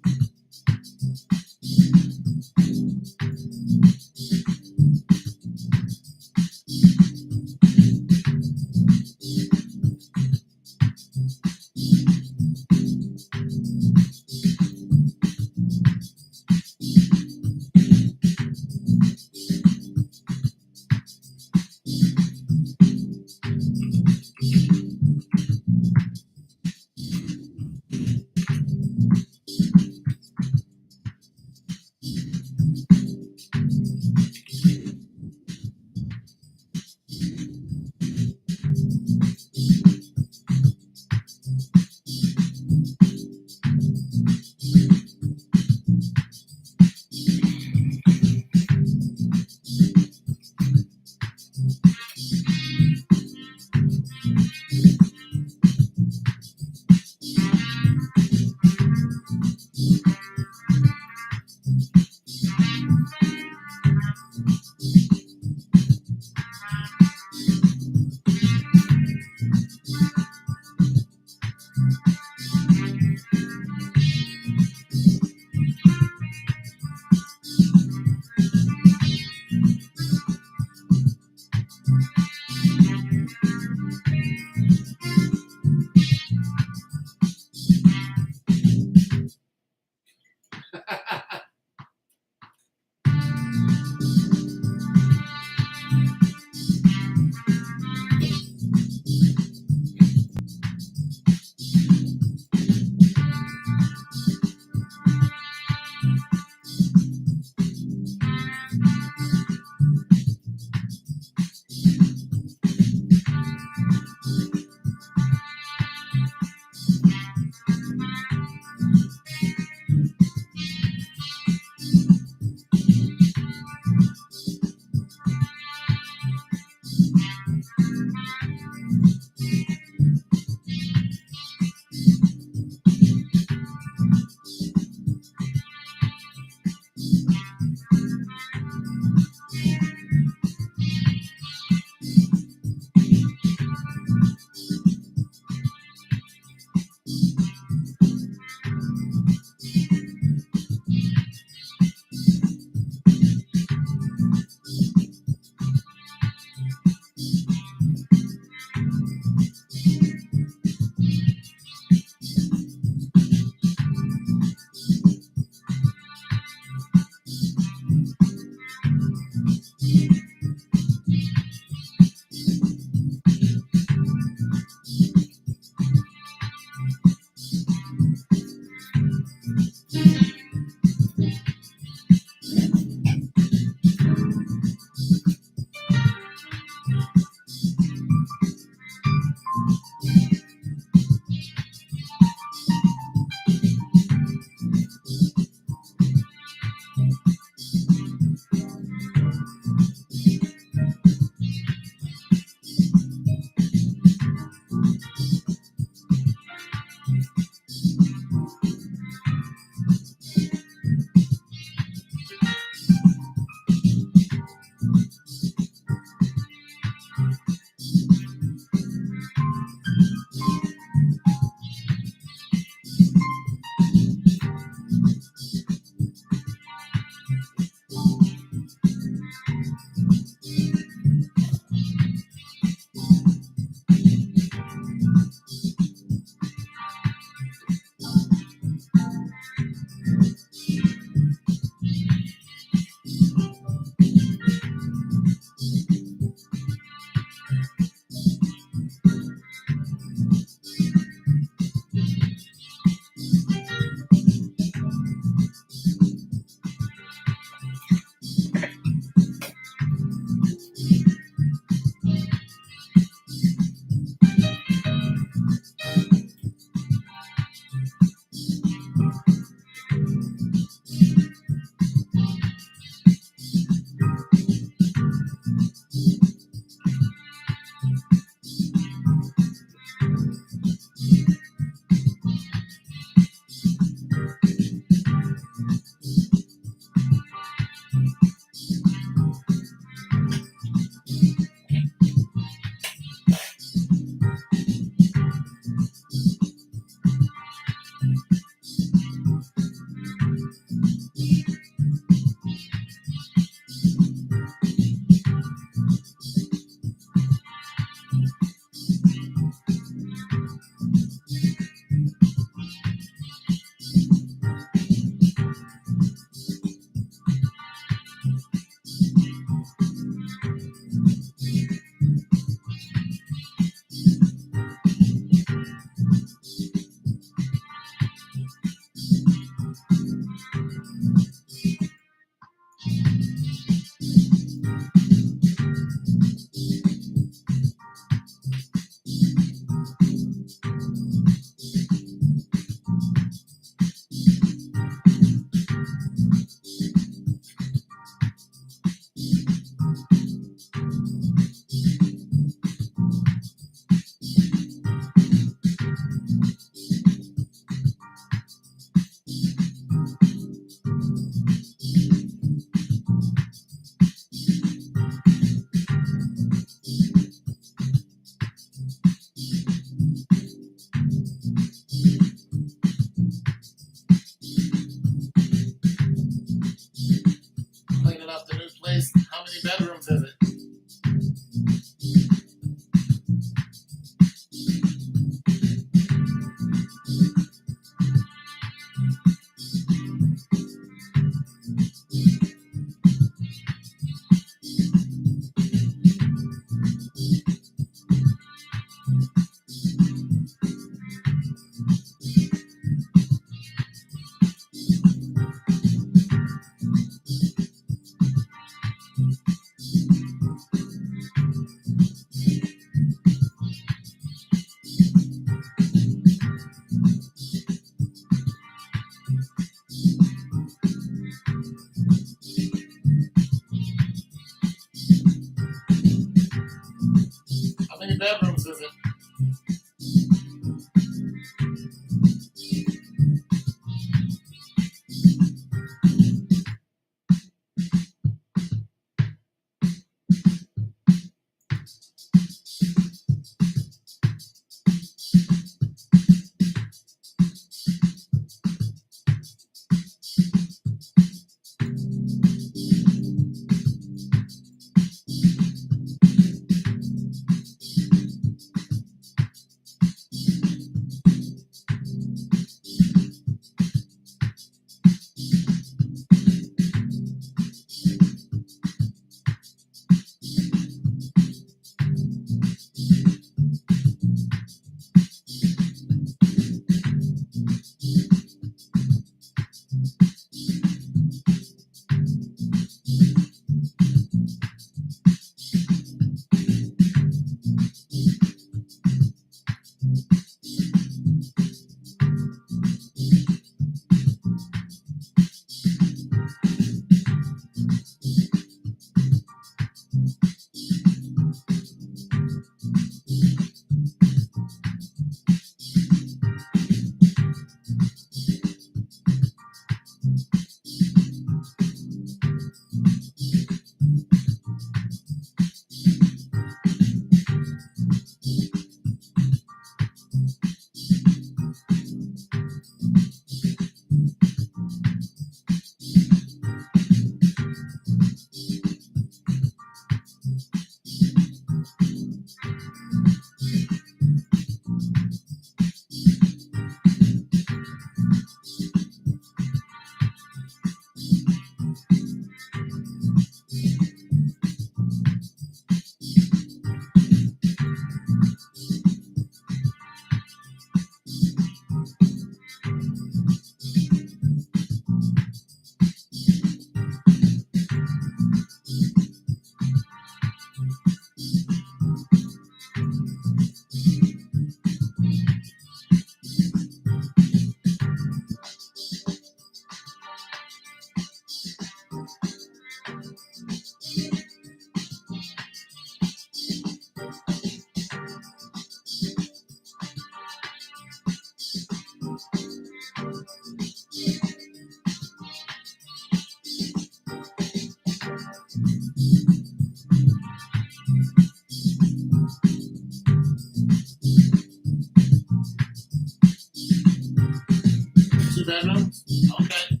bedrooms? Okay.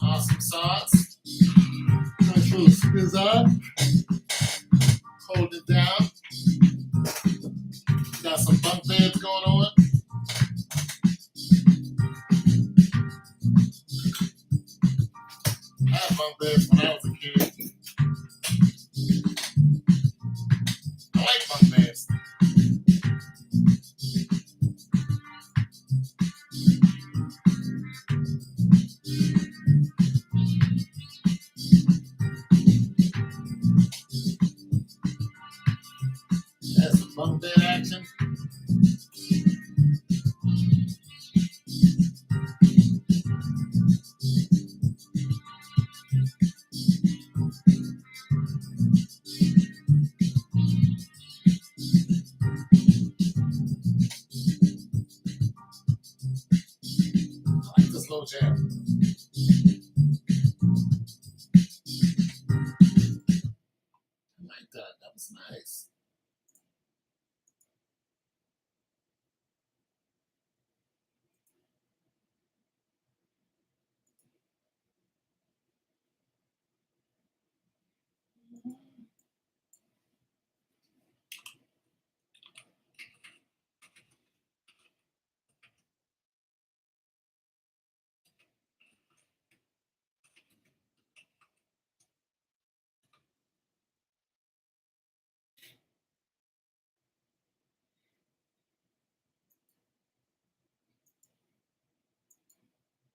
Awesome sauce. Nice little spizz up. Hold it down. Got some bunk beds going on. I had bunk beds when I was a kid. I like bunk beds. That's some bunk bed action. I like this little jam. I like that. That was nice.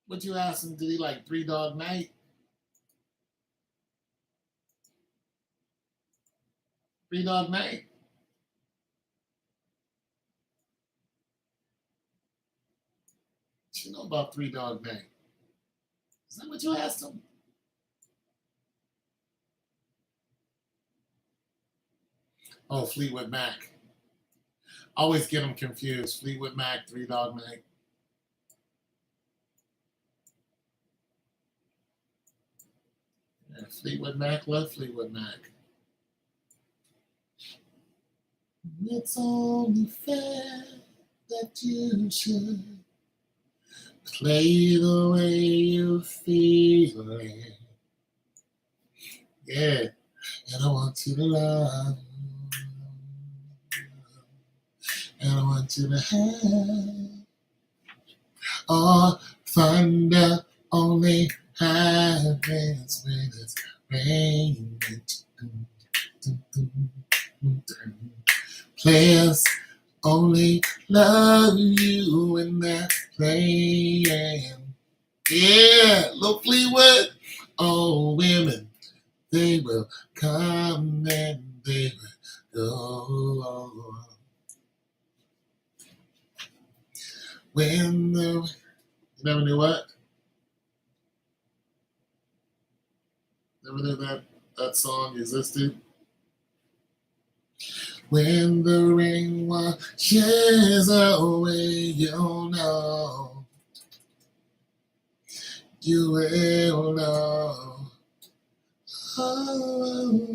What you ask him? Did he like Three Dog Night? Three Dog Night? What you know about Three Dog Night? Is that what you asked him? Oh, Fleetwood Mac. Always get them confused. Fleetwood Mac, Three Dog Night. Yeah, Fleetwood Mac, love Fleetwood Mac. It's only fair that you should play the way you feel it. Yeah, and I want you to love, and I want you to have all thunder only happens when it's raining. Players only love you when they're playing. Yeah, look Fleetwood. Oh, women, they will come and they will go. When the you never knew what? Never knew that song existed. When the rain washes away, you'll know. You will know. Oh,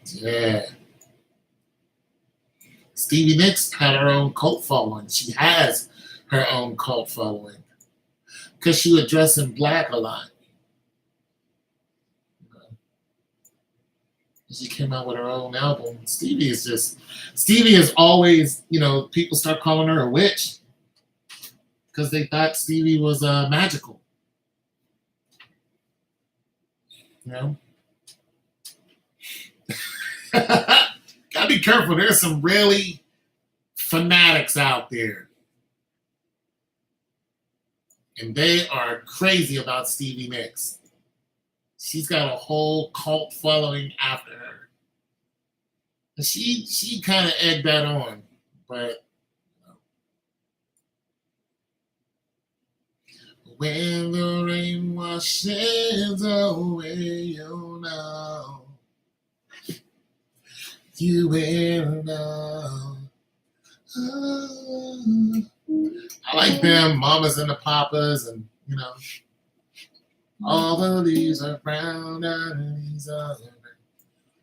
yeah. Stevie Nicks had her own cult following. She has her own cult following because she was dressing black a lot. She came out with her own album. Stevie is always, people start calling her a witch because they thought Stevie was magical. You know? Gotta be careful. There's some really fanatics out there. And they are crazy about Stevie Nicks. She's got a whole cult following after her. And she kind of egged that on. But when the rain washes away, you know. You will know. Oh. I like them, Mamas and the Papas, and All the leaves are brown and the leaves are red.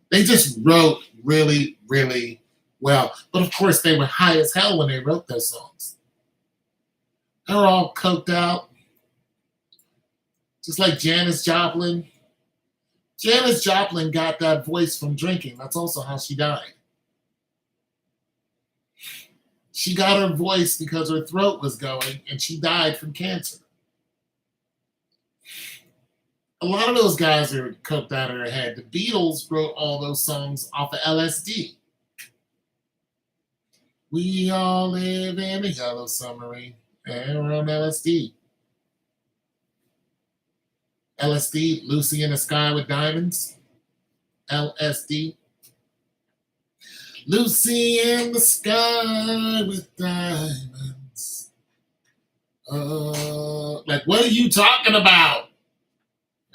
They just wrote really, really well. But of course, they were high as hell when they wrote those songs. They were all coked out, just like Janis Joplin. Janis Joplin got that voice from drinking. That's also how she died. She got her voice because her throat was going, and she died from cancer. A lot of those guys are coked out of their head. The Beatles wrote all those songs off of LSD. We all live in a yellow submarine, and we're on LSD. LSD, Lucy in the Sky with Diamonds. LSD. Lucy in the sky with diamonds. Like, what are you talking about?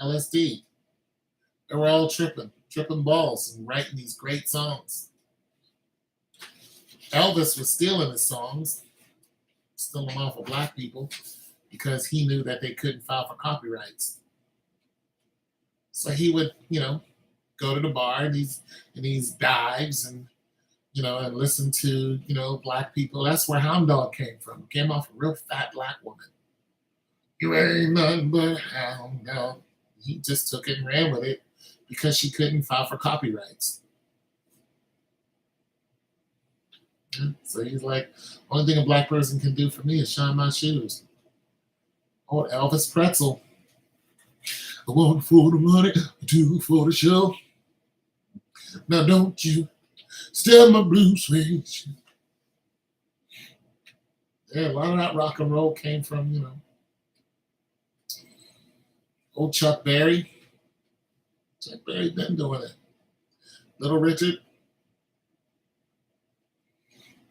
LSD. They were all tripping balls and writing these great songs. Elvis was stealing his songs, stealing them off of black people because he knew that they couldn't file for copyrights. So he would, go to the bar and these dives and and listen to, black people. That's where Hound Dog came from. It came off a real fat black woman. You ain't nothing but a hound dog. He just took it and ran with it because she couldn't file for copyrights. So he's like, only thing a black person can do for me is shine my shoes. Oh, Elvis Pretzel. I want for the money, two for the show. Now don't you steal my blue suede shoe. Yeah, a lot of that rock and roll came from, old Chuck Berry. Chuck Berry been doing it. Little Richard.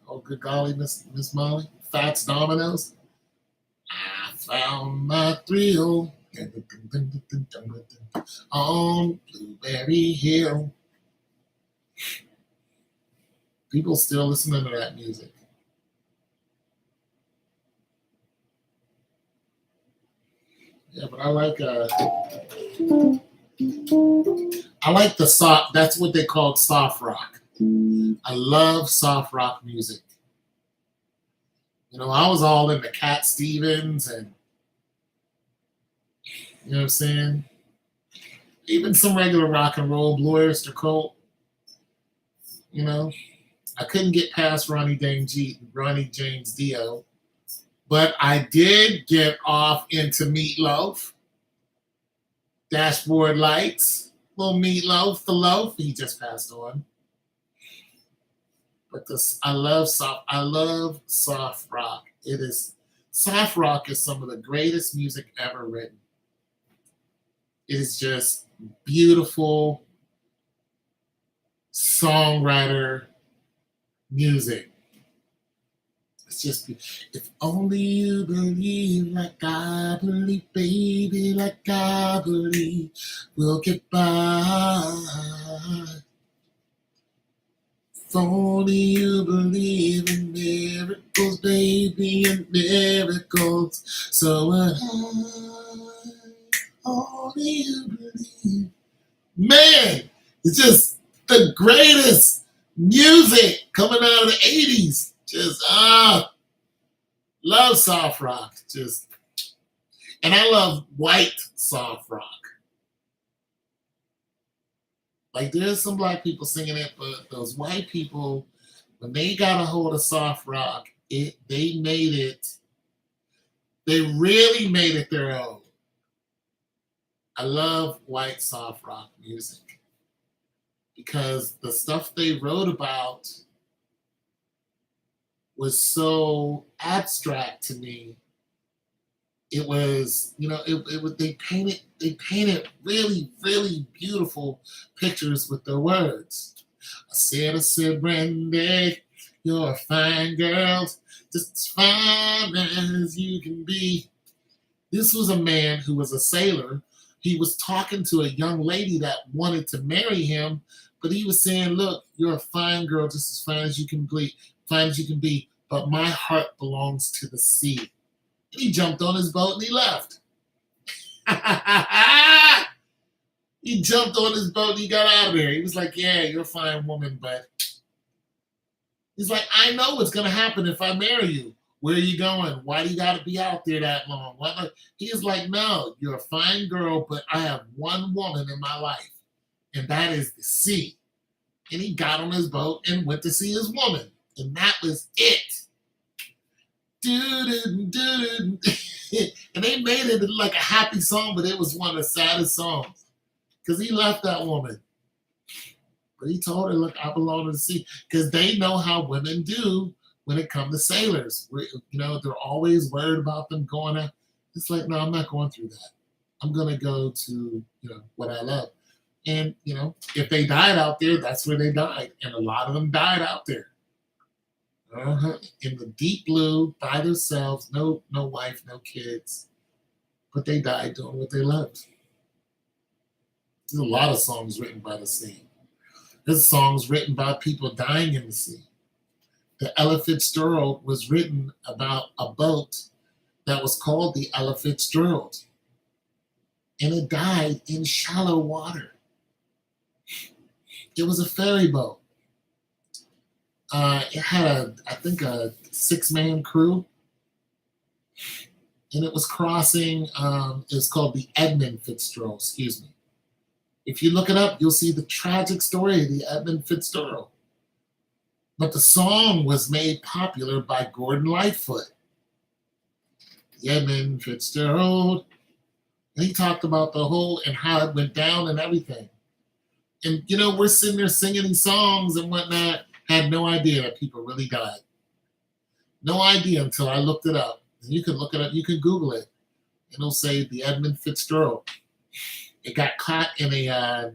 Oh, good golly, Miss Molly. Fats Dominoes. I found my thrill on Blueberry Hill. People still listening to that music. Yeah, but I like the soft. That's what they called soft rock. I love soft rock music. I was all into Cat Stevens and you know what I'm saying. Even some regular rock and roll, Blue Oyster Cult. I couldn't get past Ronnie James Dio, but I did get off into Meatloaf. Dashboard Lights, little Meatloaf, the loaf. He just passed on. But I love soft rock. Soft rock is some of the greatest music ever written. It is just beautiful songwriter music. It's just, if only you believe like I believe, baby, like I believe, we'll get by. If only you believe in miracles, baby, and miracles. So only you believe. Man, it's just the greatest music coming out of the 80s. Just love soft rock. And I love white soft rock. Like, there's some black people singing it, but those white people, when they got a hold of soft rock, they really made it their own. I love white soft rock music because the stuff they wrote about was so abstract to me. It was, they painted really, really beautiful pictures with their words. I said, Brandy, you're a fine girl, just as fine as you can be. This was a man who was a sailor. He was talking to a young lady that wanted to marry him, but he was saying, look, you're a fine girl, just as fine as you can be, but my heart belongs to the sea. And he jumped on his boat and he left. He jumped on his boat and he got out of there. He was like, yeah, you're a fine woman, but he's like, I know what's going to happen if I marry you. Where are you going? Why do you got to be out there that long? What? He's like, no, you're a fine girl, but I have one woman in my life, and that is the sea. And he got on his boat and went to see his woman, and that was it. And they made it like a happy song, but it was one of the saddest songs because he left that woman. But he told her, look, I belong to the sea, because they know how women do when it comes to sailors. They're always worried about them going out. It's like, no, I'm not going through that. I'm going to go to, what I love. And, if they died out there, that's where they died. And a lot of them died out there. In the deep blue, by themselves, no wife, no kids. But they died doing what they loved. There's a lot of songs written by the sea. There's songs written by people dying in the sea. The Ella Fitzgerald was written about a boat that was called the Ella Fitzgerald. And it died in shallow water. It was a ferry boat. It had, I think, a 6-man crew. And it was crossing, it was called the Edmund Fitzgerald, excuse me. If you look it up, you'll see the tragic story of the Edmund Fitzgerald. But the song was made popular by Gordon Lightfoot. The Edmund Fitzgerald. And he talked about the whole and how it went down and everything. And, we're sitting there singing these songs and whatnot. Had no idea that people really died. No idea until I looked it up. And you can look it up. You can Google it. And it'll say the Edmund Fitzgerald. It got caught in a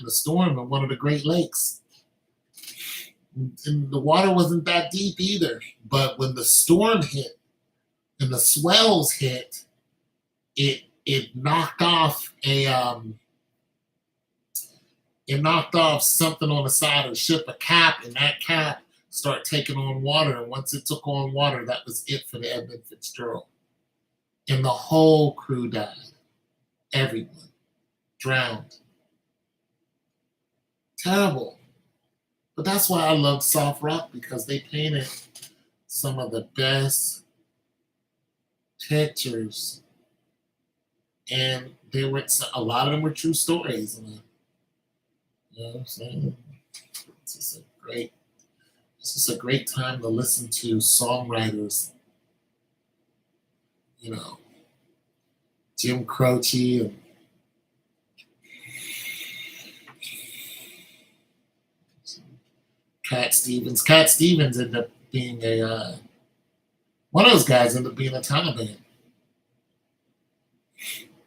storm in one of the Great Lakes. And the water wasn't that deep either. But when the storm hit and the swells hit, it knocked off something on the side of the ship, a cap, and that cap started taking on water. And once it took on water, that was it for the Edmund Fitzgerald. And the whole crew died. Everyone drowned. Terrible. But that's why I love soft rock, because they painted some of the best pictures. And a lot of them were true stories. And you know what I'm saying? It's just a great time to listen to songwriters. Jim Croce and Cat Stevens. Cat Stevens ended up being one of those guys ended up being a Taliban.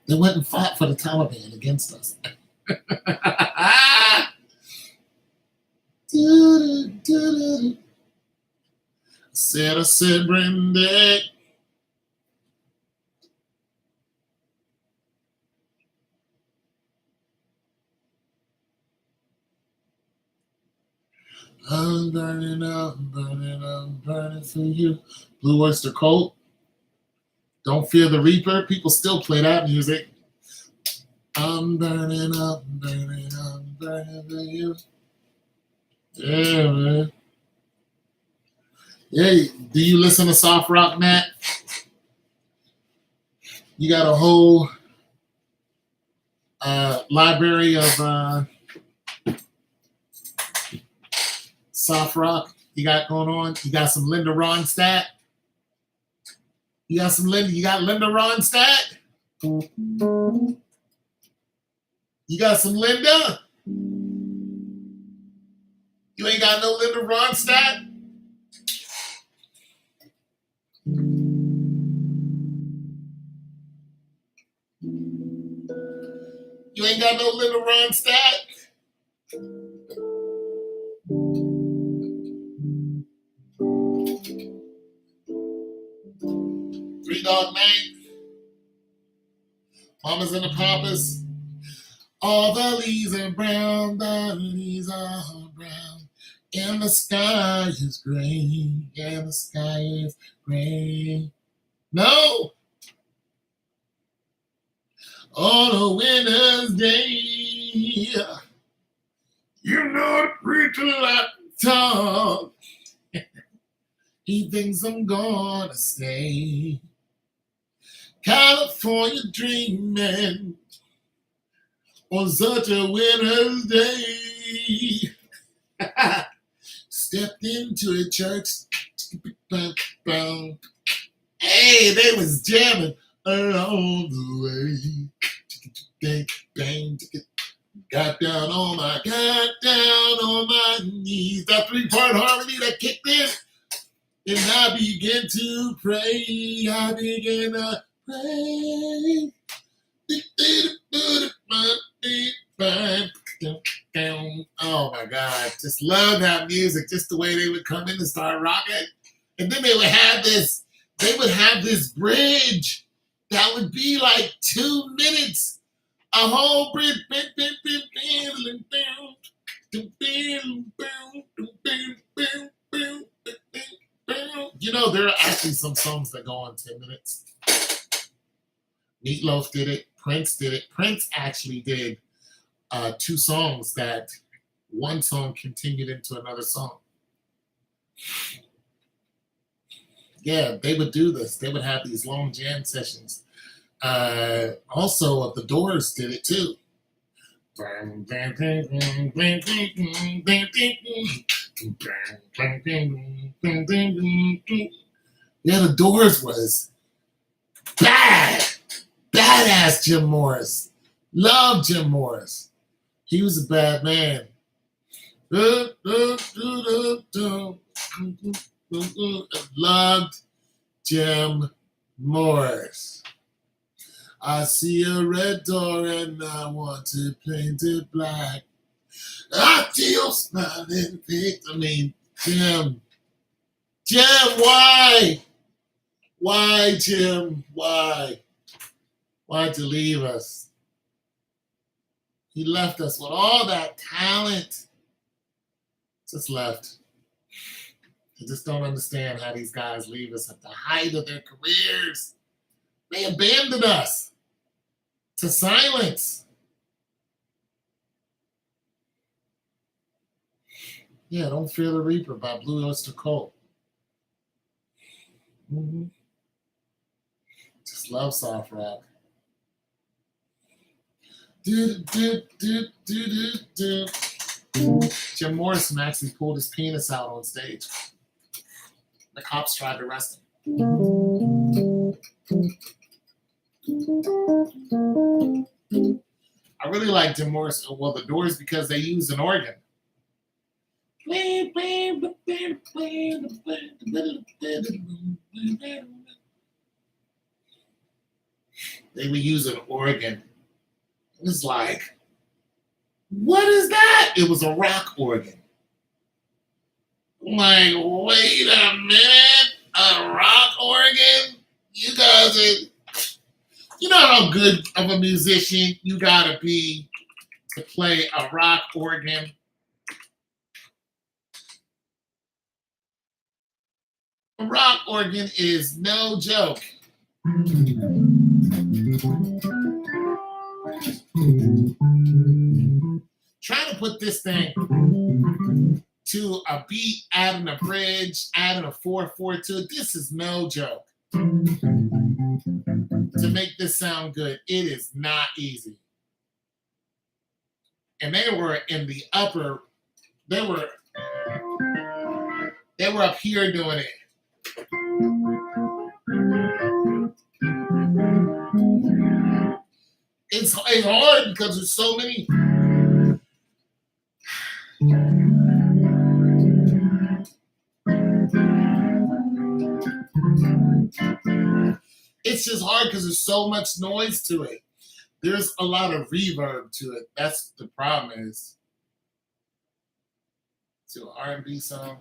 They went and fought for the Taliban against us. I said, Brenda. I'm burning up, burning for you. Blue Oyster Cult. Don't Fear the Reaper. People still play that music. I'm burning up, burning for you. Yeah, man. Yeah, do you listen to soft rock, Matt? You got a whole library of soft rock you got going on? You got some Linda Ronstadt? You got Linda Ronstadt? You got some Linda? You ain't got no Linda Ronstadt? You ain't got no Linda Ronstadt? Three Dog Night. Mamas and the Papas. All the leaves are brown, the leaves are brown, and the sky is gray, and the sky is gray. No! On a winter's day, you know the preacher like to talk. He thinks I'm gonna stay. California dreaming on such a winter's day. Stepped into a church. Hey, they was jamming along the way. Bang, bang, got down on my knees. That three-part harmony that kicked in. And I began to pray. I began to pray. Oh my God. Just love that music. Just the way they would come in and start rocking. And then they would have this bridge that would be like 2 minutes. A whole bridge. You know, there are actually some songs that go on 10 minutes. Meatloaf did it. Prince did it. Prince actually did 2 songs that one song continued into another song. Yeah, they would do this. They would have these long jam sessions. Also, The Doors did it too. Yeah, The Doors was badass Jim Morris. Love Jim Morris. He was a bad man. Loved Jim Morris. I see a red door and I want to paint it black. I feel smiling face. I mean, Jim, why? Why, Jim? Why? Why'd you leave us? He left us with all that talent. Just left. I just don't understand how these guys leave us at the height of their careers. They abandoned us to silence. Yeah, Don't Fear the Reaper by Blue Oyster Cult. Just love soft rock. Jim Morrison actually pulled his penis out on stage. The cops tried to arrest him. I really like Jim Morrison. Well, The Doors because they use an organ. They would use an organ. It was like, what is that? It was a rock organ. I'm like, wait a minute, a rock organ? You guys are, you know how good of a musician you gotta be to play a rock organ? A rock organ is no joke. Trying to put this thing to a beat, adding a bridge, adding a 4/4 to it. This is no joke. To make this sound good, it is not easy. And they were in the upper, they were up here doing it. It's hard because there's so many. It's just hard because there's so much noise to it. There's a lot of reverb to it. That's the problem is. To an R&B song.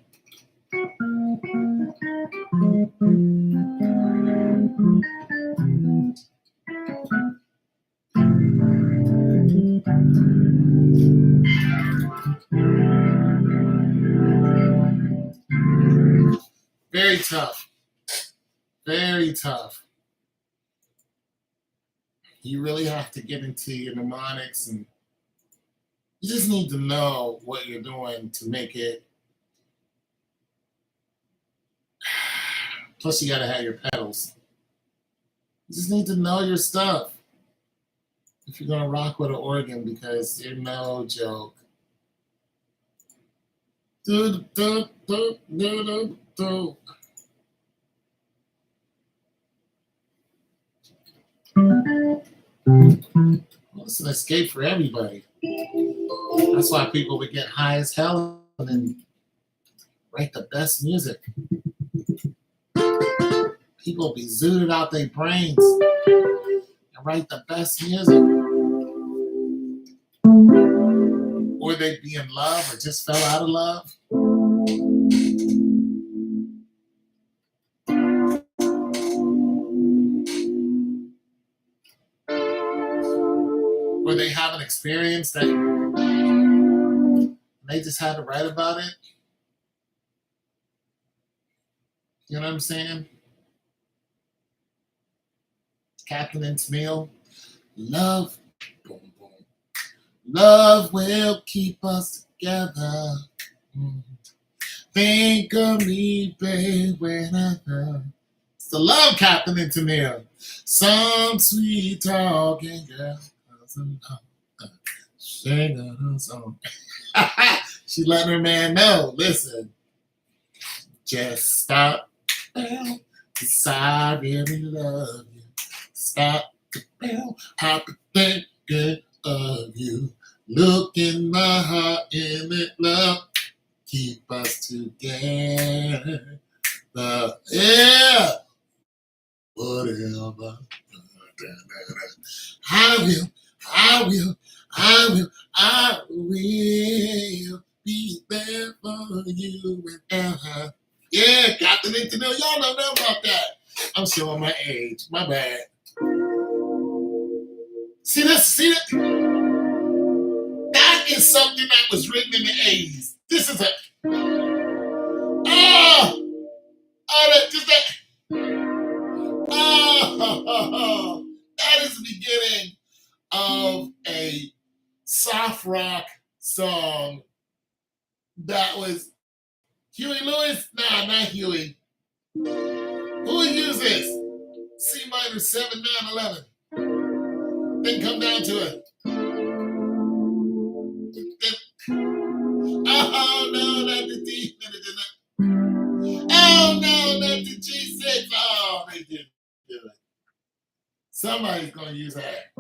Very tough. Very tough. You really have to get into your mnemonics, and you just need to know what you're doing to make it. Plus, you gotta have your pedals. You just need to know your stuff if you're gonna rock with an organ, because they're no joke. Do, do, do, do, do, do. Well, it's an escape for everybody. That's why people would get high as hell and then write the best music. People be zooted out their brains and write the best music. Or they'd be in love or just fell out of love. Or they have an experience that they just had to write about it. You know what I'm saying? Captain and Smil. Love, boom, boom. Love will keep us together. Think of me, babe, whenever. It's the love, Captain and Tamir. Some sweet talking girl. Sing a song. She letting her man know. Listen, just stop. Cause I really love you. Stop. I've been thinking of you. Look in my heart and let love keep us together. Yeah. Whatever. I will be there for you whenever. Yeah, Captain Internet. Y'all don't know about that. I'm showing my age. My bad. See this? See that? That is something that was written in the 80s. This is a that just that. That is the beginning of a soft rock song that was Huey Lewis. Nah, not Huey. Who used this? C minor 7 9 11. Then come down to it. Oh no, not the D. Oh no, not the G6. Oh, they didn't do it. Somebody's gonna use that.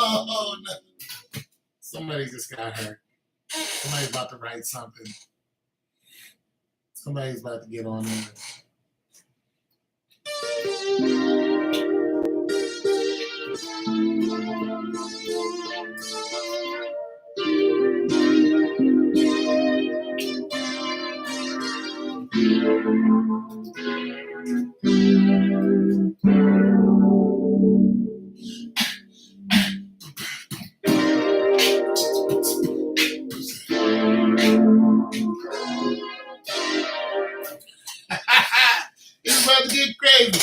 Oh no. Somebody just got hurt. Somebody's about to write something. Somebody's about to get on there. It's about to get crazy.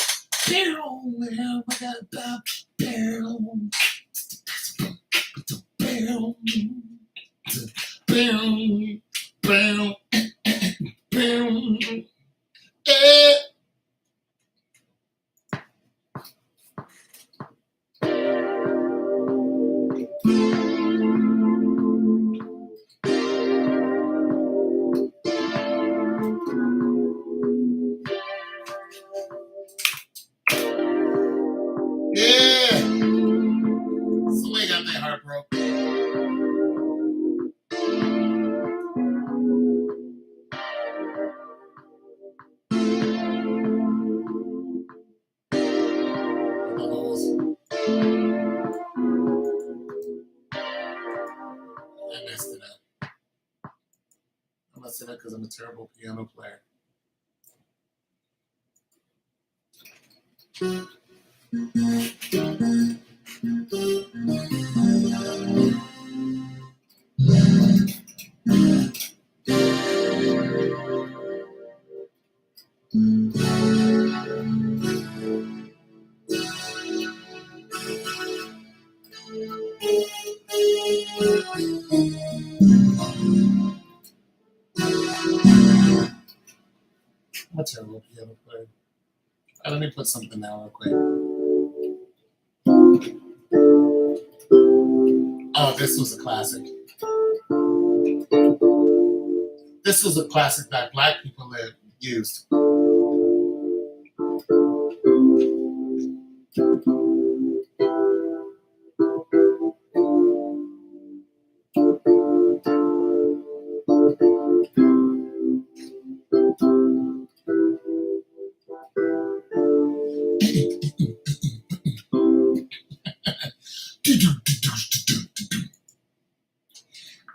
Yeah. Somebody got their heart broke. I messed it up. I messed it up because I'm a terrible piano player. What's your little piano player? Let me put something down real quick. Oh, this was a classic. This was a classic that black people used.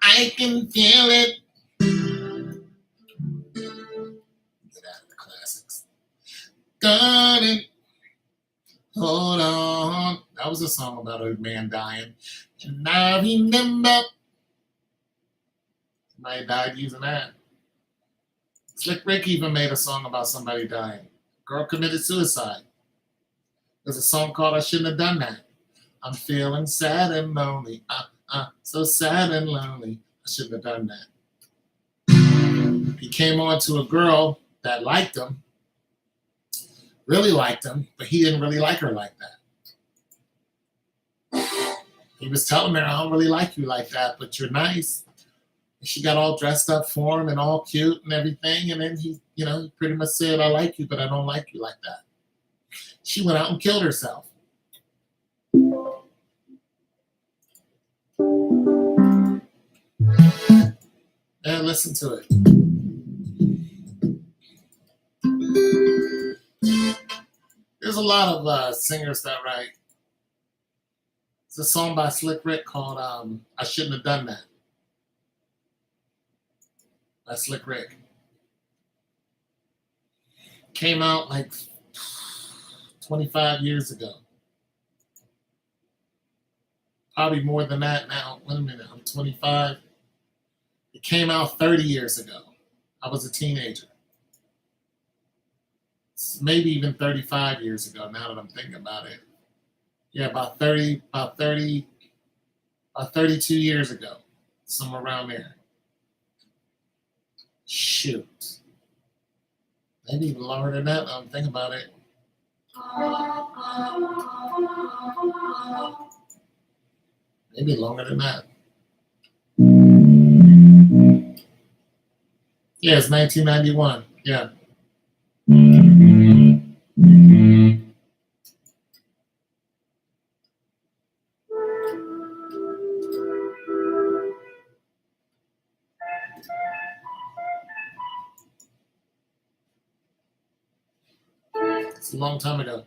I can feel it. Get out of the classics. Got it. Hold on. That was a song about a man dying. And I remember. Somebody died using that. Slick Rick even made a song about somebody dying. Girl committed suicide. There's a song called I Shouldn't Have Done That. I'm feeling sad and lonely. So sad and lonely. I shouldn't have done that. He came on to a girl that liked him, really liked him, but he didn't really like her like that. He was telling her, I don't really like you like that, but you're nice. And she got all dressed up for him and all cute and everything. And then he pretty much said, I like you, but I don't like you like that. She went out and killed herself. And listen to it. There's a lot of singers that write. It's a song by Slick Rick called I Shouldn't Have Done That. By Slick Rick. Came out like 25 years ago. Probably more than that now. Wait a minute, I'm 25. It came out 30 years ago. I was a teenager. Maybe even 35 years ago, now that I'm thinking about it. Yeah, about 32 years ago. Somewhere around there. Shoot. Maybe even longer than that, now I'm thinking about it. Maybe longer than that. Yeah, it's 1991. Yeah. It's a long time ago.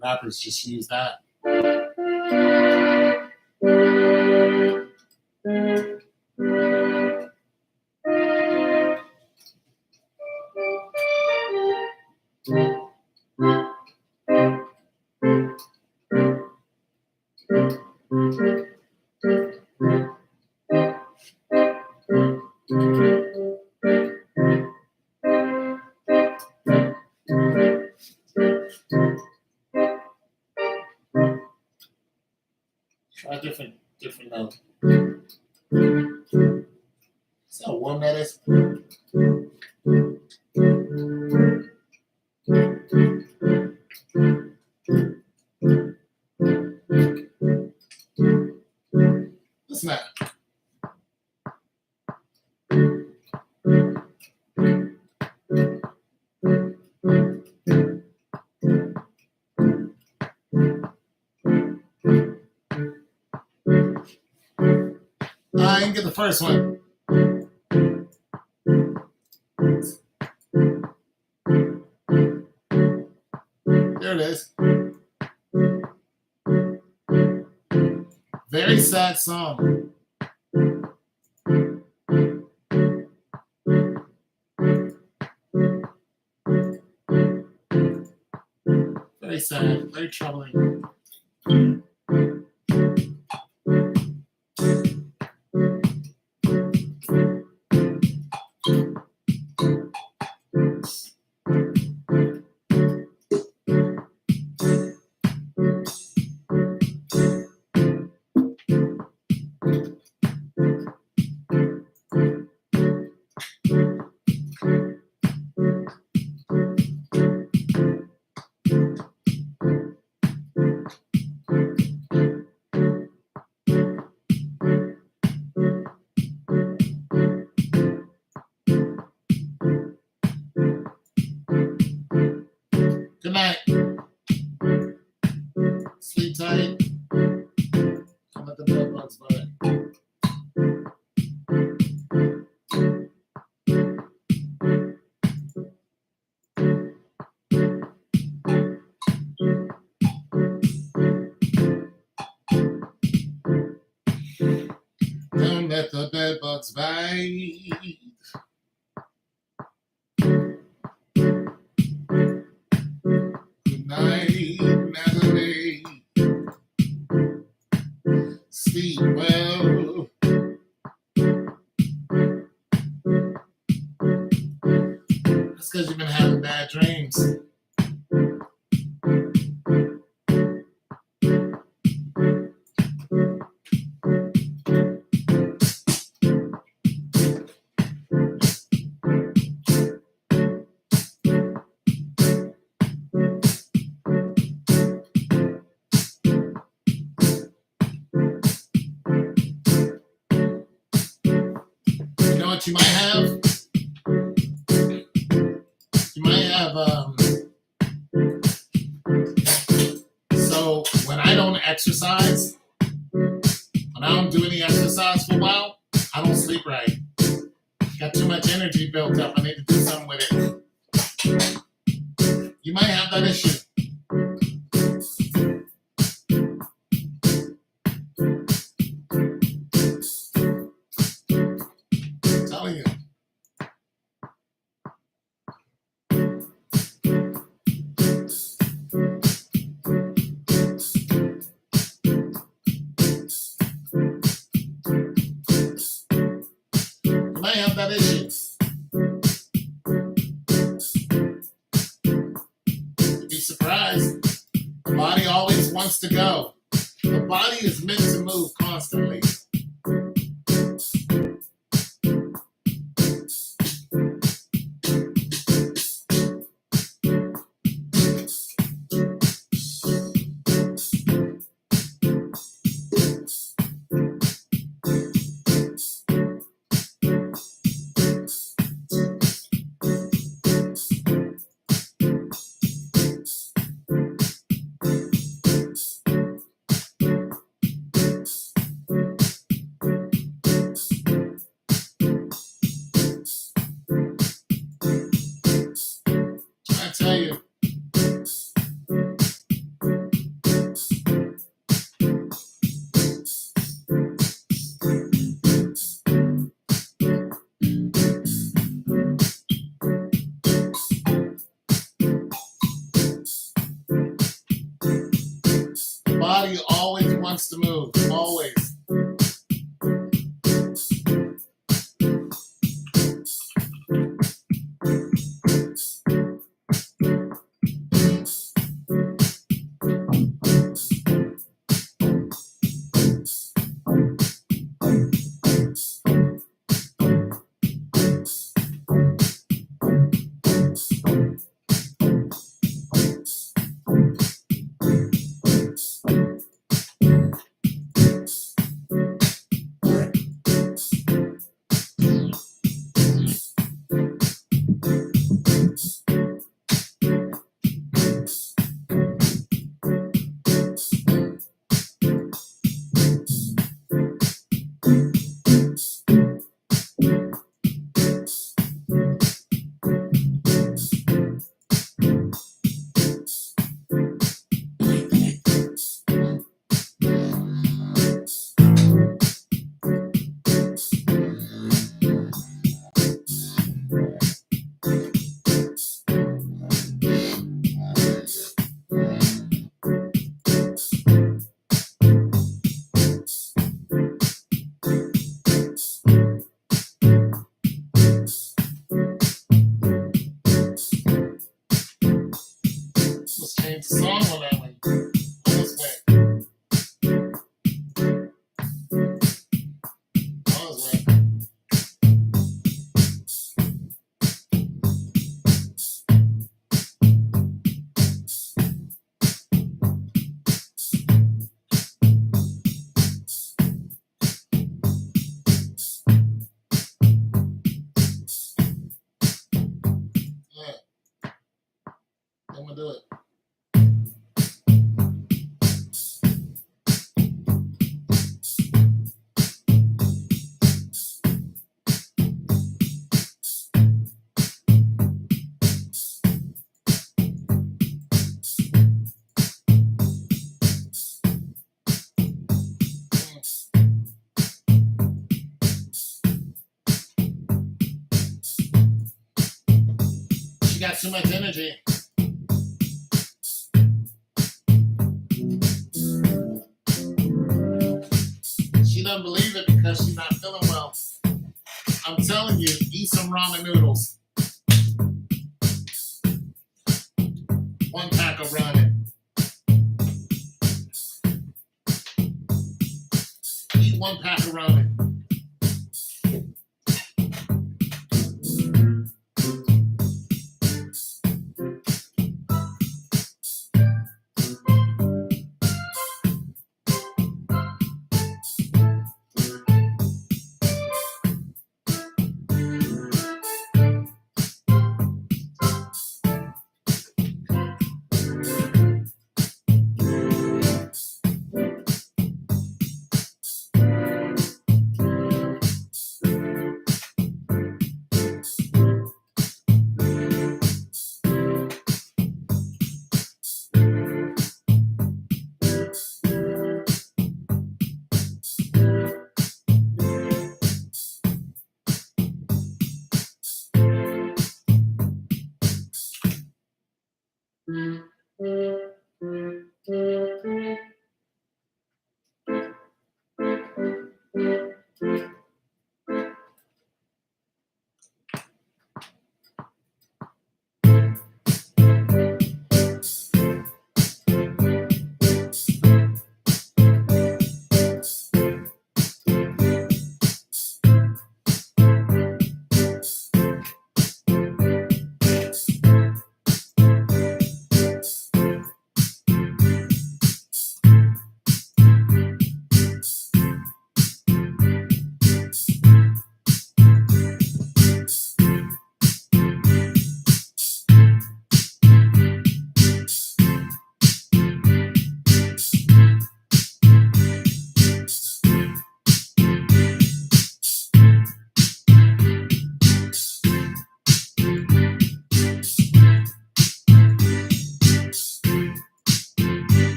Rappers just use that. Try different note. See how warm that is? Listen to that. I didn't get the first one. There it is. Very sad song. Very sad, very troubling. Good night. Sleep tight. Don't let the bed bugs bite. Don't let the bed bugs bite. Good night, Natalie. Sleep well. That's because you've been having bad dreams. You know what you might have? You might have, so when I don't exercise, when I don't do any exercise for a while, I don't sleep right. Got too much energy built up. I need to do something with it. You might have that issue. I'm telling you. You might have that issue. You'd be surprised. The body always wants to go. The body is meant to move constantly. I tell you. The body always wants to move. Always. got too much energy. She doesn't believe it because she's not feeling well. I'm telling you, eat some ramen noodles. 1 pack of ramen. Eat 1 pack of ramen.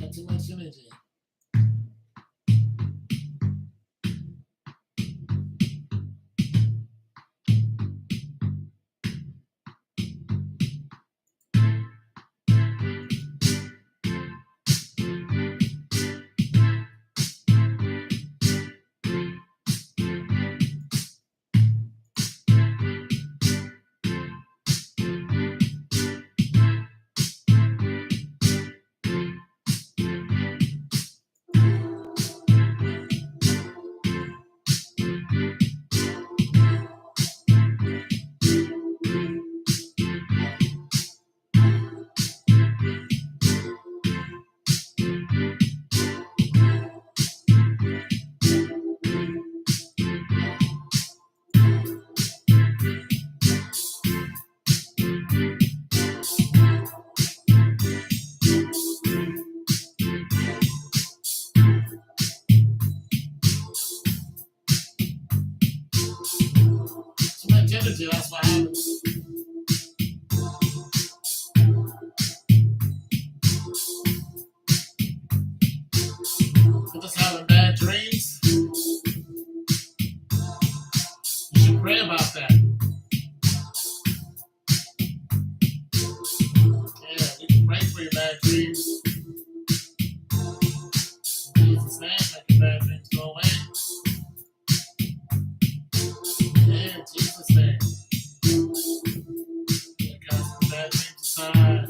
Got too much energy. Too much energy, that's what happens. You're just having bad dreams. You should pray about that. Yeah, you can pray for your bad dreams. In Jesus' name, make your bad dreams go away. Yeah, in Jesus' name. Yeah, cast the bad dreams aside.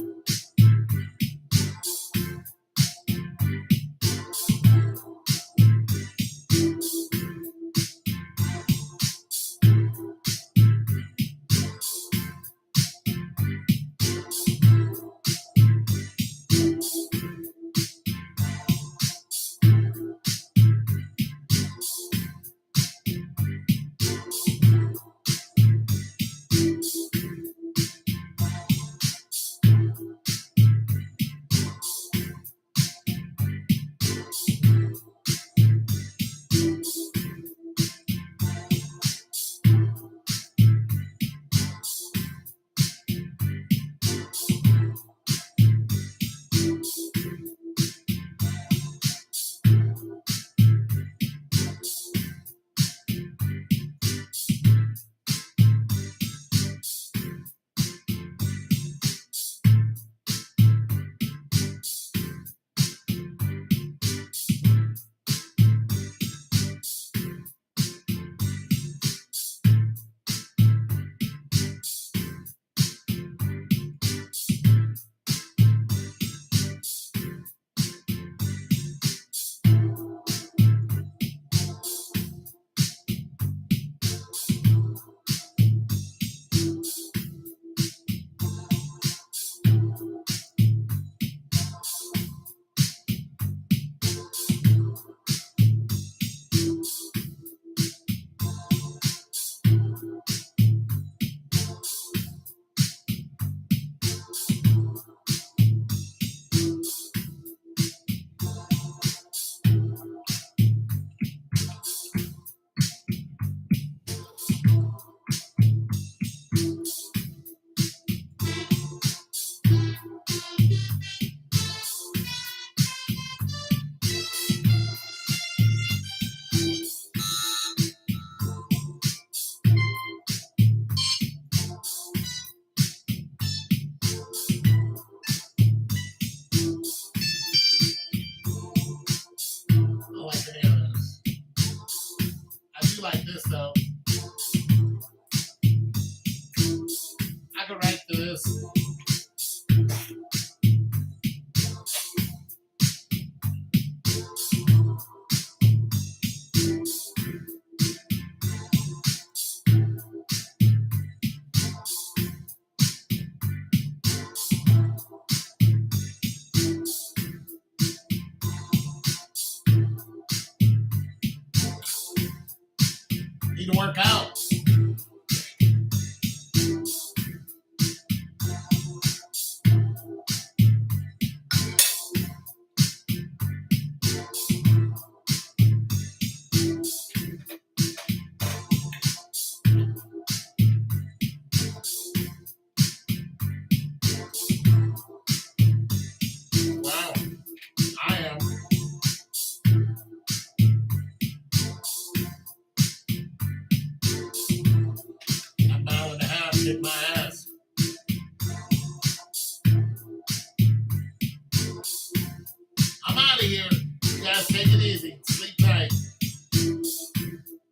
I don't like any of this. I do like this though. I could write this. Need to work out. Wow. I Kick my ass. I'm out of here. You guys take it easy.